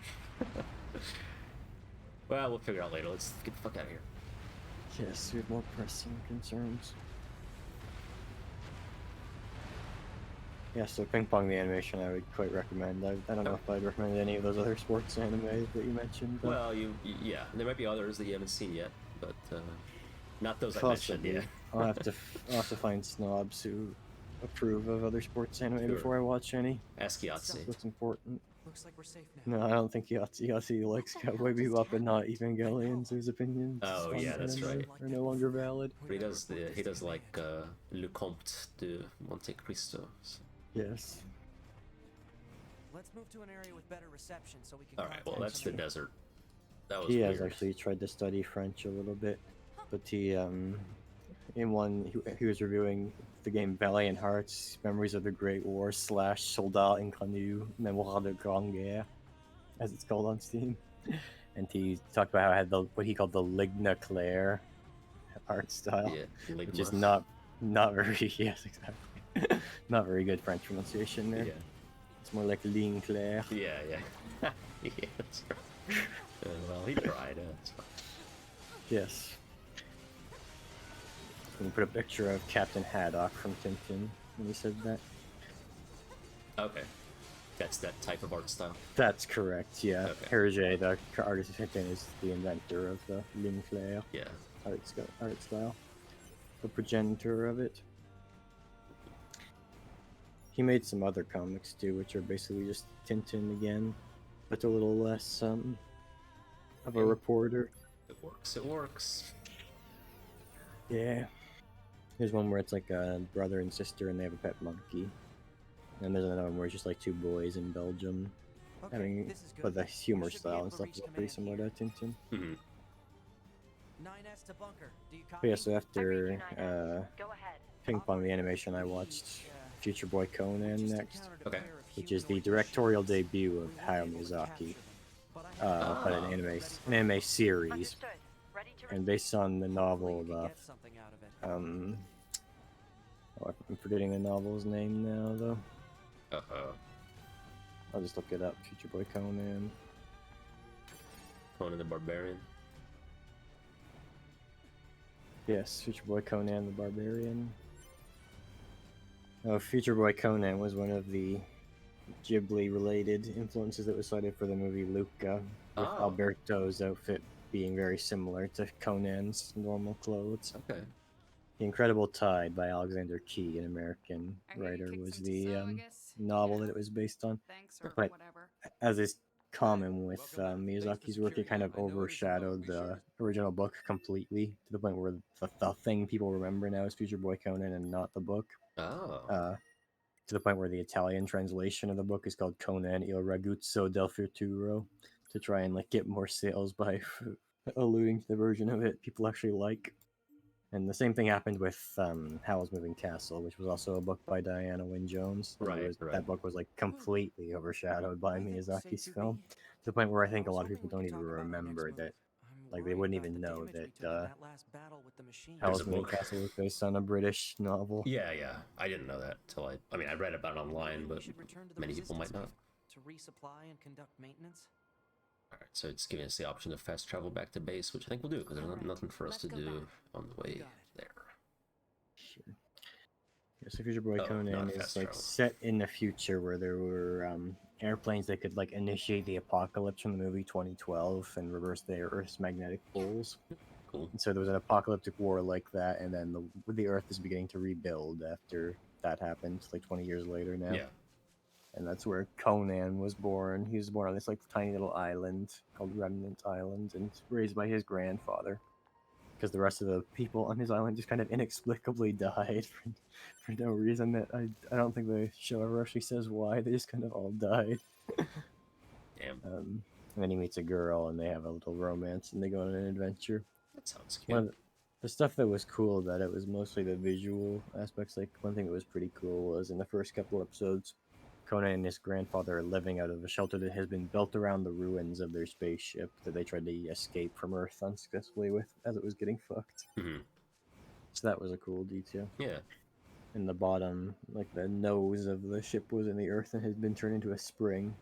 Well, we'll figure it out later. Let's get the fuck out of here. Yes, we have more pressing concerns. Yeah, so Ping-Pong the Animation I would quite recommend. I don't know if I'd recommend any of those other sports anime that you mentioned. But... Well, yeah, there might be others that you haven't seen yet, but not those I mentioned yet. I'll have to find snobs who approve of other sports anime before I watch any. Ask Yahtzee. That's important. Looks like we're safe now. No, I don't think Yahtzee likes Cowboy Bebop and not Evangelions. His opinions. Oh yeah, that's right. Are no longer valid. But he does like Le Comte de Monte Cristo. So. Yes. Let's move to an area with better reception so we can. All right. Well, that's the desert. That was. He weird. has actually tried to study French a little bit, but he in one he was reviewing the game Valiant Hearts: Memories of the Great War / Soldat Inconnu Mémoire de Grande Guerre, as it's called on Steam, and he talked about how it had what he called the Ligne Clair art style, which is not very not very good French pronunciation there. Yeah. It's more like Ligne Clair. Yeah. Yeah, that's right. Well, he tried. It's fine. Yes. And put a picture of Captain Haddock from Tintin when he said that. Okay. That's that type of art style? That's correct, yeah. Okay. Herge, the artist of Tintin, is the inventor of the Ligne Clair art style. The progenitor of it. He made some other comics too, which are basically just Tintin again, but a little less of a reporter. It works. Yeah. There's one where it's like a brother and sister and they have a pet monkey. And there's another one where it's just like two boys in Belgium. But the humor style and stuff is pretty similar to Tintin. Mm-hmm. 9S to bunker. Do you copy? But yeah, so after Ping-Pong the Animation, I watched Future Boy Conan next. Okay. Which is the directorial debut of Hayao Miyazaki. But an anime series. And based on the novel I'm forgetting the novel's name now, though. I'll just look it up. Future Boy Conan. Conan the Barbarian. Yes, Future Boy Conan the Barbarian. Oh, Future Boy Conan was one of the Ghibli-related influences that was cited for the movie Luca, with Alberto's outfit being very similar to Conan's normal clothes. Okay. The Incredible Tide by Alexander Key, an American writer, was the novel that it was based on. But as is common with Miyazaki's work, it kind of overshadowed the original book completely, to the point where the thing people remember now is Future Boy Conan and not the book. To the point where the Italian translation of the book is called Conan il raguzzo del futuro, to try and like get more sales by alluding to the version of it people actually like. And the same thing happened with Howl's Moving Castle, which was also a book by Diana Wynne Jones. Right. That book was like completely overshadowed by Miyazaki's film, to the point where I think a lot of people don't even remember that. Like, they wouldn't even know that Howl's Moving Castle was based on a British novel. Yeah. I didn't know that till I mean, I read about it online, but many people might not. To resupply and conduct maintenance. Alright, so it's giving us the option to fast travel back to base, which I think we'll do, because there's nothing for us to do on the way there. Sure. Yeah, so Future Boy Conan is like set in the future where there were airplanes that could like initiate the apocalypse from the movie 2012 and reverse the Earth's magnetic poles. Cool. And so there was an apocalyptic war like that, and then the Earth is beginning to rebuild after that happened, like 20 years later now. Yeah. And that's where Conan was born. He was born on this like tiny little island called Remnant Island, and raised by his grandfather. Because the rest of the people on his island just kind of inexplicably died for no reason that I don't think the show ever actually says why. They just kind of all died. Damn. And then he meets a girl, and they have a little romance, and they go on an adventure. That sounds cute. The stuff that was cool about it was mostly the visual aspects. Like, one thing that was pretty cool was in the first couple episodes, Conan and his grandfather are living out of a shelter that has been built around the ruins of their spaceship that they tried to escape from Earth unsuccessfully with as it was getting fucked. Mm-hmm. So that was a cool detail. Yeah. In the bottom, like the nose of the ship was in the Earth and had been turned into a spring.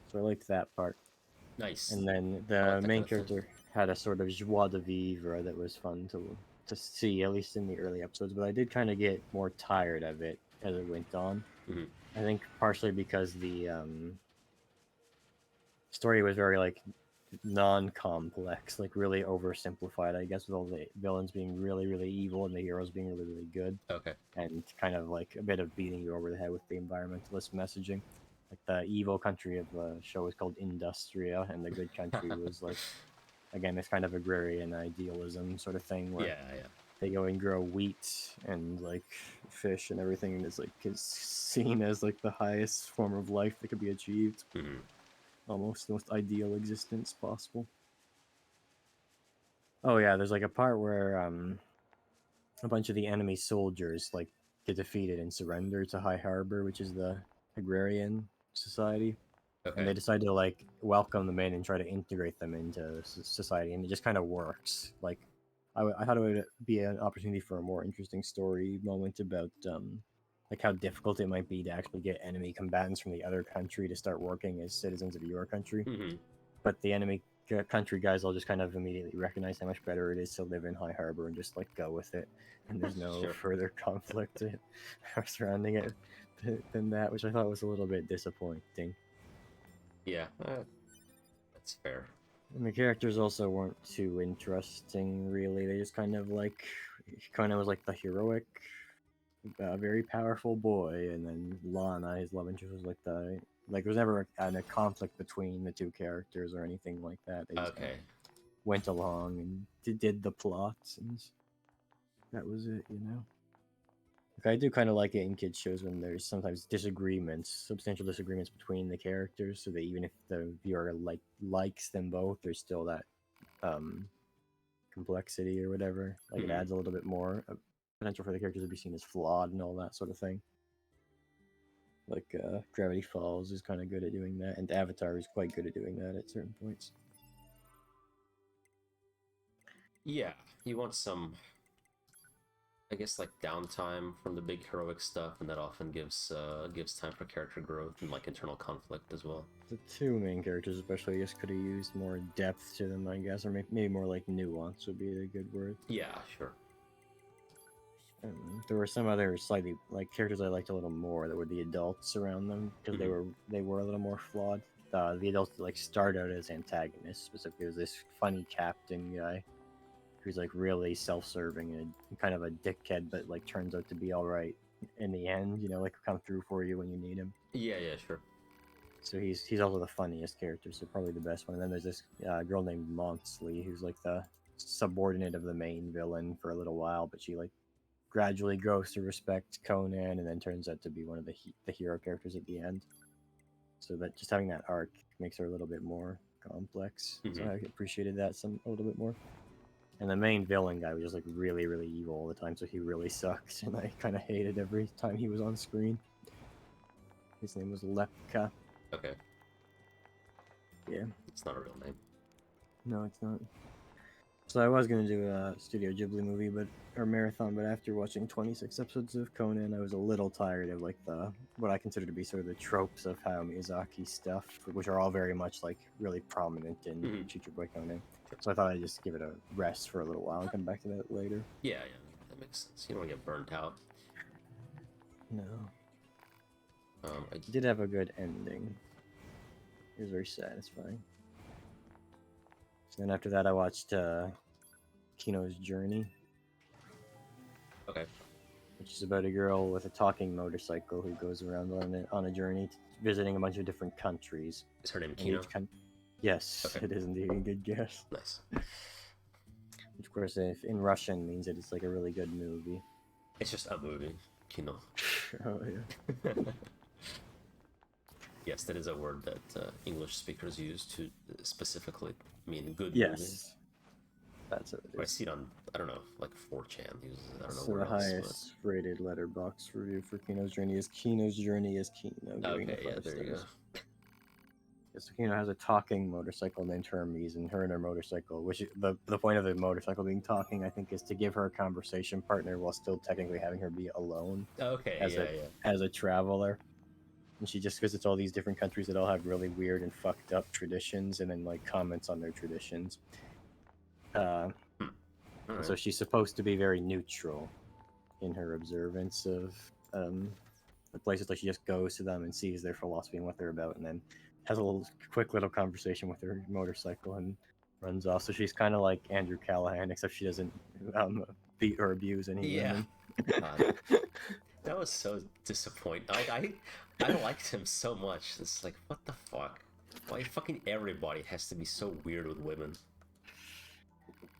So I liked that part. Nice. And then the main character had a sort of joie de vivre that was fun to see, at least in the early episodes. But I did kind of get more tired of it as it went on. Mm-hmm. I think partially because the story was very like non-complex, like really oversimplified, I guess, with all the villains being really, really evil and the heroes being really, really good. Okay. And kind of like a bit of beating you over the head with the environmentalist messaging. Like the evil country of the show was called Industria, and the good country was like, again, this kind of agrarian idealism sort of thing where they go and grow wheat and like fish and everything, and it's like is seen as like the highest form of life that could be achieved. Mm-hmm. Almost the most ideal existence possible. Oh yeah, there's like a part where a bunch of the enemy soldiers like get defeated and surrender to High Harbor, which is the agrarian society. Okay. And they decide to like welcome them in and try to integrate them into society, and it just kind of works. Like I thought it would be an opportunity for a more interesting story moment about like how difficult it might be to actually get enemy combatants from the other country to start working as citizens of your country. Mm-hmm. But the enemy country guys all just kind of immediately recognize how much better it is to live in High Harbor and just like go with it, and there's no further conflict surrounding it than that, which I thought was a little bit disappointing. Yeah, that's fair. And the characters also weren't too interesting, really. They just kind of like, Conan was like the heroic, very powerful boy, and then Lana, his love interest, was like there was never a conflict between the two characters or anything like that. They just went along and did the plots, and that was it, you know? Like, I do kind of like it in kids shows when there's sometimes substantial disagreements between the characters, so that even if the viewer likes them both, there's still that complexity or whatever. Like, it adds a little bit more potential for the characters to be seen as flawed and all that sort of thing. Like Gravity Falls is kind of good at doing that, and Avatar is quite good at doing that at certain points. Yeah, you want some I guess like downtime from the big heroic stuff, and that often gives time for character growth and like internal conflict as well. The two main characters, especially, I guess, could have used more depth to them, I guess, or maybe more like nuance would be a good word. Yeah, sure. There were some other slightly like characters I liked a little more that were the adults around them because they were a little more flawed. The adults that like start out as antagonists, specifically, was this funny captain guy who's like really self-serving and kind of a dickhead, but like turns out to be all right in the end. You know, like come through for you when you need him. Yeah, sure. So he's also the funniest character, so probably the best one. And then there's this girl named Monsley who's like the subordinate of the main villain for a little while, but she like gradually grows to respect Conan and then turns out to be one of the hero characters at the end. So that just having that arc makes her a little bit more complex. So I appreciated that a little bit more. And the main villain guy was just like really, really evil all the time, so he really sucked, and I kind of hated every time he was on screen. His name was Lepka. Okay. Yeah. It's not a real name. No, it's not. So I was gonna do a Studio Ghibli movie, or marathon, but after watching 26 episodes of Conan, I was a little tired of like what I consider to be sort of the tropes of Hayao Miyazaki stuff, which are all very much like really prominent in Boy Conan. So I thought I'd just give it a rest for a little while and come back to that later. Yeah, that makes sense. You don't want to get burnt out. No. I did have a good ending. It was very satisfying. So then after that, I watched Kino's Journey. Okay. Which is about a girl with a talking motorcycle who goes around on a journey, visiting a bunch of different countries. Is her name Kino? Yes, okay. It is indeed a good guess. Nice. Which, of course, if in Russian means that it's like a really good movie. It's just a movie. Kino. Oh, yeah. Yes, that is a word that English speakers use to specifically mean good yes. movie. That's what it is. I see it on, I don't know, like 4chan. I don't know so where the else, highest rated letterbox review for Kino's Journey is Kino. Okay, yeah, there you go. Yeah, so Kino has a talking motorcycle named Hermes, and her and her motorcycle, which the point of the motorcycle being talking, I think, is to give her a conversation partner while still technically having her be alone. Okay, as a traveler. And she just visits all these different countries that all have really weird and fucked up traditions, and then like comments on their traditions. Right. So she's supposed to be very neutral in her observance of the places. Like she just goes to them and sees their philosophy and what they're about, and then has a quick little conversation with her motorcycle and runs off. So she's kind of like Andrew Callahan, except she doesn't beat or abuse any women. That was so disappointing. I liked him so much. It's like, what the fuck? Why fucking everybody has to be so weird with women?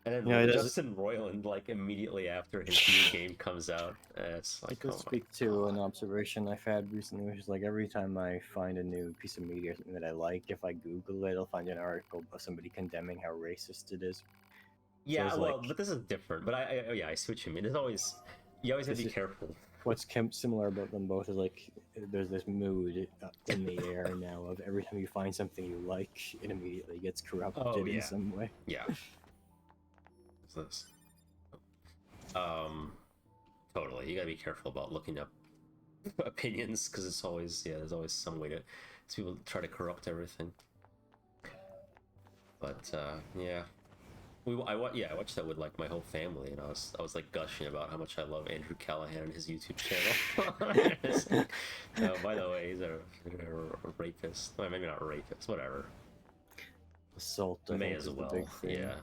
And then Justin Roiland, like immediately after his new game comes out, it's like, I could speak to an observation I've had recently, which is like every time I find a new piece of media or something that I like, if I Google it, I'll find an article of somebody condemning how racist it is. Yeah, so well, but this is different. But I see what you mean. You always have to be careful. What's similar about them both is like there's this mood in the air now of every time you find something you like, it immediately gets corrupted in some way. Yeah. What's this? Totally. You gotta be careful about looking up opinions because it's always there's always some way to people try to corrupt everything. But I watched that with like my whole family, and I was like gushing about how much I love Andrew Callahan and his YouTube channel. By the way, he's a rapist. Well, maybe not rapist, whatever. Assault. May as well. Yeah.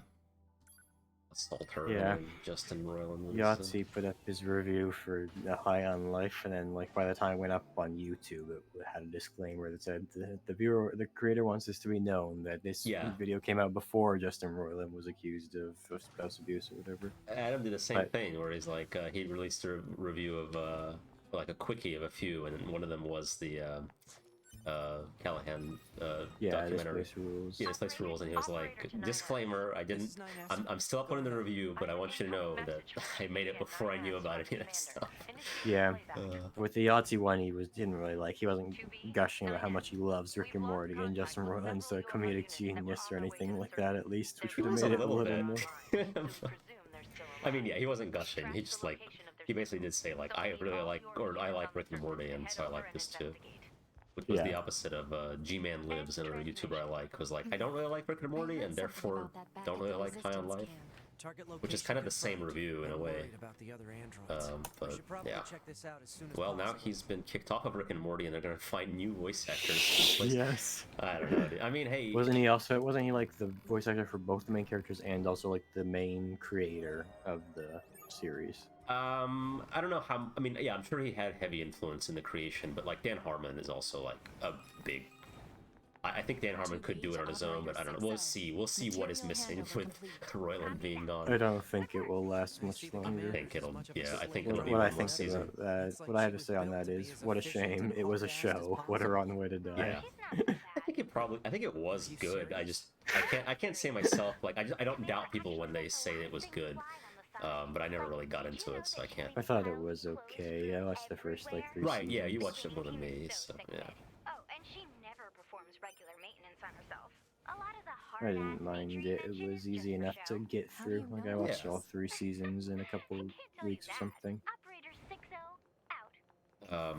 Assault her. Yeah. And Justin Roiland. Yahtzee put up his review for High on Life, and then like by the time it went up on YouTube, it had a disclaimer that said the creator wants this to be known that this video came out before Justin Roiland was accused of spouse abuse or whatever. Adam did the same thing, where he's like he released a review of like a quickie of a few, and one of them was the Callahan documentary. This Place Rules, and he was like, disclaimer, I'm still uploading the review, but I want you to know that I made it before I knew about any of that stuff. Yeah. With the Yahtzee one, he wasn't gushing about how much he loves Rick and Morty and Justin Roiland's a comedic genius or anything like that, at least, which would have made it a little more. I mean, he wasn't gushing, he just like He basically did say, like, I really like, or I like Rick and Morty, and so I like this too. Which was the opposite of G-Man Lives, another YouTuber I like, was like, I don't really like Rick and Morty, and therefore don't really like High on Life. Which is kind of the same review in a way. But yeah. Well, now he's been kicked off of Rick and Morty, and they're gonna find new voice actors. Yes. I don't know. I mean, hey. Wasn't he like the voice actor for both the main characters and also like the main creator of the series? I don't know how. I mean, yeah, I'm sure he had heavy influence in the creation, but like Dan Harmon is also like a big. I think Dan Harmon could do it on his own, but I don't know. We'll see. We'll see what is missing with Roiland being gone. I don't think it will last much longer. I think it'll. Yeah, I think it'll be what I one more think season. About that, what I have to say on that is, what a shame. It was a show. What a rotten way to die. Yeah. I think it was good. I can't say myself. Like I don't doubt people when they say it was good. But I never really got into it, so I can't. I thought it was okay. I watched the first like 3 Right, seasons. yeah, you watched it more than me, so yeah. Oh, and she never performs regular maintenance on herself. A lot of the I hard didn't mind it. It was easy enough to get through. Like I watched all 3 seasons in a couple weeks or something. Operator 60 out.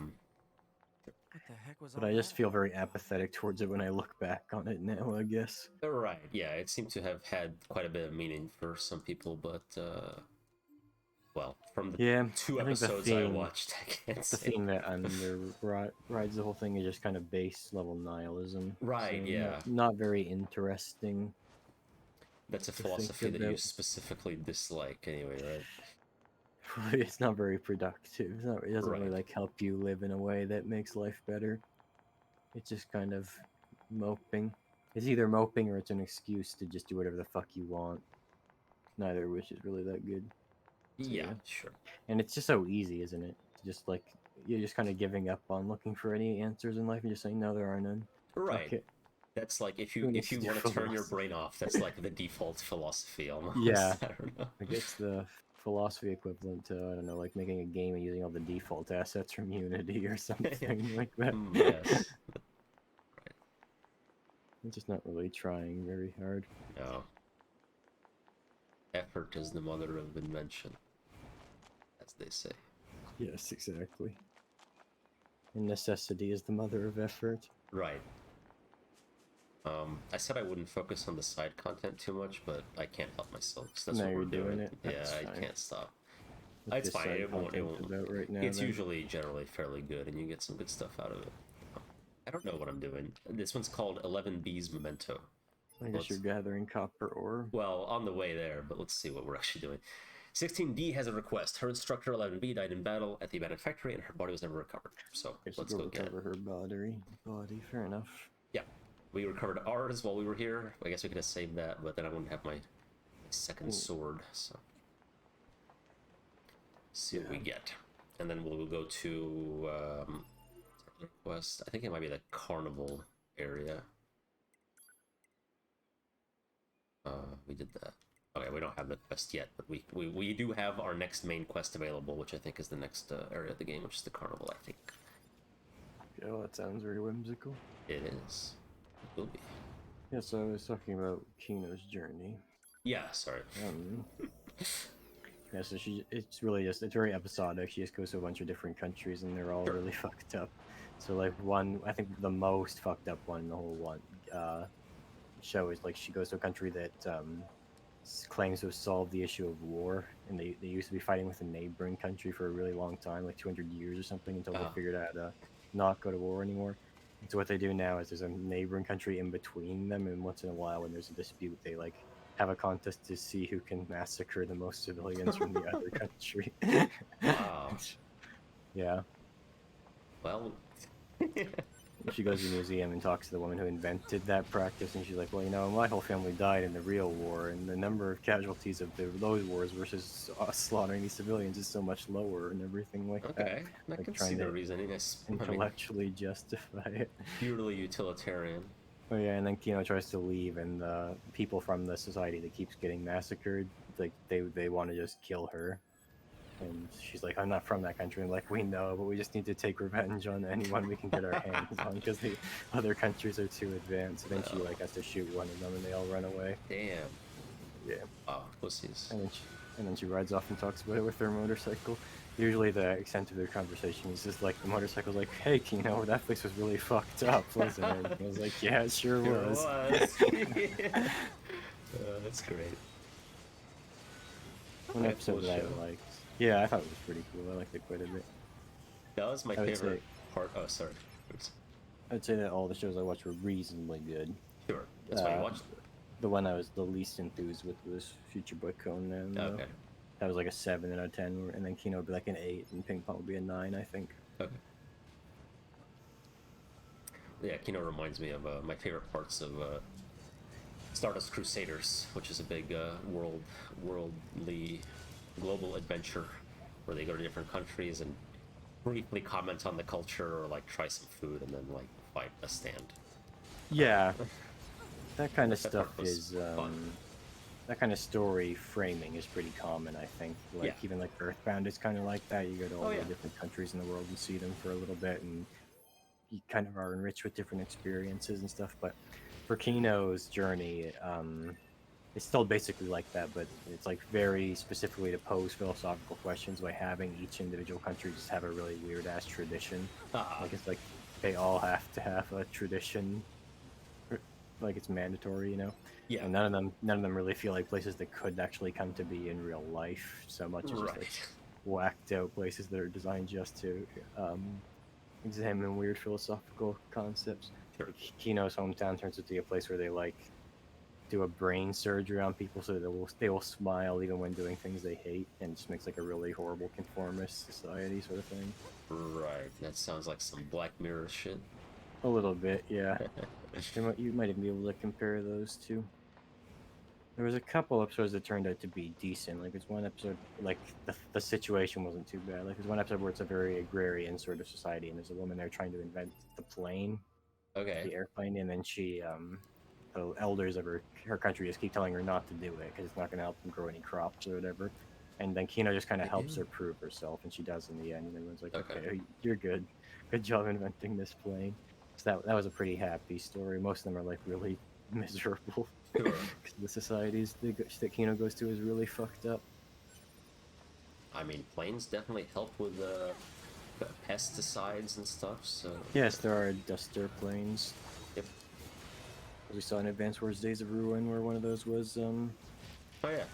What the heck was But I just feel very apathetic towards it when I look back on it now, I guess. Right, yeah, it seemed to have had quite a bit of meaning for some people, but well, from the 2 episodes I watched, I can't say. The thing that rides the whole thing is just kind of base level nihilism. Right, so yeah. Not very interesting. That's a philosophy that you specifically dislike anyway, right? It's not very productive. It doesn't really like help you live in a way that makes life better. It's just kind of moping. It's either moping or it's an excuse to just do whatever the fuck you want. Neither of which is really that good. So, yeah, sure. And it's just so easy, isn't it? Just like you're just kind of giving up on looking for any answers in life and just saying no, there are none. Right. Okay. That's like if you want to turn your brain off, that's like the default philosophy almost. Yeah. I don't know. I guess the philosophy equivalent to, I don't know, like making a game and using all the default assets from Unity or something like that. Yes. I'm just not really trying very hard. No. Effort is the mother of invention, as they say. Yes, exactly. And necessity is the mother of effort. Right. I said I wouldn't focus on the side content too much, but I can't help myself. That's what we're doing. It. Yeah, I can't stop. It's fine. It won't. Right now, it's usually generally fairly good, and you get some good stuff out of it. I don't know what I'm doing. This one's called 11B's Memento. I guess you're gathering copper ore. Well, on the way there, but let's see what we're actually doing. 16D has a request. Her instructor 11B died in battle at the abandoned factory, and her body was never recovered. So let's go get it. Recover her body. Fair enough. Yeah. We recovered ours while we were here. I guess we could have saved that, but then I wouldn't have my second sword, so... see what we get. And then we'll go to... request. I think it might be the carnival area. We did that. Okay, we don't have the quest yet, but we do have our next main quest available, which I think is the next area of the game, which is the carnival, I think. Yeah, well, that sounds very whimsical. It is. It will be. Yeah, so I was talking about Kino's journey. Yeah, sorry. Yeah, so it's very episodic. She just goes to a bunch of different countries, and they're all really fucked up. So, like, I think the most fucked up one in the whole show is, like, she goes to a country that claims to have solved the issue of war, and they used to be fighting with a neighboring country for a really long time, like 200 years or something, until they figured out how to not go to war anymore. And so what they do now is there's a neighboring country in between them, and once in a while when there's a dispute, they, like, have a contest to see who can massacre the most civilians from the other country. Wow. Yeah. Well... She goes to the museum and talks to the woman who invented that practice, and she's like, well, you know, my whole family died in the real war, and the number of casualties of those wars versus slaughtering these civilians is so much lower and everything like that. Okay, I can see the reasoning. Intellectually justify it. Purely utilitarian. Oh yeah, and then Kino tries to leave, and the people from the society that keeps getting massacred, like, they want to just kill her. And she's like, I'm not from that country. And like, we know, but we just need to take revenge on anyone we can get our hands on, because the other countries are too advanced. And then she, like, has to shoot one of them, and they all run away. Damn. Yeah. Oh, pussies. And then she rides off and talks about it with her motorcycle. Usually the extent of their conversation is just like the motorcycle's like, "Hey, Kino, that place was really fucked up, wasn't it?" And I was like, "Yeah, it sure was." That's great. One episode that I liked. Yeah, I thought it was pretty cool. I liked it quite a bit. That was my favorite part. Oh, sorry. Oops. I'd say that all the shows I watched were reasonably good. Sure. That's why I watched it. The one I was the least enthused with was Future Boy Conan. Okay. That was like a 7 out of 10, and then Kino would be like an 8, and Ping-Pong would be a 9, I think. Okay. Yeah, Kino reminds me of my favorite parts of Stardust Crusaders, which is a big worldly global adventure where they go to different countries and briefly comment on the culture or like try some food and then like fight a stand. Yeah, that kind of stuff is that kind of story framing is pretty common, I think. Like even like Earthbound is kind of like that. You go to all the different countries in the world and see them for a little bit, and you kind of are enriched with different experiences and stuff. But for Kino's journey, it's still basically like that, but it's like very specifically to pose philosophical questions by having each individual country just have a really weird ass tradition. Like it's like they all have to have a tradition, like it's mandatory, you know. Yeah. And none of them really feel like places that could actually come to be in real life so much as just like whacked out places that are designed just to examine weird philosophical concepts. Sure. Kino's hometown turns out to be a place where they like do a brain surgery on people so they will smile even when doing things they hate, and it just makes like a really horrible conformist society sort of thing. Right. That sounds like some Black Mirror shit. A little bit, yeah. You might even be able to compare those two. There was a couple episodes that turned out to be decent. Like there's one episode, like the situation wasn't too bad. Like there's one episode where it's a very agrarian sort of society, and there's a woman there trying to invent the plane, the airplane, and then she, the elders of her country just keep telling her not to do it because it's not going to help them grow any crops or whatever. And then Kino just kind of helps her prove herself, and she does in the end. And everyone's like, "Okay, you're good. Good job inventing this plane." So that was a pretty happy story. Most of them are like really miserable. Because the societies that Kino goes to is really fucked up. I mean, planes definitely help with pesticides and stuff, so... Yes, there are duster planes. Yep. We saw in Advance Wars Days of Ruin where one of those was, Oh yeah.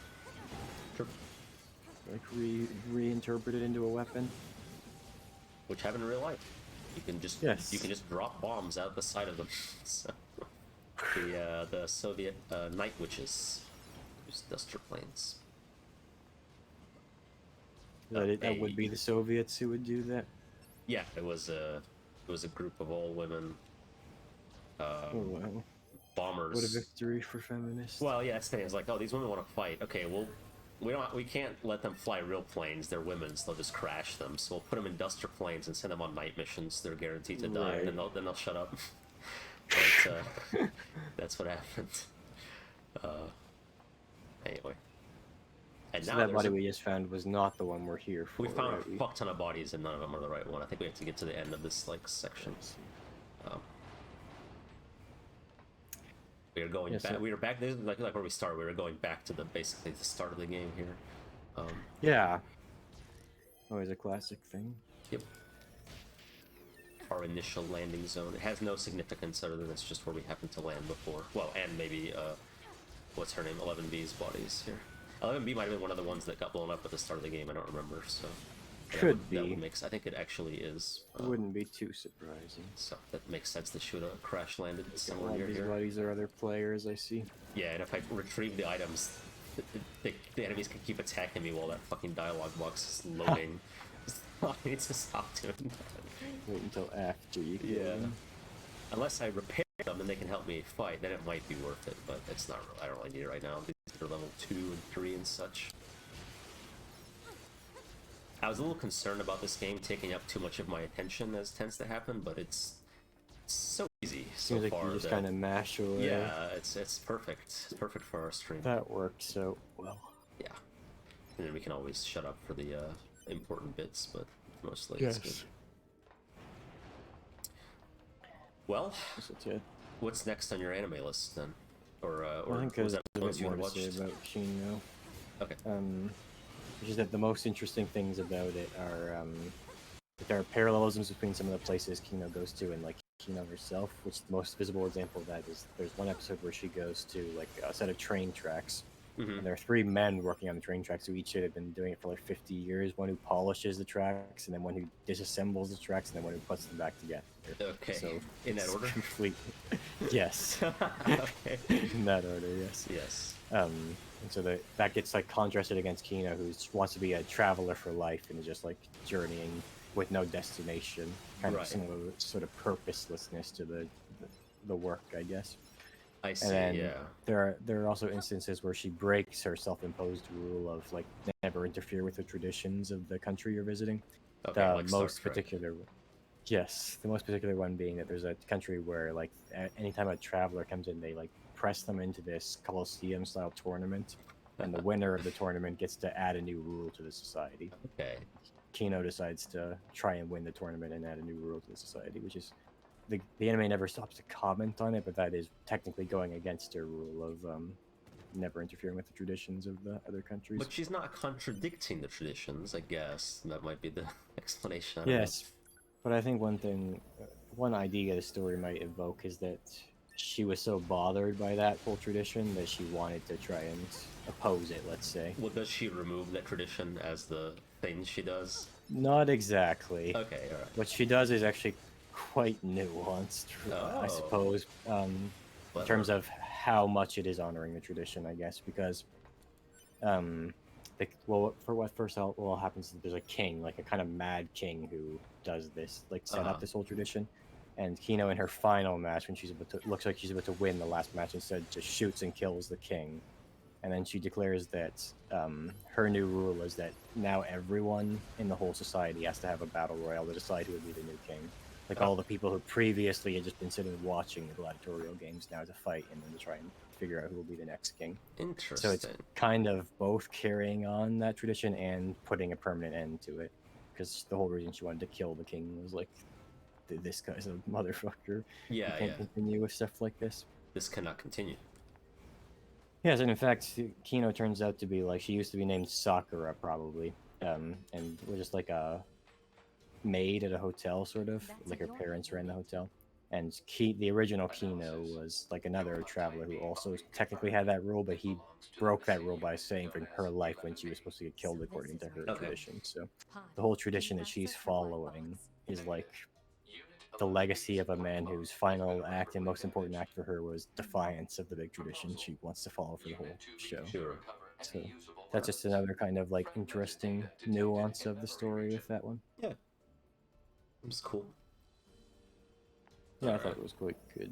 Sure. Like reinterpreted into a weapon. Which happen in real life. You can just you can just drop bombs out the side of them. So, the Soviet night witches use duster planes. That would be the Soviets who would do that. Yeah, it was a group of all women. Oh wow! Bombers. What a victory for feminists. Well, yeah, it's like, oh, these women want to fight. Okay, well, we can't let them fly real planes. They're women, so they'll just crash them. So we'll put them in duster planes and send them on night missions. They're guaranteed to die, and then they'll shut up. But that's what happened. Anyway. And so now that body we just found was not the one we're here for. We found a fuck ton of bodies, and none of them are the right one. I think we have to get to the end of this section. We are going back. We were back. This is like where we started. We were going back to basically the start of the game here. Yeah. Always a classic thing. Yep. Our initial landing zone. It has no significance other than it's just where we happened to land before. Well, and maybe what's her name? 11B's bodies here. 11B might have been one of the ones that got blown up at the start of the game. I don't remember. So could be. That would I think it actually is. Wouldn't be too surprising. So that makes sense. They should have crash landed somewhere near here. These bodies are other players, I see. Yeah, and if I retrieve the items, the enemies can keep attacking me while that fucking dialogue box is loading. I need to stop doing that. Wait until after you kill them. Unless I repair them and they can help me fight, then it might be worth it, but it's not really, I don't really need it right now. These are level 2 and 3 and such. I was a little concerned about this game taking up too much of my attention, as tends to happen, but it's so easy so Seems far. Like you just kind of mash away. Yeah, it's perfect. It's perfect for our stream. That worked so well. Yeah. And then we can always shut up for the important bits, but mostly it's good. Well, what's next on your anime list then? Or I think was that a ones bit you more watched? to say about Shinno. Okay. which is that the most interesting things about it are that there are parallelisms between some of the places Kino goes to and like Kino herself, which the most visible example of that is there's one episode where she goes to like a set of train tracks. And there are 3 men working on the train tracks who each have been doing it for like 50 years. One who polishes the tracks, and then one who disassembles the tracks, and then one who puts them back together. Okay. So in that order? Complete. Yes. Okay. In that order, yes. Yes. And so that gets like contrasted against Kino, who wants to be a traveler for life and is just like journeying with no destination, kind of similar sort of purposelessness to the work, I guess. I see. And then yeah. there are also instances where she breaks her self-imposed rule of like never interfere with the traditions of the country you're visiting. Okay, The like most Star Trek. particular, yes, the most particular one being that there's a country where like anytime a traveler comes in, they like press them into this Colosseum-style tournament, and the winner of the tournament gets to add a new rule to the society. Okay. Kino decides to try and win the tournament and add a new rule to the society, which is the anime never stops to comment on it, but that is technically going against her rule of never interfering with the traditions of the other countries. But she's not contradicting the traditions, I guess. That might be the explanation. Yes, but I think one idea the story might evoke is that she was so bothered by that whole tradition that she wanted to try and oppose it, let's say. Well, does she remove that tradition as the thing she does? Not exactly. Okay, alright. What she does is actually quite nuanced, I suppose, in terms of how much it is honoring the tradition, I guess, because, first of all happens is there's a king, like a kind of mad king who does this, like set up this whole tradition, and Kino in her final match, when looks like she's about to win the last match, instead just shoots and kills the king, and then she declares that her new rule is that now everyone in the whole society has to have a battle royale to decide who would be the new king. Like all the people who previously had just been sitting watching the gladiatorial games now to fight and then to try and figure out who will be the next king. Interesting. So it's kind of both carrying on that tradition and putting a permanent end to it. Because the whole reason she wanted to kill the king was like, this guy's a motherfucker. Yeah, you can't continue with stuff like this. This cannot continue. Yes, and in fact, Kino turns out to be like, she used to be named Sakura probably. And was just like a maid at a hotel, sort of. Like her parents ran the hotel. And the original Kino was like another traveler who also technically had that rule, but he broke that rule by saving her life when she was supposed to get killed according to her tradition. So the whole tradition that she's following is like the legacy of a man whose final act and most important act for her was defiance of the big tradition she wants to follow for the whole show. Sure. So that's just another kind of like interesting nuance of the story with that one. Yeah. It was cool. Yeah, I thought it was quite good.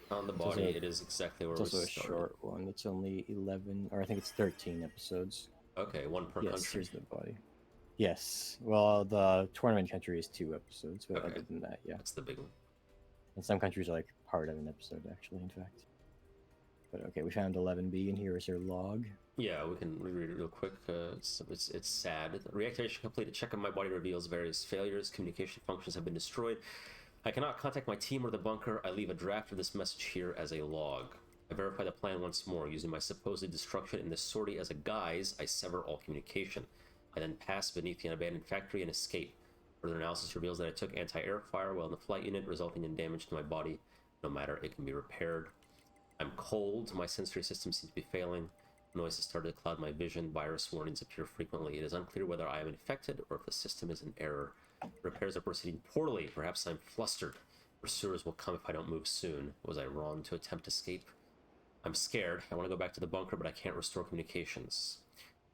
On the body, it is exactly where it's we also started. a short one. It's only 11, or I think it's 13 episodes. Okay, one per country. Here's the body. Yes. Well, the tournament country is 2 episodes, but other than that, yeah. That's the big one. And some countries are like part of an episode, actually, in fact. But okay, we found 11B, and here is her log. Yeah, we can reread it real quick. It's sad. Reactivation completed. Check on my body reveals various failures. Communication functions have been destroyed. I cannot contact my team or the bunker. I leave a draft of this message here as a log. I verify the plan once more. Using my supposed destruction in this sortie as a guise, I sever all communication. I then pass beneath the abandoned factory and escape. Further analysis reveals that I took anti-air fire while in the flight unit, resulting in damage to my body. No matter, it can be repaired. I'm cold. My sensory system seems to be failing. Noises started to cloud my vision. Virus warnings appear frequently. It is unclear whether I am infected or if the system is in error. Repairs are proceeding poorly. Perhaps I'm flustered. Pursuers will come if I don't move soon. Was I wrong to attempt escape? I'm scared. I want to go back to the bunker, but I can't restore communications.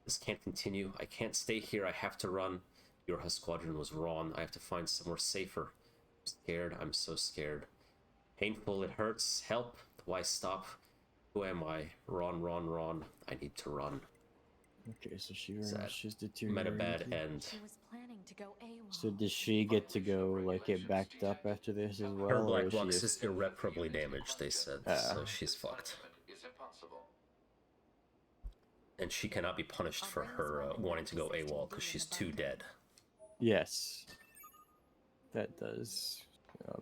This can't continue. I can't stay here. I have to run. Yorha squadron was wrong. I have to find somewhere safer. I'm scared. I'm so scared. Painful. It hurts. Help. Why stop? Who am I? Ron. I need to run. Okay, so she's deteriorating. Met a bad end. So does she get to go, like, get backed up after this as well? Her black box is irreparably damaged, they said, so she's fucked. And she cannot be punished for her wanting to go AWOL, because she's too dead. Yes. That does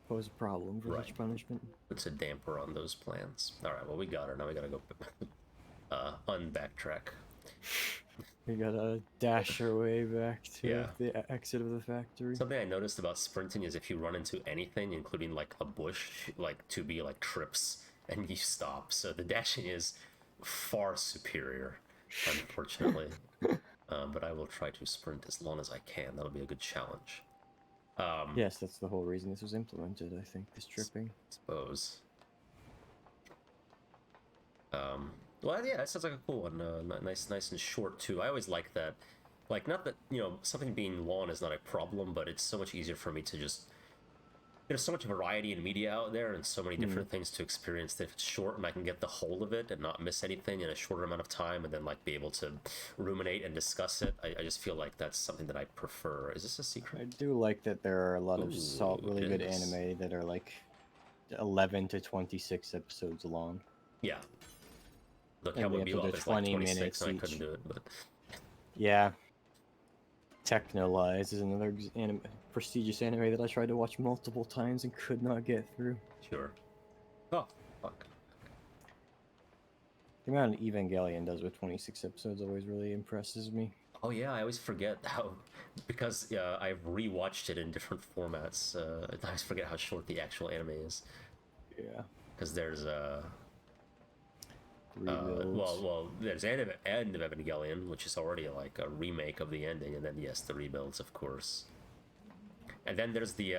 pose a problem for such punishment. Puts a damper on those plans. Alright, well, we got her. Now we gotta go unbacktrack. We gotta dash our way back to the exit of the factory. Something I noticed about sprinting is if you run into anything, including like a bush, like 2B like trips, and you stop. So the dashing is far superior, unfortunately. But I will try to sprint as long as I can. That'll be a good challenge. Yes, that's the whole reason this was implemented, I think, this tripping. Suppose. Well, yeah, that sounds like a cool one. Nice and short, too. I always like that. Like, not that, something being long is not a problem, but it's so much easier for me to just... There's so much variety in media out there and so many different things to experience that if it's short and I can get the whole of it and not miss anything in a shorter amount of time and then, like, be able to ruminate and discuss it, I just feel like that's something that I prefer. Is this a secret? I do like that there are a lot of really good anime that are, like, 11 to 26 episodes long. Yeah. Look, how would be like 20 minutes and I couldn't do it, but... Yeah. Technolize is another prestigious anime that I tried to watch multiple times and could not get through. Sure. Oh, fuck. The amount Evangelion does with 26 episodes always really impresses me. Oh yeah, I always forget how... Because I've rewatched it in different formats. I always forget how short the actual anime is. Yeah. Because there's well, there's End of Evangelion, which is already like a remake of the ending, and then yes, the rebuilds, of course. And then there's the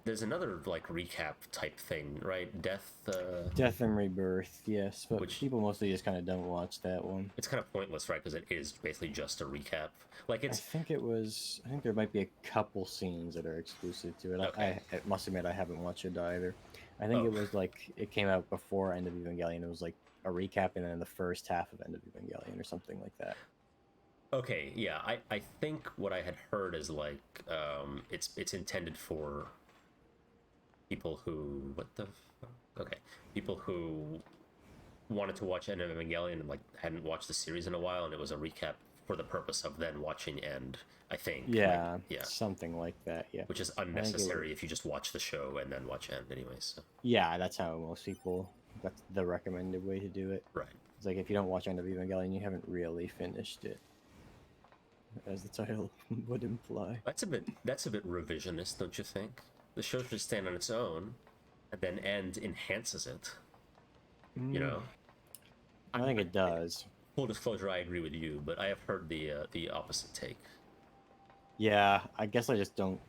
there's another like recap type thing, right? Death and Rebirth, yes, but people mostly just kind of don't watch that one. It's kind of pointless, right? Because it is basically just a recap. Like it's. I think there might be a couple scenes that are exclusive to it. Okay. I must admit I haven't watched it either. I think it was like it came out before End of Evangelion. It was like a recap and then the first half of End of Evangelion or something like that. Okay, yeah, I think what I had heard is like it's intended for people who people who wanted to watch End of Evangelion and like hadn't watched the series in a while, and it was a recap for the purpose of then watching End, I think. Yeah, something like that. Yeah, which is unnecessary if you just watch the show and then watch End, anyways. So. Yeah, that's how most people. That's the recommended way to do it. Right. It's like if you don't watch End of Evangelion, you haven't really finished it, as the title would imply. That's a bit revisionist, don't you think? The show should stand on its own, and then End enhances it. You know. I think it does. Full disclosure, I agree with you, but I have heard the opposite take. Yeah, I guess I just don't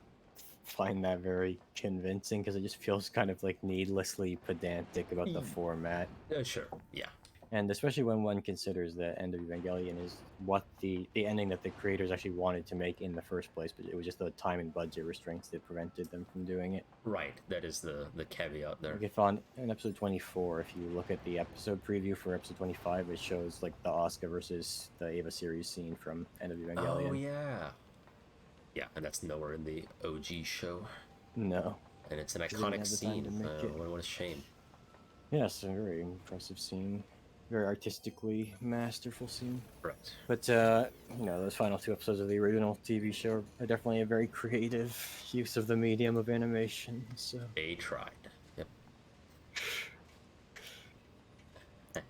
find that very convincing because it just feels kind of like needlessly pedantic about the format. Sure, yeah. And especially when one considers that End of Evangelion is what the ending that the creators actually wanted to make in the first place, but it was just the time and budget restraints that prevented them from doing it. Right, that is the caveat there. Like if in episode 24, if you look at the episode preview for episode 25, it shows like the Asuka versus the Eva series scene from End of Evangelion. Oh yeah. Yeah, and that's nowhere in the OG show. No. And it's an iconic scene. What a shame. Yes, a very impressive scene. Very artistically masterful scene. Right. But, those final 2 episodes of the original TV show are definitely a very creative use of the medium of animation, so... They tried. Yep.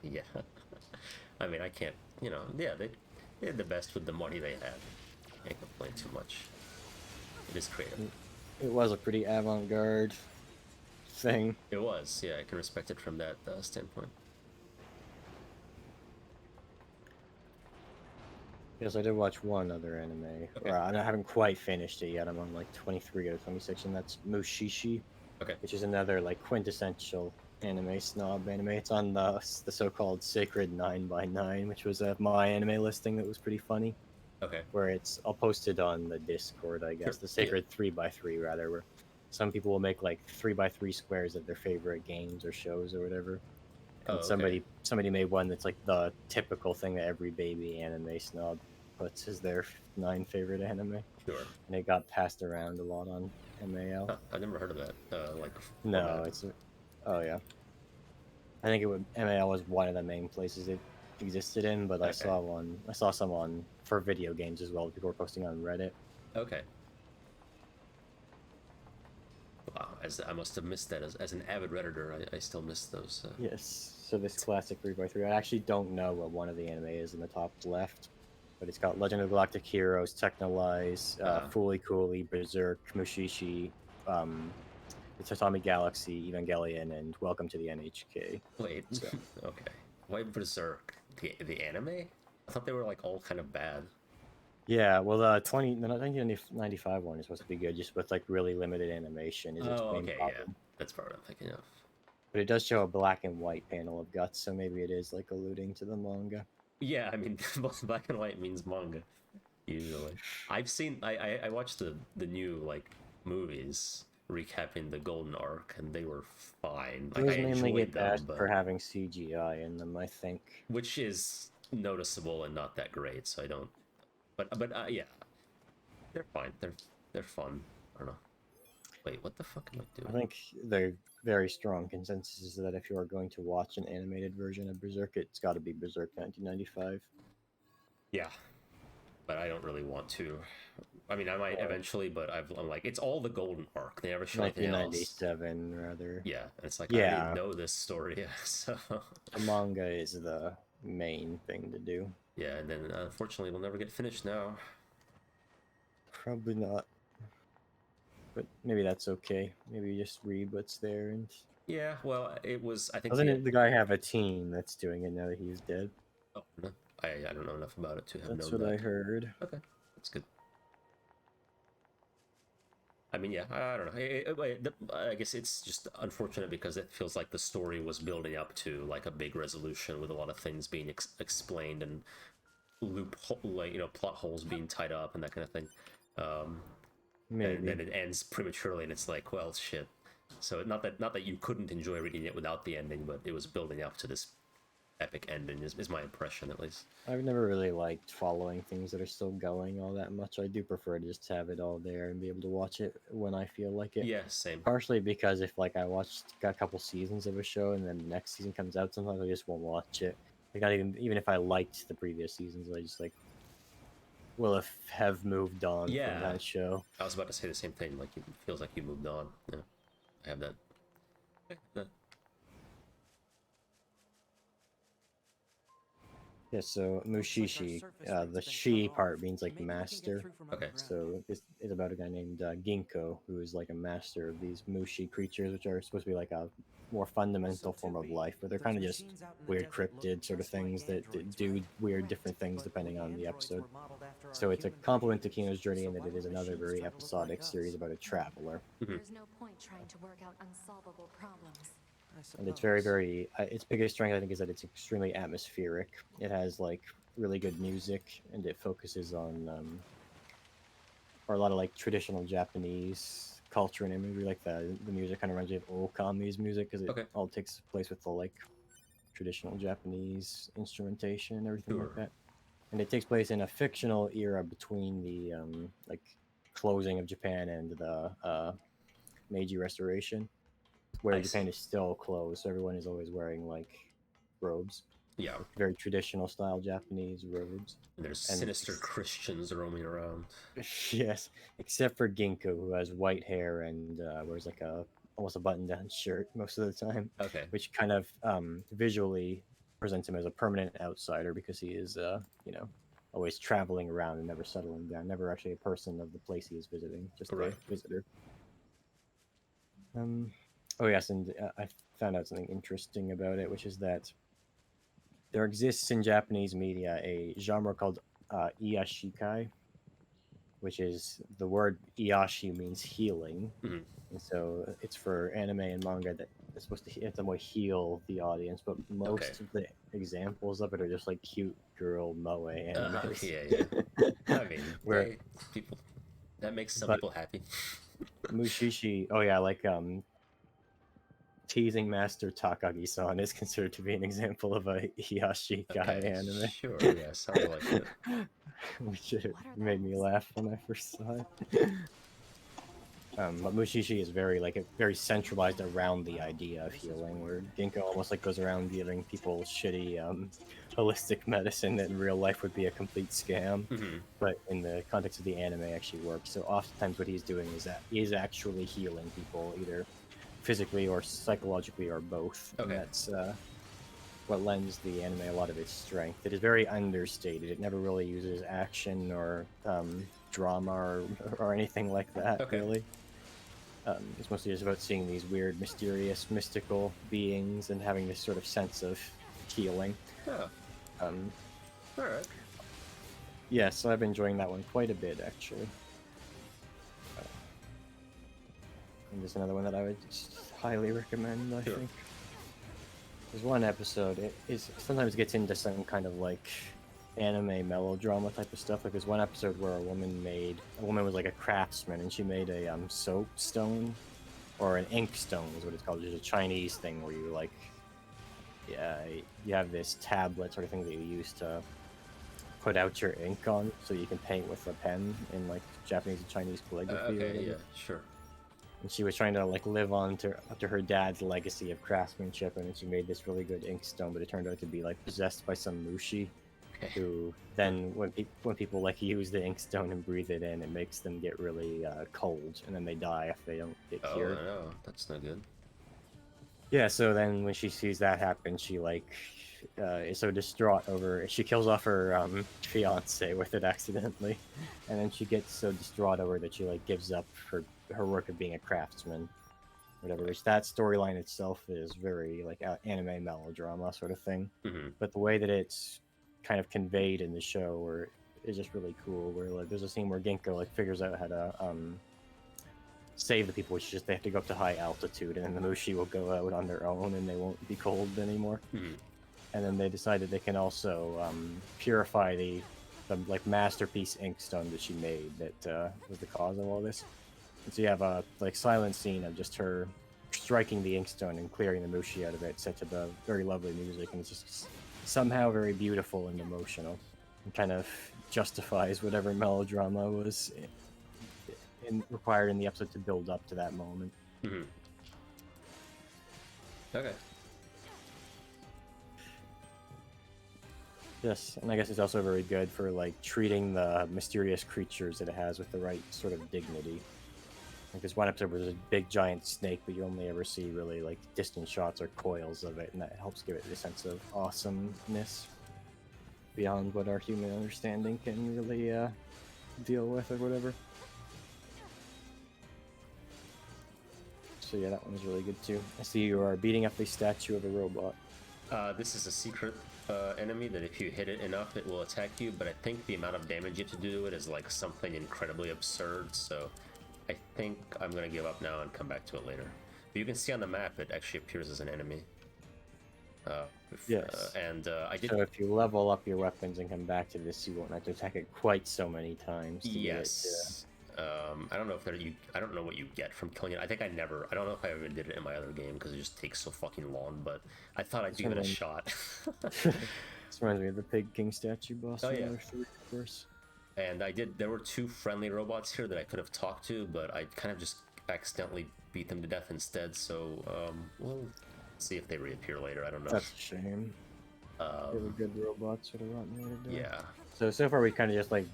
Yeah. I mean, I can't, they did the best with the money they had. Can't complain too much. It is creative. It was a pretty avant-garde thing. It was, yeah. I can respect it from that standpoint. Yes, I did watch one other anime. Okay. I haven't quite finished it yet. I'm on like 23 out of 26, and that's Mushishi. Okay. Which is another like quintessential anime snob anime. It's on the so-called Sacred 9x9, which was my anime listing that was pretty funny. Okay. Where I'll post it on the Discord, I guess. Sure. The Sacred 3x3 rather, where some people will make like 3x3 squares of their favorite games or shows or whatever. And somebody made one that's like the typical thing that every baby anime snob puts as their 9 favorite anime. Sure. And it got passed around a lot on MAL. Huh, I never heard of that. No, oh yeah. I think MAL was one of the main places it existed in, but I saw some on for video games as well. People were posting on Reddit. Okay. Wow, I must have missed that. As an avid Redditor, I still miss those. Yes, so this classic 3x3, I actually don't know what one of the anime is in the top left, but it's got Legend of the Galactic Heroes, Technolize, Fooly Cooly, Berserk, Mushishi, the Tatami Galaxy, Evangelion, and Welcome to the NHK. Wait, so. Okay. Why Berserk? The anime? I thought they were like all kind of bad. Yeah, well, the 1995 one is supposed to be good, just with like really limited animation. Is its main problem. Yeah, that's part I'm thinking of. But it does show a black and white panel of guts, so maybe it is like alluding to the manga. Yeah, I mean, both black and white means manga, usually. I watched the new like movies recapping the Golden Arc, and they were fine. Those mainly get bashed for having CGI in them, I think. Which is noticeable and not that great, so I don't. But yeah, they're fine. They're fun. I don't know. Wait, what the fuck am I doing? I think the very strong consensus is that if you are going to watch an animated version of Berserk, it's got to be Berserk 1995. Yeah, but I don't really want to. I mean, I might eventually, but I'm like, it's all the Golden Arc. They never show anything else. 1997, rather. Yeah, it's like, I already know this story, so... The manga is the main thing to do. Yeah, and then unfortunately we'll never get finished now. Probably not. But maybe that's okay. Maybe you just read what's there and... Yeah, well, it was, I think... Doesn't the guy have a team that's doing it now that he's dead? Oh, no. I don't know enough about it to have known that. That's what I heard. Okay, that's good. I mean, yeah, I don't know. I guess it's just unfortunate because it feels like the story was building up to like a big resolution with a lot of things being explained and plot holes being tied up and that kind of thing. Maybe. And then it ends prematurely, and it's like, well, shit. So not that you couldn't enjoy reading it without the ending, but it was building up to this epic ending is my impression, at least. I've never really liked following things that are still going all that much. I do prefer to just have it all there and be able to watch it when I feel like it. Yeah, same. Partially because if like I got a couple seasons of a show and then the next season comes out, sometimes I just won't watch it. Like not even if I liked the previous seasons, I just like will have moved on from that show. I was about to say the same thing. Like it feels like you moved on. Yeah, I have that. Yeah, so Mushishi, the shi part means like master. Okay. So it's about a guy named Ginkgo, who is like a master of these mushi creatures, which are supposed to be like a more fundamental form of life, but they're kind of just weird cryptid sort of things that do weird different things depending on the episode. So it's a complement to Kino's journey in that it is another very episodic series about a traveler. There's no point trying to work out unsolvable problems. And it's very, its biggest strength, I think, is that it's extremely atmospheric. It has, like, really good music, and it focuses on, or a lot of, like, traditional Japanese culture and imagery. Like, the music kind of reminds me of Okami's music, because it all takes place with the, like, traditional Japanese instrumentation and everything like that. And it takes place in a fictional era between the, like, closing of Japan and the Meiji Restoration, where Japan is still closed, so everyone is always wearing like robes. Yeah, like, very traditional style Japanese robes. And there's sinister Christians roaming around. Yes, except for Ginkgo, who has white hair and wears like almost a button-down shirt most of the time. Okay, which kind of visually presents him as a permanent outsider because he is, always traveling around and never settling down, never actually a person of the place he is visiting, just a visitor. Oh yes, and I found out something interesting about it, which is that there exists in Japanese media a genre called Iyashikai, which is the word Iyashi means healing, and so it's for anime and manga that is supposed to in some way heal the audience, but most of the examples of it are just like cute girl moe animes. I mean, where people that makes some people happy. Mushishi, like Teasing Master Takagi-san is considered to be an example of a Iyashikai anime. Sure, yeah, sounds like it. Which made me laugh when I first saw it. But Mushishi is very centralized around the idea of healing, where Ginkgo almost like goes around giving people shitty holistic medicine that in real life would be a complete scam, but in the context of the anime actually works. So oftentimes what he's doing is that he is actually healing people, either physically or psychologically or both. And that's what lends the anime a lot of its strength. It is very understated. It never really uses action or drama or anything like that, really. It's mostly just about seeing these weird, mysterious, mystical beings and having this sort of sense of healing. Yeah. Alright. Yeah, so I've been enjoying that one quite a bit, actually. And there's another one that I would just highly recommend, I think. There's one episode, it sometimes gets into some kind of like anime melodrama type of stuff. Like there's one episode where a woman was like a craftsman, and she made a soap stone, or an ink stone is what it's called. It's a Chinese thing where you like, you have this tablet sort of thing that you use to put out your ink on, so you can paint with a pen in like Japanese and Chinese calligraphy. Okay, yeah, sure. And she was trying to like live on to her dad's legacy of craftsmanship, and she made this really good ink stone, but it turned out to be like possessed by some mushi, who then when people like use the ink stone and breathe it in, it makes them get really cold, and then they die if they don't get cured. Oh no, that's not good. Yeah, so then when she sees that happen, she like is so distraught over it. She kills off her fiance with it accidentally, and then she gets so distraught over it that she like gives up her work of being a craftsman, whatever. Which that storyline itself is very like anime melodrama sort of thing. But the way that it's kind of conveyed in the show, where is just really cool. Where like there's a scene where Ginkgo like figures out how to save the people, which is just they have to go up to high altitude, and then the Mushi will go out on their own and they won't be cold anymore. And then they decided they can also purify the like masterpiece ink stone that she made that was the cause of all this. And so you have a like silent scene of just her striking the ink stone and clearing the Mushi out of it, set to the very lovely music, and it's just somehow very beautiful and emotional, and kind of justifies whatever melodrama was required in the episode to build up to that moment. Okay. Yes, and I guess it's also very good for like treating the mysterious creatures that it has with the right sort of dignity. Like this one episode where there's a big giant snake, but you only ever see really like distant shots or coils of it, and that helps give it a sense of awesomeness beyond what our human understanding can really deal with or whatever. So yeah, that one is really good too. I see you are beating up a statue of a robot. This is a secret enemy that if you hit it enough, it will attack you, but I think the amount of damage you have to do to it is like something incredibly absurd, so I think I'm going to give up now and come back to it later. But you can see on the map it actually appears as an enemy. Yes. I did... So if you level up your weapons and come back to this, you won't have to attack it quite so many times. Yes. I don't know if I don't know what you get from killing it. I don't know if I ever did it in my other game because it just takes so fucking long, but I thought I'd give it a shot. This reminds me of the Pig King statue boss. Oh, yeah. Of course. And there were 2 friendly robots here that I could have talked to, but I kind of just accidentally beat them to death instead, so we'll see if they reappear later. I don't know. That's a shame. Really good robots would have gotten me to do. Yeah. So far we kind of just like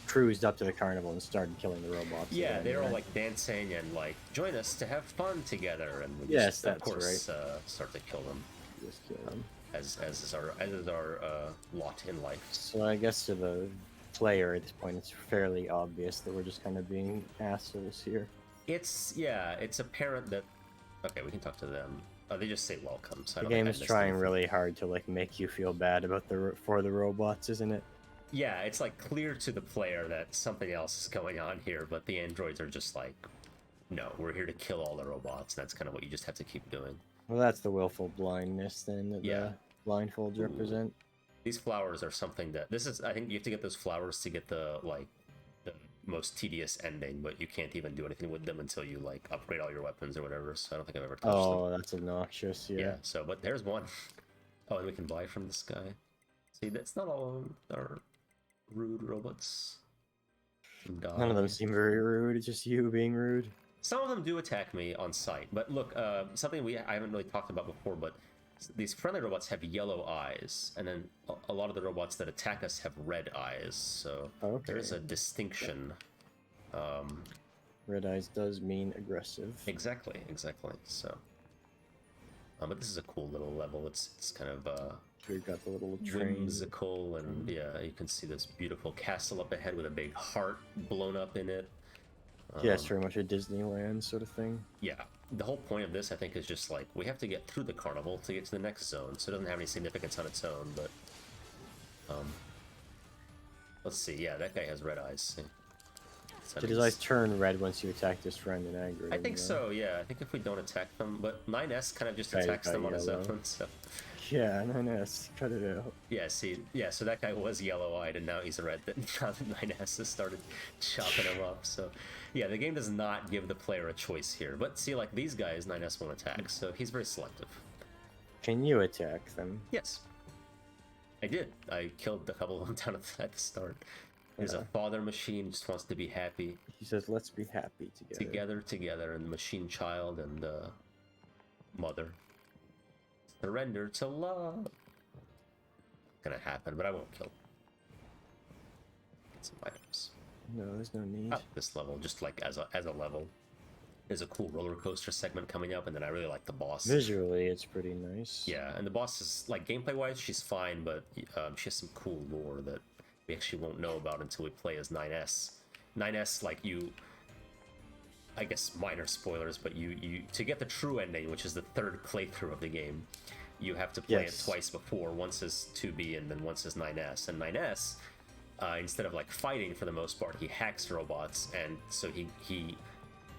cruised up to the carnival and started killing the robots. Yeah, they were all like dancing and like, join us to have fun together, and we just, of course, start to kill them. Just kill them. As is our lot in life. So I guess to the player at this point, it's fairly obvious that we're just kind of being assholes here. It's apparent that. Okay, we can talk to them. They just say welcome. So the game is trying really hard to like make you feel bad about the robots, isn't it? Yeah, it's like clear to the player that something else is going on here, but the androids are just like, no, we're here to kill all the robots. And that's kind of what you just have to keep doing. Well, that's the willful blindness then that the blindfolds represent. These flowers are something that I think you have to get those flowers to get the most tedious ending, but you can't even do anything with them until you like upgrade all your weapons or whatever. So I don't think I've ever touched them. Oh, that's obnoxious. Yeah. So, but there's one. Oh, and we can buy from this guy. See, that's not all of them are rude robots. None of them seem very rude. It's just you being rude. Some of them do attack me on sight, but look, something I haven't really talked about before, but these friendly robots have yellow eyes, and then a lot of the robots that attack us have red eyes, so there's a distinction. Red eyes does mean aggressive. Exactly, so. But this is a cool little level. It's kind of We've got the little train. whimsical, and yeah, you can see this beautiful castle up ahead with a big heart blown up in it. Yeah, it's very much a Disneyland sort of thing. Yeah, the whole point of this, I think, is just like we have to get through the carnival to get to the next zone, so it doesn't have any significance on its own. But let's see. Yeah, that guy has red eyes. So did his eyes turn red once you attacked his friend and aggro him? I think so. Yeah, I think if we don't attack them, but 9S kind of just attacks them on his own. So. Yeah, 9S, cut it out. Yeah, see, yeah, so that guy was yellow-eyed, and now he's red. Now the 9S has started chopping him up. So, yeah, the game does not give the player a choice here. But see, like these guys, 9S won't attack, so he's very selective. Can you attack them? Yes, I did. I killed a couple of them down at the start. There's a father machine, just wants to be happy. He says, "Let's be happy together." Together, and the machine child and mother. Surrender to love. Gonna happen, but I won't kill. Get some items. No, there's no need. This level, just like as a level, there's a cool roller coaster segment coming up, and then I really like the boss. Visually, it's pretty nice. Yeah, and the boss is like gameplay wise, she's fine, but she has some cool lore that we actually won't know about until we play as 9S. 9S, like you. I guess minor spoilers, but you to get the true ending, which is the third playthrough of the game, you have to play it twice before. Once as 2B and then once as 9S. And 9S, instead of like fighting for the most part, he hacks robots, and so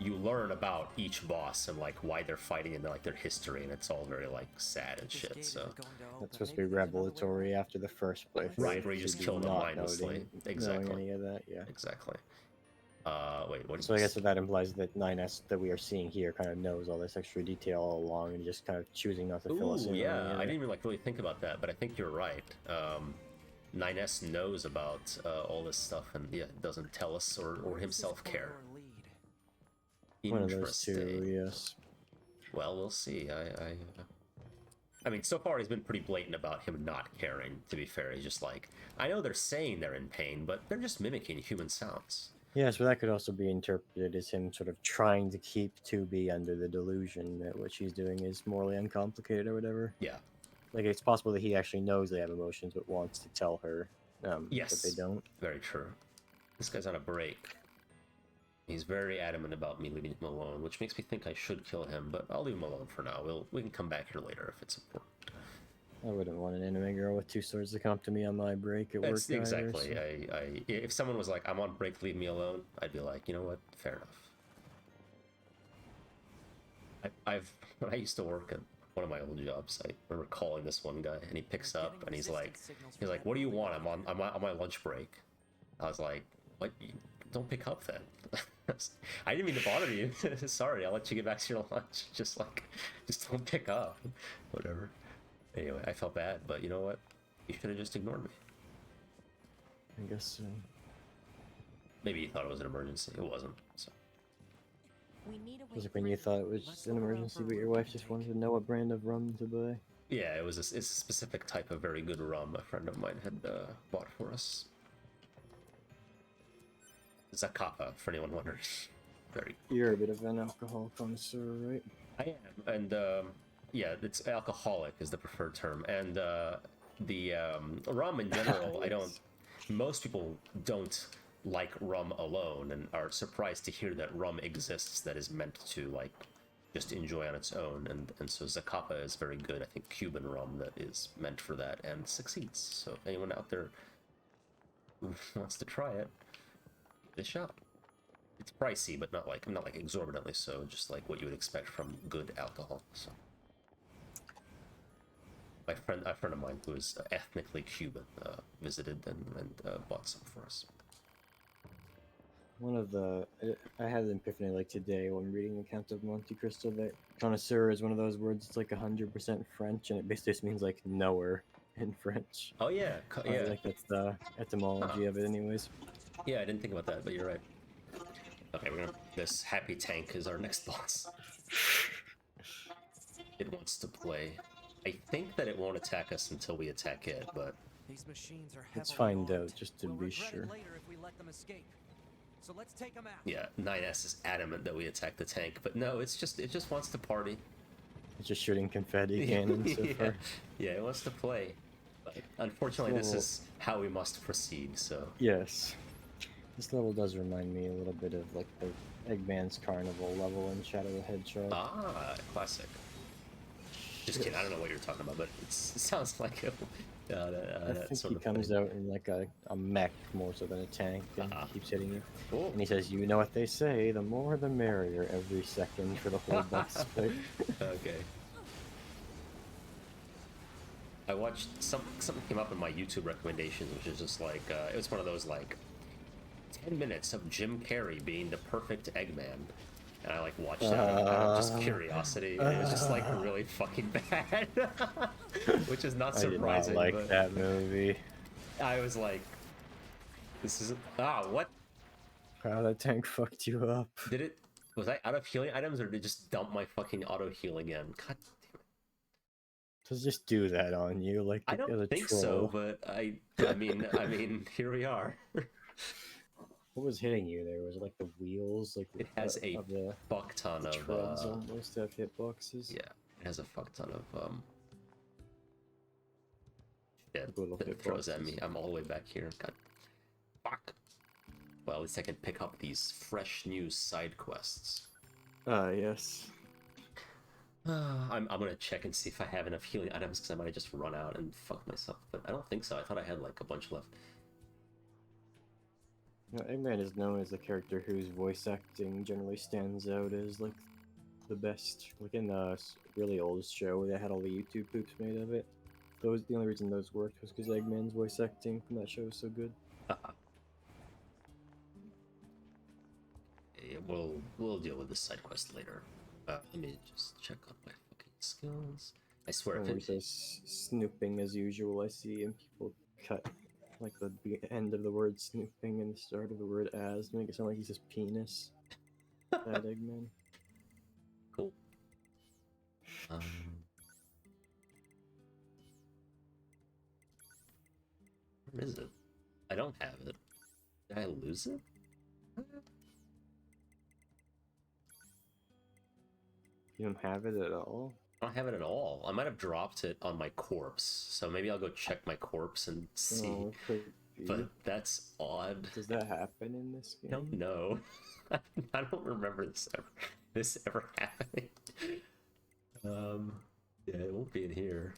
you learn about each boss and like why they're fighting and like their history, and it's all very like sad and shit. So that's supposed to be revelatory after the first playthrough, right? Where you just kill them mindlessly. Exactly. Any of that, yeah. Exactly. Wait, what? So I guess that implies that 9S that we are seeing here kind of knows all this extra detail all along and just kind of choosing not to fill us in. Yeah, I didn't even like really think about that, but I think you're right. 9S knows about all this stuff and yeah, doesn't tell us or himself care. One of those two, yes. Well, we'll see. I mean, so far he's been pretty blatant about him not caring. To be fair, he's just like, I know they're saying they're in pain, but they're just mimicking human sounds. Yeah, so that could also be interpreted as him sort of trying to keep 2B under the delusion that what she's doing is morally uncomplicated or whatever. Yeah. Like, it's possible that he actually knows they have emotions but wants to tell her yes, that they don't. Very true. This guy's on a break. He's very adamant about me leaving him alone, which makes me think I should kill him, but I'll leave him alone for now. We can come back here later if it's important. I wouldn't want an anime girl with two swords to come up to me on my break at work. Exactly. Either, so. If someone was like, I'm on break, leave me alone, I'd be like, you know what? Fair enough. When I used to work at one of my old jobs, I remember calling this one guy, and he picks up, and he's like, what do you want? I'm on my lunch break. I was like, what? Don't pick up then. I didn't mean to bother you. Sorry, I'll let you get back to your lunch. Just don't pick up. Whatever. Anyway, I felt bad, but you know what? You should have just ignored me. I guess so. Maybe you thought it was an emergency. It wasn't. So. It was like when you thought it was just an emergency, but your wife just wanted to know what brand of rum to buy. Yeah, it's a specific type of very good rum a friend of mine had bought for us. Zacapa, for anyone wondering. You're a bit of an alcohol connoisseur, right? I am, and yeah, it's alcoholic is the preferred term, and the rum in general, most people don't like rum alone and are surprised to hear that rum exists that is meant to like just enjoy on its own, and so Zacapa is very good. I think Cuban rum that is meant for that and succeeds. So if anyone out there who wants to try it, give it a shot. It's pricey, but not like exorbitantly so, just like what you would expect from good alcohol. So a friend of mine who is ethnically Cuban visited and bought some for us. I had an epiphany like today when reading the account of Monte Cristo that connoisseur is one of those words. It's like 100% French, and it basically just means like knower in French. Oh yeah, yeah. Like that's the etymology of it, anyways. Yeah, I didn't think about that, but you're right. Okay, this happy tank is our next boss. It wants to play. I think that it won't attack us until we attack it, but these machines are let's find out just to be sure. Later if we let them escape. So let's take them out. Yeah, 9S is adamant that we attack the tank, but no, it just wants to party. It's just shooting confetti cannons so far. Yeah, it wants to play. But unfortunately, this is how we must proceed, so... Yes. This level does remind me a little bit of, like, the Eggman's Carnival level in Shadow the Hedgehog. Ah, classic. Just kidding, I don't know what you're talking about, but it sounds like it. I think he comes out in like a mech more so than a tank and keeps hitting you. Cool. And he says, you know what they say, the more the merrier every second for the whole boss fight. Okay. I watched something came up in my YouTube recommendations, which is just like it was one of those like 10 minutes of Jim Carrey being the perfect Eggman, and I like watched that out of just curiosity. And it was just like really fucking bad, which is not surprising. I did not like that movie. I was like, this is what? Wow, that tank fucked you up. Did it? Was I out of healing items, or did it just dump my fucking auto heal again? God. Does just do that on you like I don't think troll. so, but I mean, here we are. What was hitting you there? Was it like the wheels? Like it has a fuck ton of treads almost have hitboxes. Yeah, it has a fuck ton of shit that throws at me. I'm all the way back here. God, fuck. Well, at least I can pick up these fresh new side quests. Yes. I'm gonna check and see if I have enough healing items, because I might have just run out and fuck myself, but I don't think so. I thought I had like a bunch left. You know, Eggman is known as a character whose voice acting generally stands out as like the best. Like in the really old show that had all the YouTube poops made of it. The only reason those worked was because Eggman's voice acting from that show was so good. Yeah, we'll deal with this side quest later. Let me just check on my fucking skills. I swear if it says snooping as usual, I see, and people cut like the end of the word snooping and the start of the word as to make it sound like he says penis. Bad Eggman. Cool. Where is it? I don't have it. Did I lose it? You don't have it at all? I don't have it at all. I might have dropped it on my corpse, so maybe I'll go check my corpse and see. Oh, could be. But that's odd. Does that happen in this game? I don't know. I don't remember this ever happening. Yeah, it won't be in here.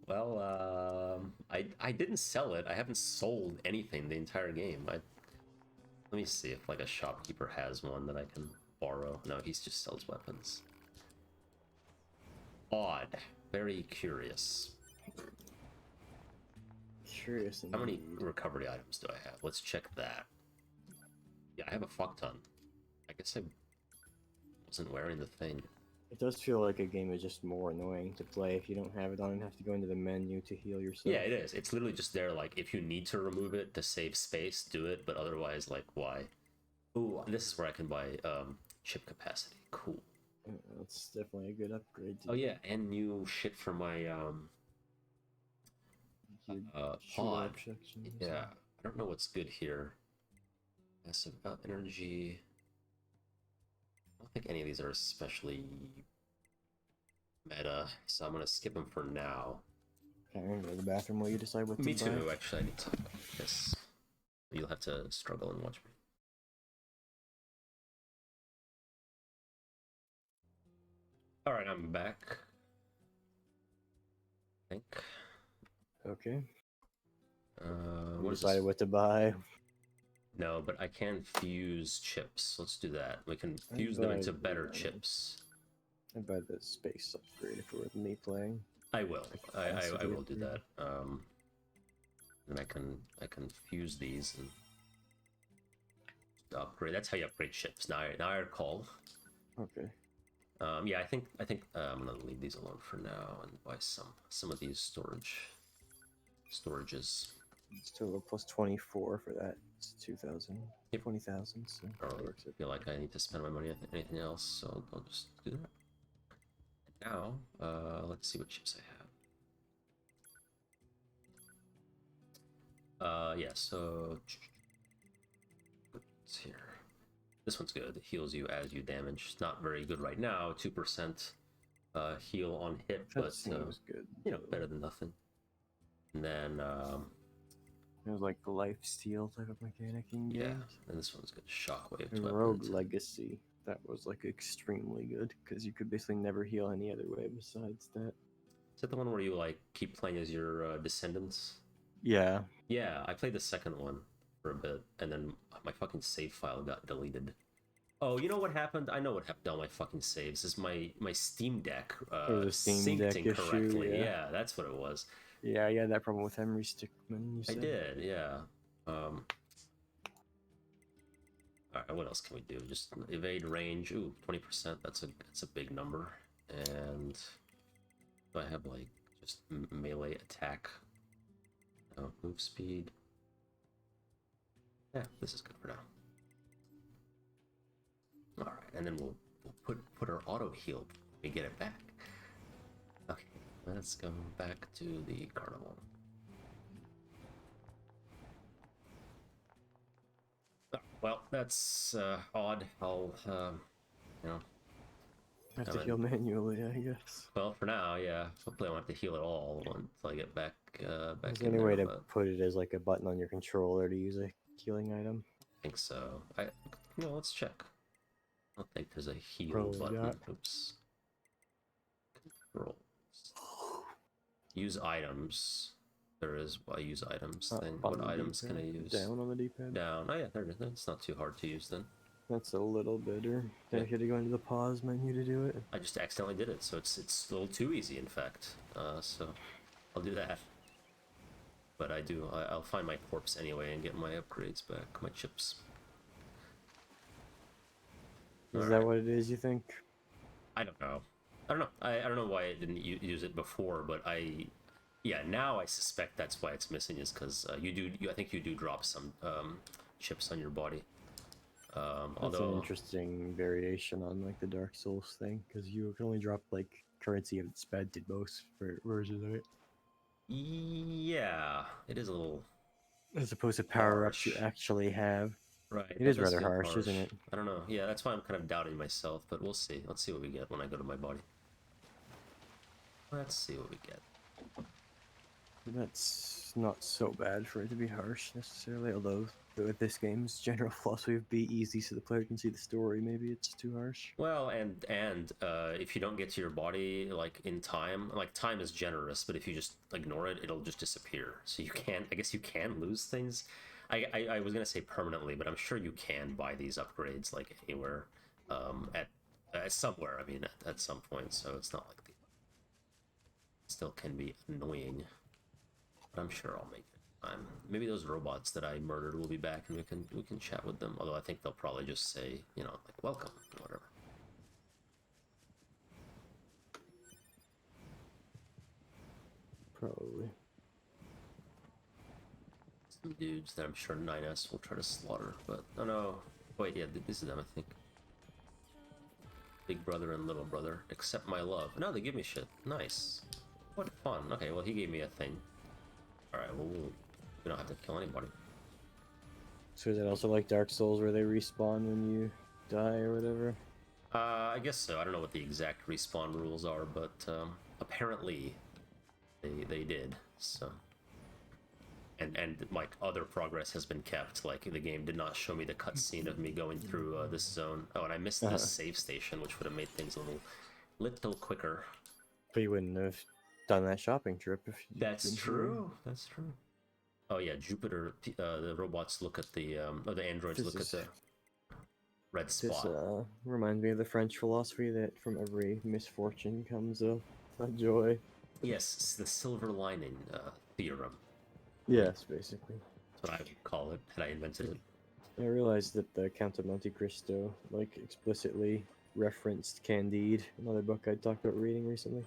Well, I didn't sell it. I haven't sold anything the entire game. Let me see if like a shopkeeper has one that I can borrow. No, he just sells weapons. Odd. Very curious. Curious indeed. How many recovery items do I have? Let's check that. Yeah, I have a fuck ton. I guess I wasn't wearing the thing. It does feel like a game is just more annoying to play if you don't have it on and have to go into the menu to heal yourself. Yeah, it is. It's literally just there, like, if you need to remove it to save space, do it, but otherwise, like, why? Ooh, this is where I can buy chip capacity. Cool. Yeah, that's definitely a good upgrade. Oh yeah, and new shit for my pod. Yeah, I don't know what's good here. Massive energy. I don't think any of these are especially meta, so I'm gonna skip them for now. Okay, I'm gonna go to the bathroom while you decide what to buy. Me too, actually. I need to talk about this. You'll have to struggle and watch me. All right, I'm back. I think. Okay. What decided what to buy? No, but I can fuse chips. Let's do that. We can fuse them into better chips. I buy the space upgrade if it were me playing. I will. I will do that. And I can fuse these and upgrade. That's how you upgrade chips. Now I recall. Okay. Yeah, I think I'm gonna leave these alone for now and buy some of these storages. It's total plus 24 for that. It's 2,000. Yep. 20,000. So I feel like I need to spend my money on anything else, so I'll just do that. And now, let's see what chips I have. Yeah, so what's here? This one's good. It heals you as you damage. Not very good right now. 2%. heal on hit, That but seems good. you know, better than nothing. And then it was like the life steal type of mechanic in yeah, games. and this one's good. Shockwave. And Rogue Legacy, that was like extremely good because you could basically never heal any other way besides that. Is that the one where you like keep playing as your descendants? Yeah. Yeah, I played the second one for a bit, and then my fucking save file got deleted. Oh, you know what happened? I know what happened to all my fucking saves. Is my Steam Deck synced incorrectly. Yeah, that's what it was. Yeah, you had that problem with Henry Stickmin, you said. I did, yeah. Alright, what else can we do? Just evade range. Ooh, 20%. That's a big number. And do I have like just melee attack? Oh, move speed. Yeah, this is good for now. Alright, and then we'll put our auto heal when we get it back. Okay, let's go back to the carnival. Oh, well, that's odd. I'll you know, have to heal manually, I guess. Well, for now, yeah. Hopefully I won't have to heal at all until I get back back. Is there any way to put it as like a button on your controller to use a healing item? I think so. Let's check. I don't think there's a heal button. Oops. Controls. Use items. There is use items thing. What items can I use? Down on the D-pad. Down. Oh yeah, there it is. It's not too hard to use then. That's a little better. Yeah. You had to go into the pause menu to do it. I just accidentally did it, so it's a little too easy, in fact. So I'll do that. But I'll find my corpse anyway and get my upgrades back, my chips. Is that what it is, you think? I don't know. I don't know why I didn't use it before, but now I suspect that's why it's missing, is because I think you do drop some chips on your body. That's an interesting variation on like the Dark Souls thing, because you can only drop like currency if it's spent in most versions of it. Yeah, it is a little. As opposed to power-ups you actually have. Right. It is rather harsh, isn't it? I don't know. Yeah, that's why I'm kind of doubting myself, but we'll see. Let's see what we get when I go to my body. Let's see what we get. That's not so bad for it to be harsh, necessarily, although with this game's general philosophy of be easy so the player can see the story, maybe it's too harsh. Well, and if you don't get to your body, like, in time, like, time is generous, but if you just ignore it, it'll just disappear. So I guess you can lose things. I was gonna say permanently, but I'm sure you can buy these upgrades like anywhere, at somewhere. I mean, at some point. So it's not like still can be annoying, but I'm sure I'll make it. Maybe those robots that I murdered will be back, and we can chat with them. Although I think they'll probably just say, you know, like welcome or whatever. Probably. Some dudes that I'm sure 9S will try to slaughter, but oh no. Wait, yeah, this is them, I think. Big brother and little brother, accept my love. No, they give me shit. Nice. What fun. Okay, well, he gave me a thing. Alright, well, we don't have to kill anybody. So is it also like Dark Souls where they respawn when you die or whatever? I guess so. I don't know what the exact respawn rules are, but apparently they did, so. And like other progress has been kept. Like the game did not show me the cutscene of me going through this zone. Oh, and I missed this save station, which would have made things a little quicker. But you wouldn't have done that shopping trip if you That's true. That's true. Oh yeah, Jupiter. The robots look at the or the androids look at the red spot. This reminds me of the French philosophy that from every misfortune comes a joy. Yes, it's the silver lining theorem. Yes, basically. That's what I would call it, had I invented it. I realized that the Count of Monte Cristo, like, explicitly referenced Candide, another book I talked about reading recently.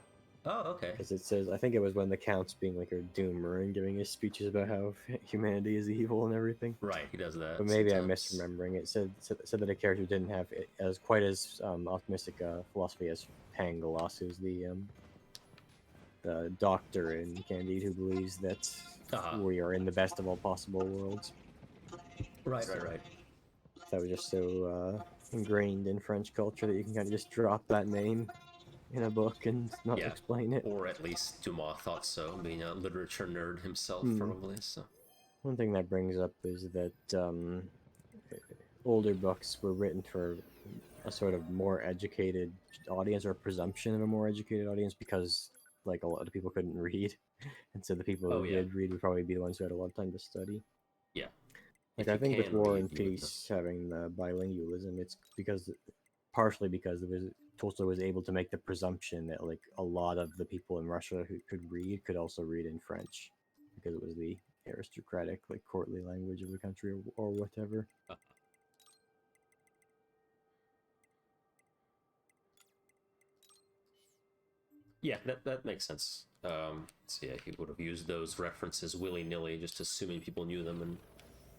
Oh, okay. Because it says, I think it was when the Count's being like a doomer and giving his speeches about how humanity is evil and everything. Right, he does that. But maybe sometimes. I'm misremembering it. It said that a character didn't have as quite as optimistic philosophy as Pangloss, who's the doctor in Candide who believes that we are in the best of all possible worlds. Right. That was just so ingrained in French culture that you can kind of just drop that name in a book and not Yeah, explain it. or at least Dumas thought so, being a literature nerd himself, probably. So one thing that brings up is that older books were written for a sort of more educated audience, or a presumption of a more educated audience, because like a lot of people couldn't read, and so the people who did read would probably be the ones who had a lot of time to study. Yeah, like I think with War and Peace having the bilingualism, it's because partially because Tolstoy was able to make the presumption that like a lot of the people in Russia who could read could also read in French, because it was the aristocratic, like courtly language of the country, or whatever. Yeah, that makes sense. So yeah, he would have used those references willy-nilly, just assuming people knew them, and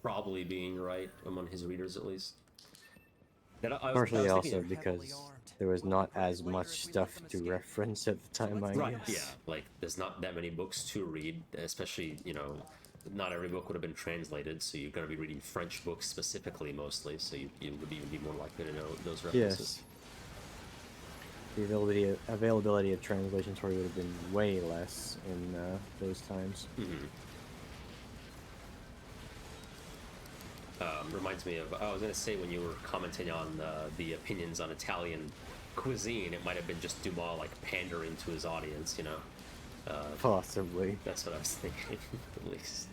probably being right among his readers at least. Partially also because there was not as much stuff to reference at the time, I guess. Yeah, like there's not that many books to read, especially, you know, not every book would have been translated, so you're going to be reading French books specifically mostly, so you would even be more likely to know those references. Yes. The availability of translations probably would have been way less in those times. Reminds me of, I was going to say, when you were commenting on the opinions on Italian cuisine, it might have been just Dumas like pandering to his audience, you know. Possibly. That's what I was thinking, at least.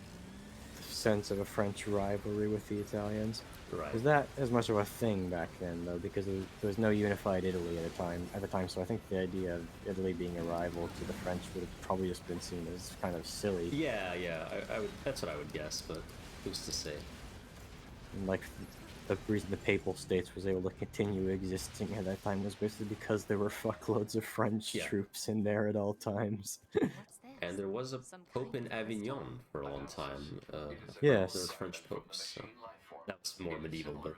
Sense of a French rivalry with the Italians. Right. Was that as much of a thing back then, though? Because there was no unified Italy at the time. So I think the idea of Italy being a rival to the French would have probably just been seen as kind of silly. Yeah, I would. That's what I would guess, but who's to say? And like the reason the Papal States was able to continue existing at that time was basically because there were fuckloads of French troops in there at all times. And there was a pope in Avignon for a long time. Yes. There were French popes, so that was more medieval, but...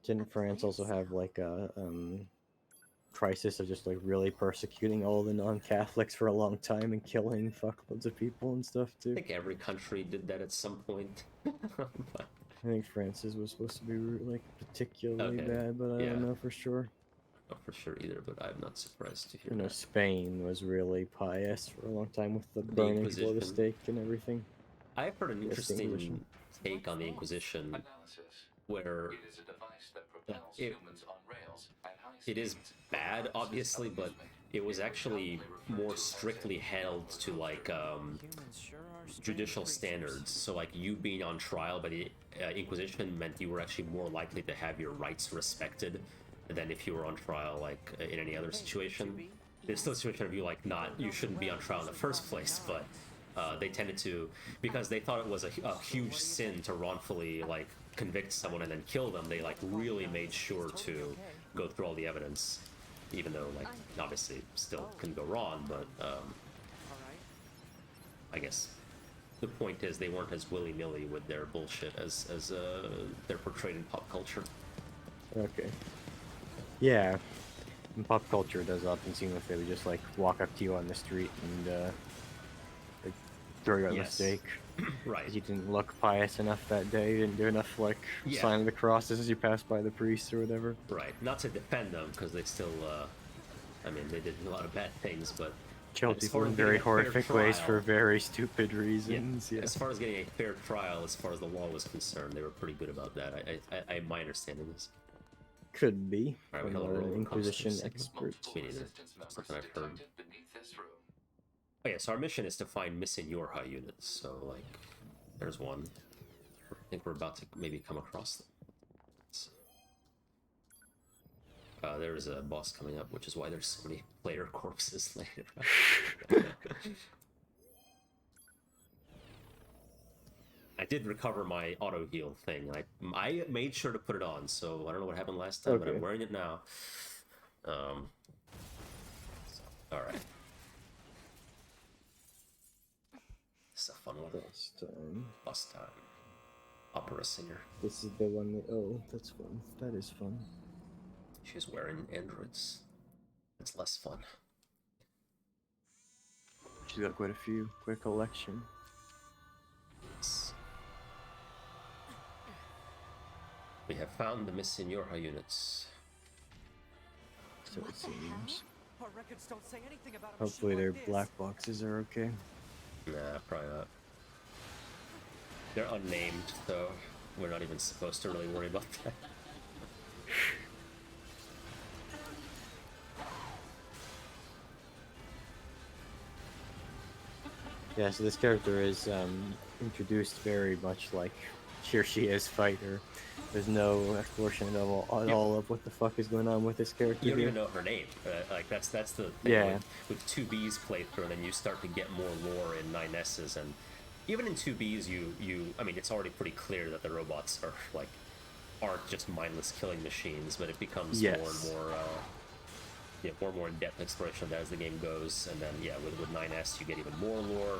Didn't France also have like a crisis of just like really persecuting all the non-Catholics for a long time and killing fuckloads of people and stuff too? I think every country did that at some point. But... I think France's was supposed to be like particularly bad, but I don't know for sure. Not for sure either, but I'm not surprised to hear that. Spain was really pious for a long time with the burning people at the stake and everything. I've heard an interesting take on the Inquisition, where it is bad, obviously, but it was actually more strictly held to like judicial standards. So like you being on trial by the Inquisition meant you were actually more likely to have your rights respected than if you were on trial like in any other situation. There's still a situation of you shouldn't be on trial in the first place, but they tended to, because they thought it was a huge sin to wrongfully like convict someone and then kill them, they like really made sure to go through all the evidence, even though like obviously still can go wrong, but I guess the point is they weren't as willy-nilly with their bullshit as they're portrayed in pop culture. Okay. Yeah, in pop culture it does often seem like they would just like walk up to you on the street and like, throw you a mistake. Right. You didn't look pious enough that day, you didn't do enough like sign of the crosses as you passed by the priest or whatever. Right. Not to defend them, because they still, I mean, they did a lot of bad things, but killed people in very horrific ways for very stupid reasons. Yeah. As far as getting a fair trial, as far as the law was concerned, they were pretty good about that. My understanding is. Could be. Right, I'm not an Inquisition expert. Me neither. Something I've heard. Oh yeah, so our mission is to find missing Yorha units. So like, there's one. I think we're about to maybe come across them. There is a boss coming up, which is why there's so many player corpses later. I did recover my auto heal thing. I made sure to put it on, so I don't know what happened last time, but I'm wearing it now. All right. It's a fun one. Bus time. Opera singer. This is the one that, oh, that's fun. That is fun. She's wearing androids. It's less fun. She's got quite a few. Quite a collection. Yes. We have found the missing Yorha units. so it seems. Our records don't say anything about a Hopefully machine their like this. black boxes are okay. Nah, probably not. They're unnamed, so we're not even supposed to really worry about that. Yeah, so this character is introduced very much like here she is fighter. There's no exploration at all of what the fuck is going on with this character. You don't here. even know her name. Like that's the thing Yeah. with 2B's playthrough, and then you start to get more lore in 9S's, and even in 2B's, I mean, it's already pretty clear that the robots aren't just mindless killing machines, but it becomes more and more. More and more in-depth exploration of that as the game goes, and then with 9S you get even more lore.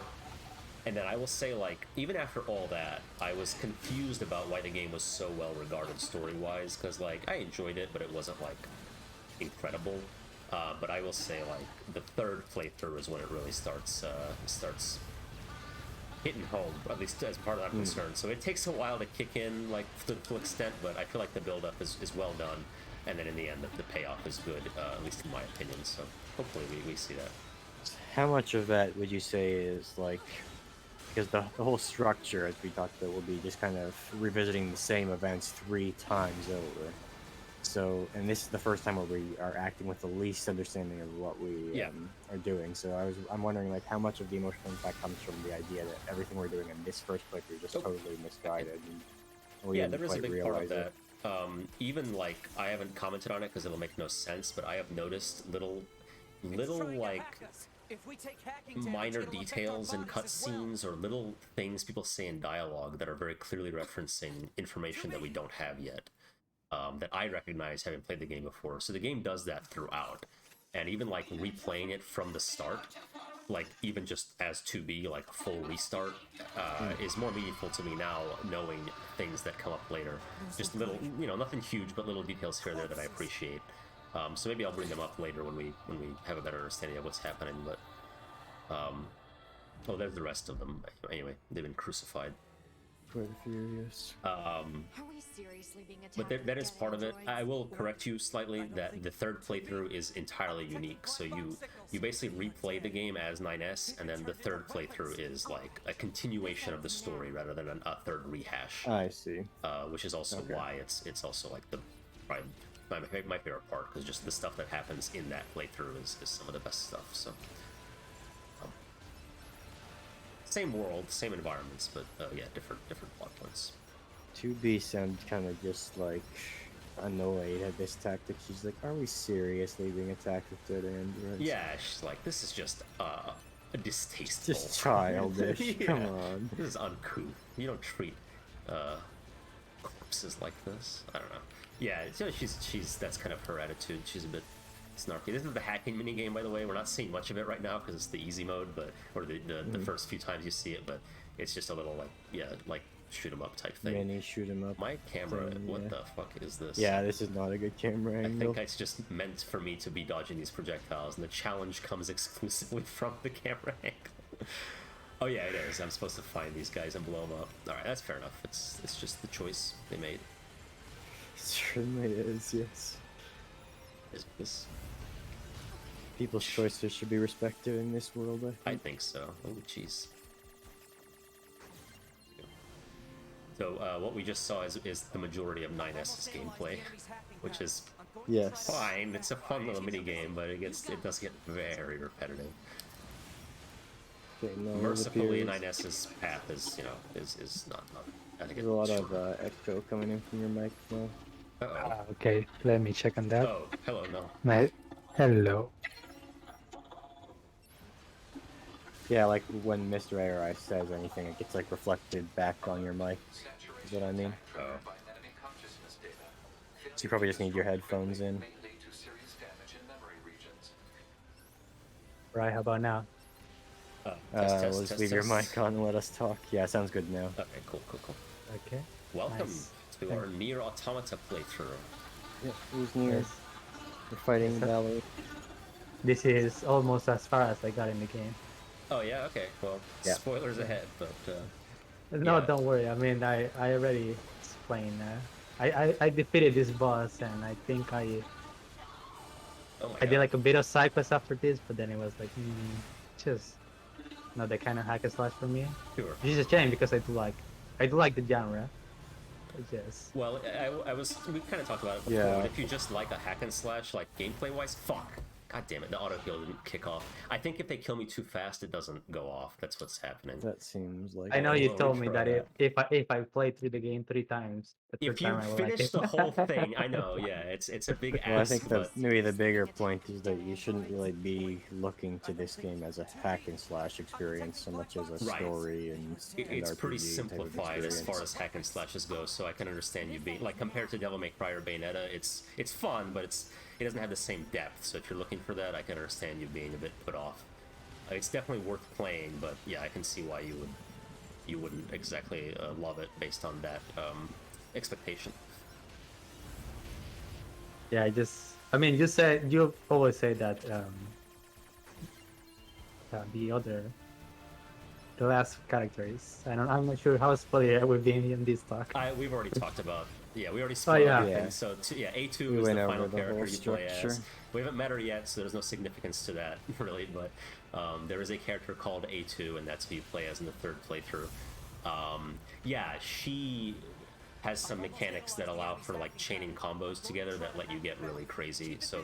And then I will say, like, even after all that, I was confused about why the game was so well regarded story-wise, because like I enjoyed it, but it wasn't like incredible. But I will say, like, the third playthrough is when it really starts hitting home, at least as far as I'm concerned. So it takes a while to kick in, like, to the full extent, but I feel like the build-up is well done. And then in the end, the payoff is good, at least in my opinion. So hopefully we see that. How much of that would you say is like, because the whole structure, as we talked about, will be just kind of revisiting the same events 3 times over. So, and this is the first time where we are acting with the least understanding of what we are doing. So I'm wondering, like, how much of the emotional impact comes from the idea that everything we're doing in this first playthrough is just totally misguided. And we there is a big part of that. It. Even like I haven't commented on it because it'll make no sense, but I have noticed little like minor details in cutscenes or little things people say in dialogue that are very clearly referencing information that we don't have yet, that I recognize having played the game before. So the game does that throughout, and even like replaying it from the start, like even just as 2B, like a full restart, is more meaningful to me now, knowing things that come up later. Just little, nothing huge, but little details here and there that I appreciate. So maybe I'll bring them up later when we have a better understanding of what's happening. But oh, there's the rest of them. Anyway, they've been crucified. Quite furious. Are we seriously being attacked? But that is part of it. I will correct you slightly that the third playthrough is entirely unique. So you basically replay the game as 9S, and then the third playthrough is like a continuation of the story rather than a third rehash. I see. Which is also why it's also like probably my favorite part, because just the stuff that happens in that playthrough is some of the best stuff. So. Same world, same environments, but different plot points. 2B sounds kind of just like annoyed at this tactic. She's like, "Are we seriously being attacked with dead androids?" Yeah, she's like, "This is just distasteful, just childish. Come on, this is uncouth. You don't treat corpses like this." I don't know. Yeah, she's that's kind of her attitude. She's a bit snarky. This is the hacking minigame, by the way. We're not seeing much of it right now because it's the easy mode, or the first few times you see it, but it's just a little like shoot 'em up type thing. Mini shoot 'em up. My camera, what the fuck is this? Yeah, this is not a good camera angle. I think it's just meant for me to be dodging these projectiles, and the challenge comes exclusively from the camera angle. Oh yeah, it is. I'm supposed to find these guys and blow them up. All right, that's fair enough. It's just the choice they made. It certainly is. Yes. This. People's choices should be respected in this world, I think so. Oh, jeez. So, what we just saw is the majority of 9S's gameplay, which is fine. It's a fun little mini game, but it does get very repetitive. Okay, no, Mercifully, 9S's path is not. I think there's a lot of echo coming in from your mic now. Okay, let me check on that. Oh, hello, no. Hello. Yeah, like when Mr. ARI says anything, it gets like reflected back on your mic. Is what I mean. Oh. So you probably just need your headphones in. Right, how about now? Let's leave your mic on and let us talk. Yeah, sounds good now. Okay, cool. Okay. Welcome to our Nier Automata playthrough. Yeah, who's Nier? We're fighting Valerie. This is almost as far as I got in the game. Oh yeah, okay. Well, spoilers ahead, but no, don't worry. I mean, I already explained. I defeated this boss, and I think Oh my I god. did like a bit of side quest after this, but then it was like just not the kind of hack and slash for me. Sure. Which is a shame because I do like the genre. Yes. Well, we kind of talked about it before, Yeah. but if you just like a hack and slash, like gameplay wise, fuck. God damn it, the auto kill didn't kick off. I think if they kill me too fast, it doesn't go off. That's what's happening. That seems like. I know you Well, told me retry that if I played through the game 3 times, the third If you time I will like finish it. the whole thing, I know, yeah, it's a big ask. Well, I think but maybe the bigger point is that you shouldn't really be looking to this game as a hack and slash experience so much as a Right. story and it's RPG pretty type of simplified as far experience. as hack and slashes go, so I can understand you being like compared to Devil May Cry or Bayonetta, it's fun, but it doesn't have the same depth. So if you're looking for that, I can understand you being a bit put off. It's definitely worth playing, but yeah, I can see why you wouldn't exactly love it based on that expectation. Yeah, I mean, you always say that the last character is. I'm not sure how familiar we've been in this talk. We've already talked about. Yeah, we already Oh, spoke yeah. about Yeah. him. So A2 We is went the over final the character whole you play as. structure. We haven't met her yet, so there's no significance to that really. But there is a character called A2, and that's who you play as in the third playthrough. Yeah, she has some mechanics that allow for like chaining combos together that let you get really crazy. So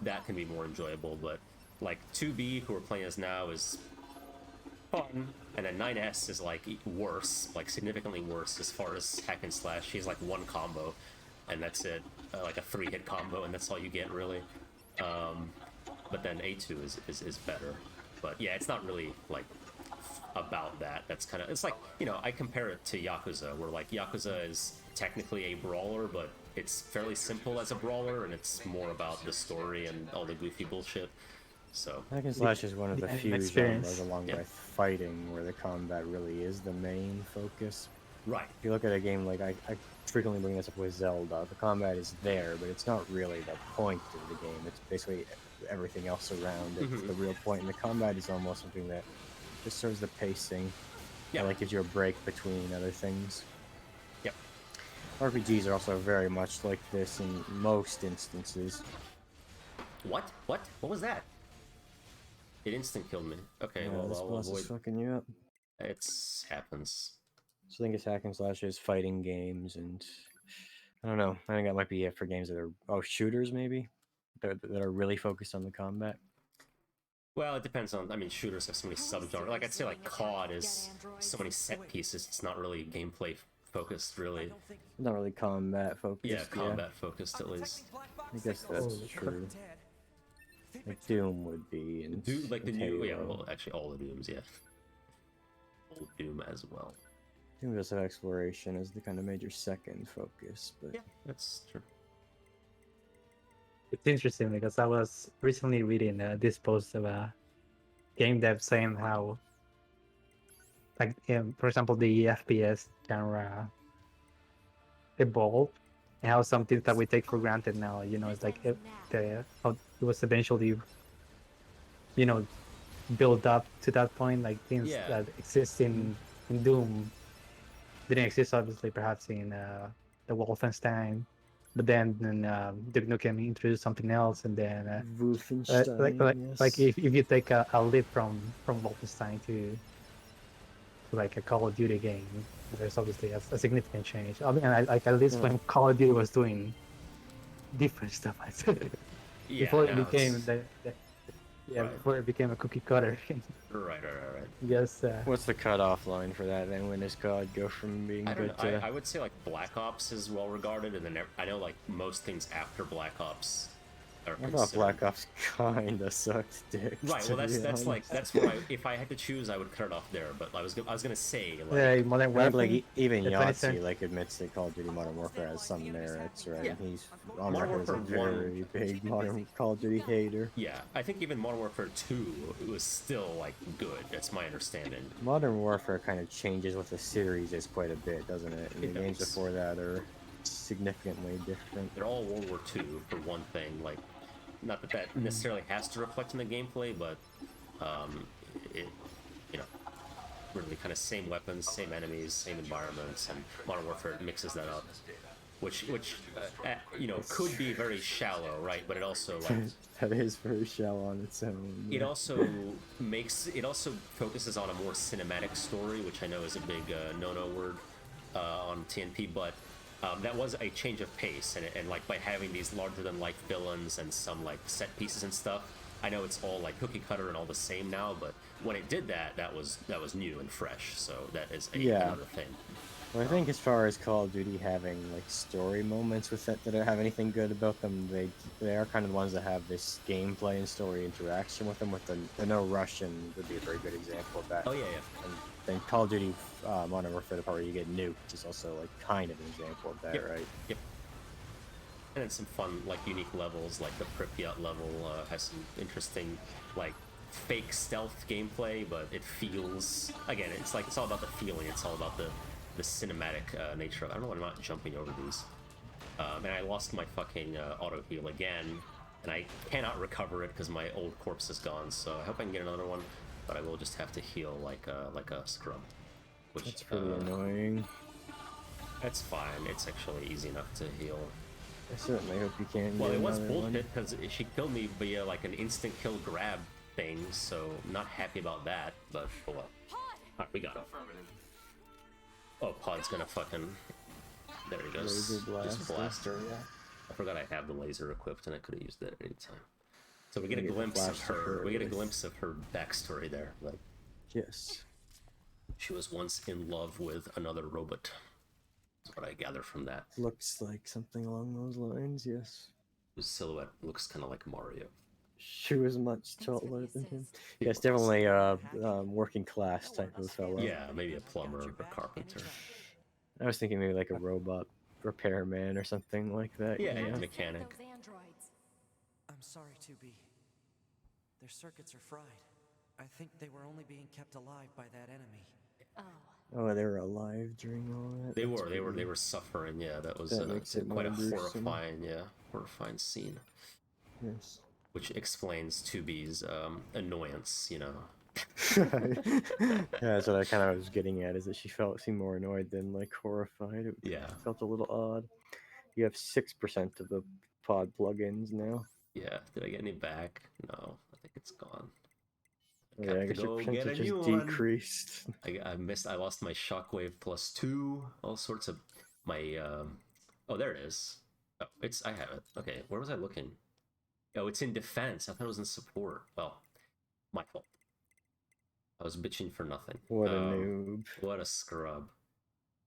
that can be more enjoyable. But like 2B, who we're playing as now, is fun, and then 9S is like worse, like significantly worse as far as hack and slash. She's like one combo, and that's it, like a 3-hit combo, and that's all you get really. But then A2 is better. But yeah, it's not really like about that. That's kind of, it's like, you know, I compare it to Yakuza, where like Yakuza is technically a brawler, but it's fairly simple as a brawler, and it's more about the story and all the goofy bullshit. So Hack and slash is one of the few experience. genres along with fighting where the combat really is the main focus. right. If you look at a game like I frequently bring this up with Zelda, the combat is there, but it's not really the point of the game. It's basically everything else around it. Mhm. The real point, and the combat is almost something that just serves the pacing. Yeah. Like gives you a break between other things. Yep. RPGs are also very much like this in most instances. What was that? It instant killed me. Okay, Yeah, well, this I'll boss is avoid. fucking you up. It's happens. So I think it's hack and slashes, fighting games, and I don't know. I think that might be it for games that are shooters maybe that are really focused on the combat. Well, it depends on. I mean, shooters have so many subgenres. Like I'd say, like COD is so many set pieces. It's not really gameplay focused, really. Not really combat focused. Yeah, combat focused at least. I guess that's true. Like Doom would be, and Like the new, yeah. Halo. Well, actually, all the Dooms, yeah. Old Doom as well. Doom does have exploration as the kind of major second focus, but Yeah, that's true. It's interesting because I was recently reading this post of a game dev saying how, like, for example, the FPS genre evolved, and how some things that we take for granted now, you know, it's like how it was eventually, you know, built up to that point, like things Yeah. that exist in Doom didn't exist obviously perhaps in the Wolfenstein, but then Duke Nukem introduced something else, and then Wolfenstein, like yes. if you take a leap from Wolfenstein to like a Call of Duty game, there's obviously a significant change. I mean, like at least when Call of Duty was doing different stuff, I said, Yeah, before it no, became it's- Right. before it became a cookie cutter. Right. Yes. What's the cutoff line for that then? When does COD go from being I don't good know. to? I would say like Black Ops is well regarded, and then I know like most things after Black Ops are I thought considered. Black Ops kinda sucked dick. Right. to Well, be that's like honest. that's where if I had to choose, I would cut it off there. But I was gonna say like Yeah, Modern I think, Warfare. like even the 2010 Yahtzee like admits that Call of Duty Modern Warfare has some merits, right? Yeah. He's on Modern record as a Warfare 1 very big Modern Call of Duty hater. yeah, I think even Modern Warfare 2 was still like good. That's my understanding. Modern Warfare kind of changes what the series is quite a bit, doesn't it? And It the games does. before that are significantly different. They're all World War II for one thing. Like, not that that necessarily has to reflect in the gameplay, but it, you know, really kind of same weapons, same enemies, same environments, and Modern Warfare mixes that up. which you know, could be very shallow, right? But it also like that is very shallow on its own. it also focuses on a more cinematic story, which I know is a big no-no word on TNP, but that was a change of pace, and like by having these larger-than-life villains and some like set pieces and stuff, I know it's all like cookie cutter and all the same now, but when it did that, that was new and fresh. So that is another thing. Well, I think as far as Call of Duty having like story moments with it that don't have anything good about them, they are kind of the ones that have this gameplay and story interaction with them. With the No Russian would be a very good example of that. Oh yeah. And then Call of Duty Modern Warfare, the part where you get nuked, is also like kind of an example of that, right? Yep. And then some fun, like unique levels, like the Pripyat level has some interesting, like fake stealth gameplay, but it feels, again, it's all about the feeling. It's all about the cinematic nature of it. I don't know why I'm not jumping over these. And I lost my fucking auto heal again, and I cannot recover it because my old corpse is gone. So I hope I can get another one, but I will just have to heal like a scrub. Which, that's pretty annoying. That's fine. It's actually easy enough to heal. I certainly hope you can. Well, it was bullshit because she killed me via like an instant kill grab thing, so I'm not happy about that. But oh well. Alright, we got it. Oh, Pod's gonna fucking... There he goes. Just blaster. Yeah. I forgot I have the laser equipped, and I could have used that at any time. So we get a glimpse of her. We get a glimpse of her backstory there. Like, yes, she was once in love with another robot. That's what I gather from that. Looks like something along those lines. Yes. His silhouette looks kind of like Mario. She was much taller than him. Yes, definitely a working class type of fellow. Yeah, maybe a plumber or a carpenter. I was thinking maybe like a robot repairman or something like that. Yeah, a mechanic. I'm sorry, 2B. Their circuits are fried. I think they were only being kept alive by that enemy. Oh, they were alive during all that? They were suffering, yeah. That was quite a horrifying scene. Yes. Which explains 2B's annoyance, you know. Yeah, that's what I kind of was getting at, is that she seemed more annoyed than like horrified. It felt a little odd. You have 6% of the pod plugins now. Yeah, did I get any back? No, I think it's gone. Yeah, I guess your percentage just decreased. I lost my shockwave +2, all sorts of my oh, there it is. Oh, I have it. Okay, where was I looking? Oh, it's in defense. I thought it was in support. Well, my fault. I was bitching for nothing. What a noob. What a scrub.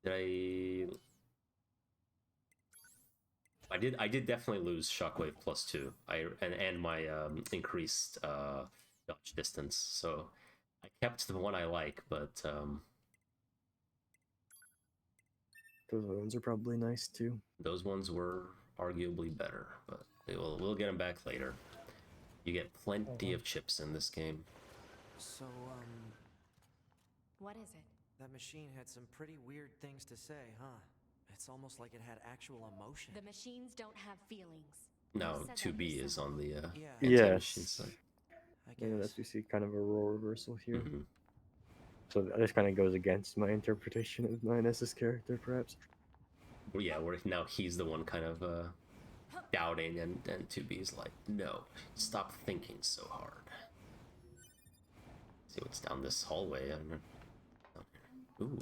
I did definitely lose shockwave +2. And my increased dodge distance. So I kept the one I like, but those ones are probably nice too. Those ones were arguably better, but we'll get them back later. You get plenty of chips in this game. So, what is it? That machine had some pretty weird things to say, huh? It's almost like it had actual emotion. The machines don't have feelings. No, 2B is on the yes. Side. Yeah, that's we see kind of a role reversal here. Mm-hmm. So this kind of goes against my interpretation of 9S's character, perhaps. Well, yeah, where now he's the one kind of doubting, and 2B's like, no, stop thinking so hard. See what's down this hallway. Ooh.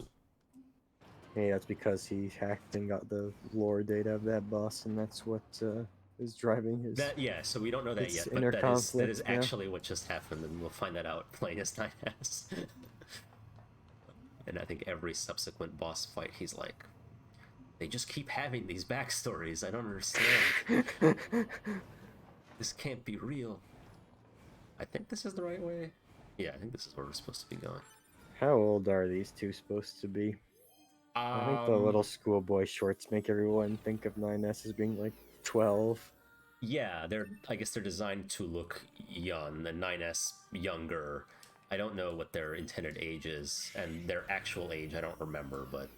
Hey, that's because he hacked and got the lore data of that boss, and that's what is driving his... Yeah, so we don't know that yet, but that is actually what just happened, and we'll find that out playing as 9S. And I think every subsequent boss fight, he's like, they just keep having these backstories. I don't understand. This can't be real. I think this is the right way. Yeah, I think this is where we're supposed to be going. How old are these two supposed to be? I think the little schoolboy shorts make everyone think of 9S as being like 12. Yeah, I guess they're designed to look young, and 9S younger. I don't know what their intended age is, and their actual age I don't remember, but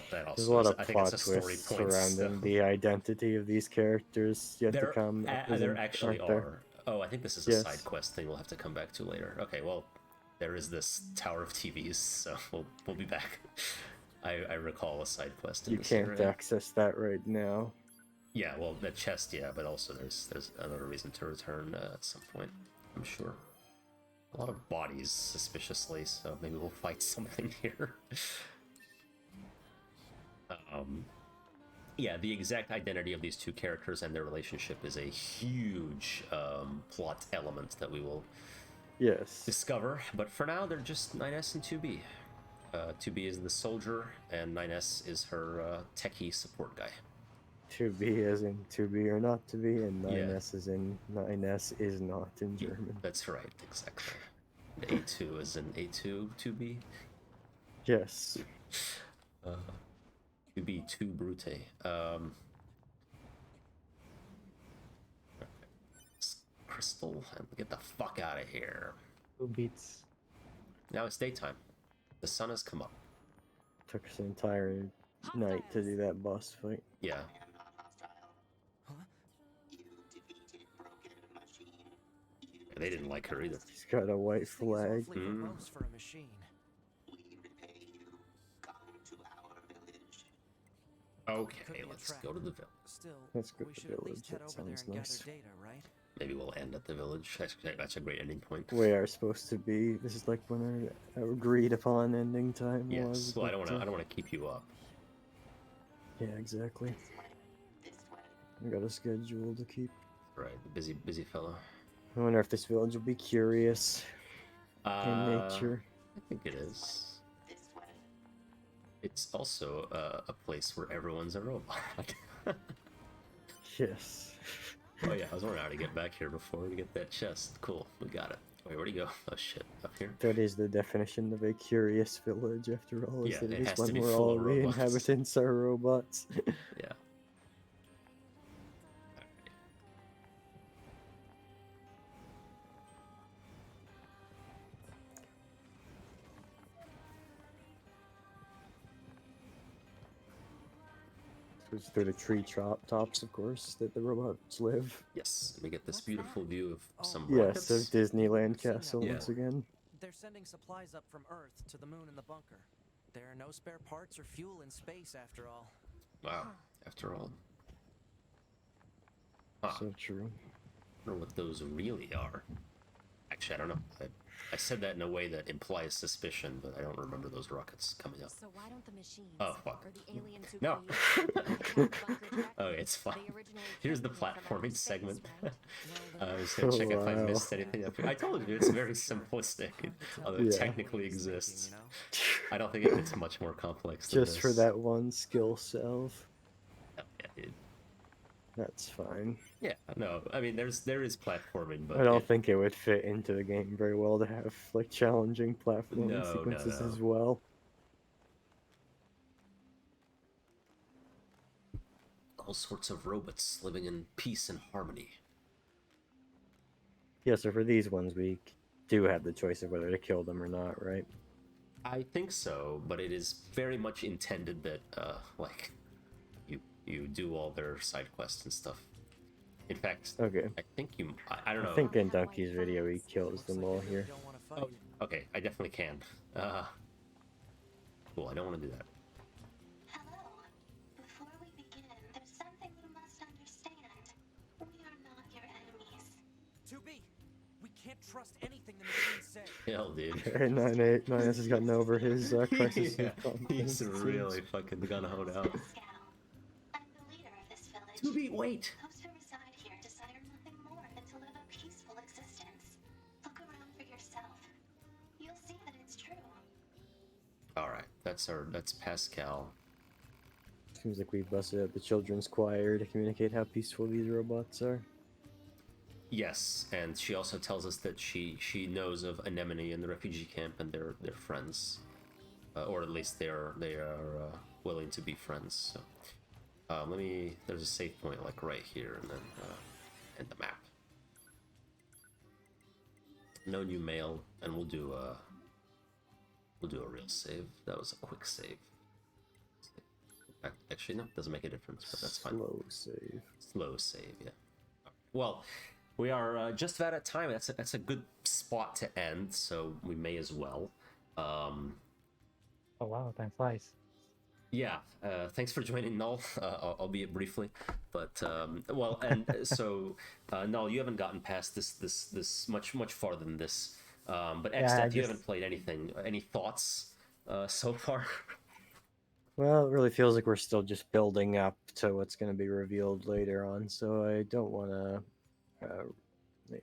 that also there's a lot of plot twists surrounding the identity of these characters yet to come. There actually are. Oh, I think this is a side quest thing we'll have to come back to later. Okay, well, there is this tower of TVs, so we'll be back. I recall a side quest in You this can't area. access that right now. Yeah, well, the chest, yeah, but also there's another reason to return at some point, I'm sure. A lot of bodies, suspiciously, so maybe we'll fight something here. Yeah, the exact identity of these two characters and their relationship is a huge plot element that we will discover. But for now, they're just 9S and 2B. 2B is the soldier, and 9S is her techie support guy. 2B as in to be or not to be, and 9S as in 9S is not in German. That's right, exactly. And A2 is in A2, 2B? Yes. 2B, 2 Brute. Crystal, and get the fuck out of here. 2 beats. Now it's daytime. The sun has come up. Took us an entire night to do that boss fight. Yeah. They didn't like her either. She's got a white flag. For a machine. Okay, let's go to the village. Still, let's go we to should the at village. least head That over there sounds and nice. gather data, right? Maybe we'll end at the village. That's a great ending point. We are supposed to be. This is like when our agreed upon ending time Yes. was. Well, I but, don't want to keep you up. Yeah, exactly. I got a schedule to keep. Right, busy fellow. I wonder if this village will be curious in nature. I think it is. It's also a place where everyone's a robot. Yes. Oh yeah, I was wondering how to get back here before we get that chest. Cool, we got it. Wait, where'd he go? Oh shit, up here? That is the definition of a curious village, after all. Is Yeah, that it it has is to one be where full all of the robots. inhabitants are robots. Yeah. It's through the tree tops, of course, that the robots live. Yes, and we get this beautiful view of some Yes, rockets. of Disneyland Castle once again. They're sending supplies up from Earth to the moon and the bunker. There are no spare parts or fuel in space, after all. Wow, after all. So true. I don't know what those really are. Actually, I don't know. I said that in a way that implies suspicion, but I don't remember those rockets coming up. So why don't the machines Oh, fuck. or the aliens who No. created Oh, it's fine. they originally Here's the came from outer platforming space, segment. right? I was going to check if I wow. missed anything up here. I told you, it's very simplistic, although it technically exists. I don't think it's much more complex than Just for this. that one skill salve. Yeah, dude. That's fine. Yeah, no, I mean, there is platforming, but I don't think it would fit into the game very well to have like challenging platforming No, sequences no. as well. all sorts of robots living in peace and harmony. Yeah, so for these ones, we do have the choice of whether to kill them or not, right? I think so, but it is very much intended that, like, you do all their side quests and stuff. In fact, okay. I think I don't know. I think in Donkey's video he kills them all here. Oh, okay, I definitely can. Cool, I don't want to do that. Hello. Before we begin, there's something you must understand. We are not your enemies. 2B, we can't trust anything the machine said. Hell, dude. And 9S has gotten over his crisis Yeah, of confidence. he's really fucking gonna hold out. I'm the leader of this village. 2B, wait! Those who reside here desire nothing more than to live a peaceful existence. Look around for yourself. You'll see that it's true. Alright, that's Pascal. Seems like we busted up the children's choir to communicate how peaceful these robots are. Yes, and she also tells us that she knows of Anemone in the refugee camp and they're friends, or at least they are willing to be friends. So, there's a save point like right here, and then and the map. No new mail, and we'll do a real save. That was a quick save. Actually, no, doesn't make a difference, but that's fine. Slow save. Slow save, yeah. Well, we are just about at time. That's a good spot to end, so we may as well. Oh wow, time flies. Yeah, thanks for joining, Null, albeit briefly. But well, and so Null, you haven't gotten past this much farther than this. But Xdeath, you haven't played anything. Any thoughts so far? Well, it really feels like we're still just building up to what's going to be revealed later on, so I don't want to.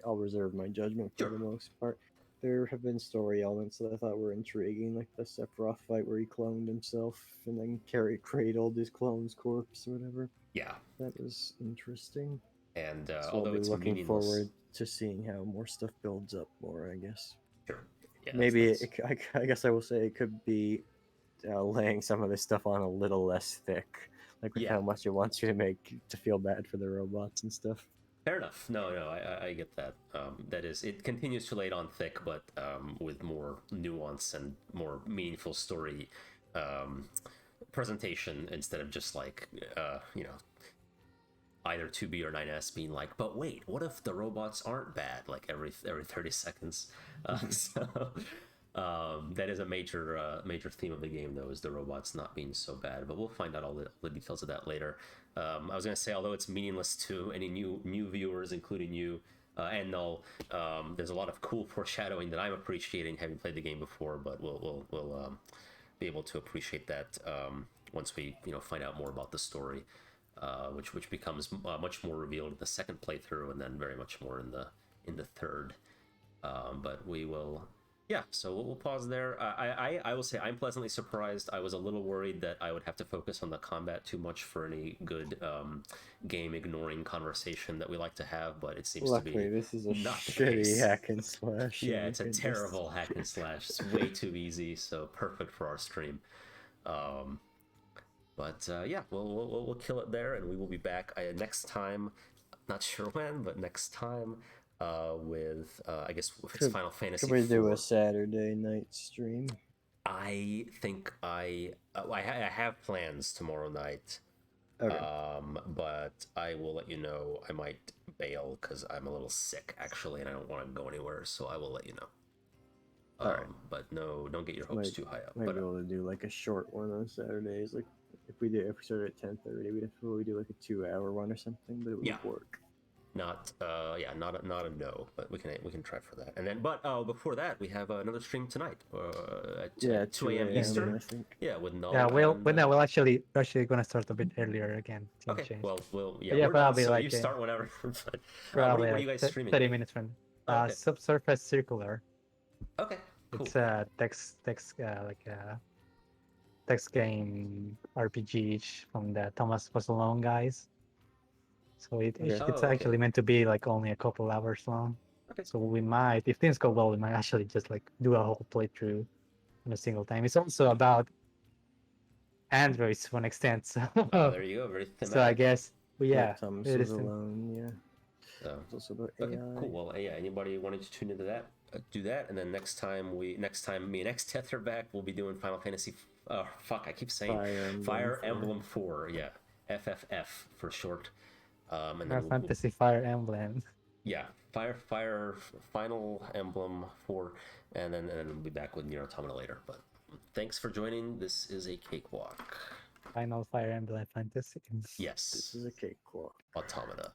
I'll reserve my judgment for the most part. There have been story elements that I thought were intriguing, like the Sephiroth fight where he cloned himself and then cradled his clone's corpse or whatever. Yeah, that was interesting. And so although I'll be it's looking forward to seeing how more stuff builds up more, I guess. Sure. Yeah, maybe I guess I will say it could be laying some of this stuff on a little less thick, like with how much it wants you to feel bad for the robots and stuff. Fair enough. No, I get that. That is, it continues to lay it on thick, but with more nuance and more meaningful story presentation instead of just like, either 2B or 9S being like, but wait, what if the robots aren't bad? Like every 30 seconds. That is a major theme of the game, though, is the robots not being so bad. But we'll find out all the details of that later. I was going to say, although it's meaningless to any new viewers, including you and Null, there's a lot of cool foreshadowing that I'm appreciating, having played the game before. But we'll be able to appreciate that once we find out more about the story, which becomes much more revealed in the second playthrough, and then very much more in the third. But we will. Yeah, so we'll pause there. I will say I'm pleasantly surprised. I was a little worried that I would have to focus on the combat too much for any good game-ignoring conversation that we like to have, but it seems to be this is a not shitty hack and slash. Yeah, it's a terrible hack and slash. It's way too easy, so perfect for our stream. But yeah, we'll kill it there, and we will be back next time. Not sure when, but next time. With I guess if it's Final Fantasy. Could we do a Saturday night stream? I think I have plans tomorrow night. Okay. But I will let you know. I might bail because I'm a little sick actually, and I don't want to go anywhere. So I will let you know. Right. But no, don't get your hopes too high up. Might be able to do like a short one on Saturdays. Like if we started at 10:30, we'd probably do like a 2-hour one or something, but it would work. Not a no, but we can try for that. And then, but before that, we have another stream tonight at 2 a.m. Eastern. I think. Yeah, with Null. Yeah, we'll actually gonna start a bit earlier again. Okay. Change. Well, probably so like you start whenever. But, probably what are you guys streaming? 30 minutes from. Subsurface Circular. Okay. Cool. It's a text text game RPG from the Thomas Pozzolone guys. So it's actually meant to be like only a couple hours long. Okay. So we might, if things go well, we might actually just like do a whole playthrough in a single time. It's also about androids to an extent. So there you go. Very thematic. So I guess, Thomas it is alone. Yeah. So it's also about okay, AI. cool. Well, yeah. Anybody wanted to tune into that? Do that, and then next time me and Xdeath are back, we'll be doing Final Fantasy. I keep saying Fire Emblem 4. Yeah, FFF for short. And then Fantasy Fire Emblem. Yeah, Final Emblem 4, and then we'll be back with Nier Automata later. But thanks for joining. This is a cakewalk. Final Fire Emblem Fantasy. Yes. This is a cakewalk. Automata.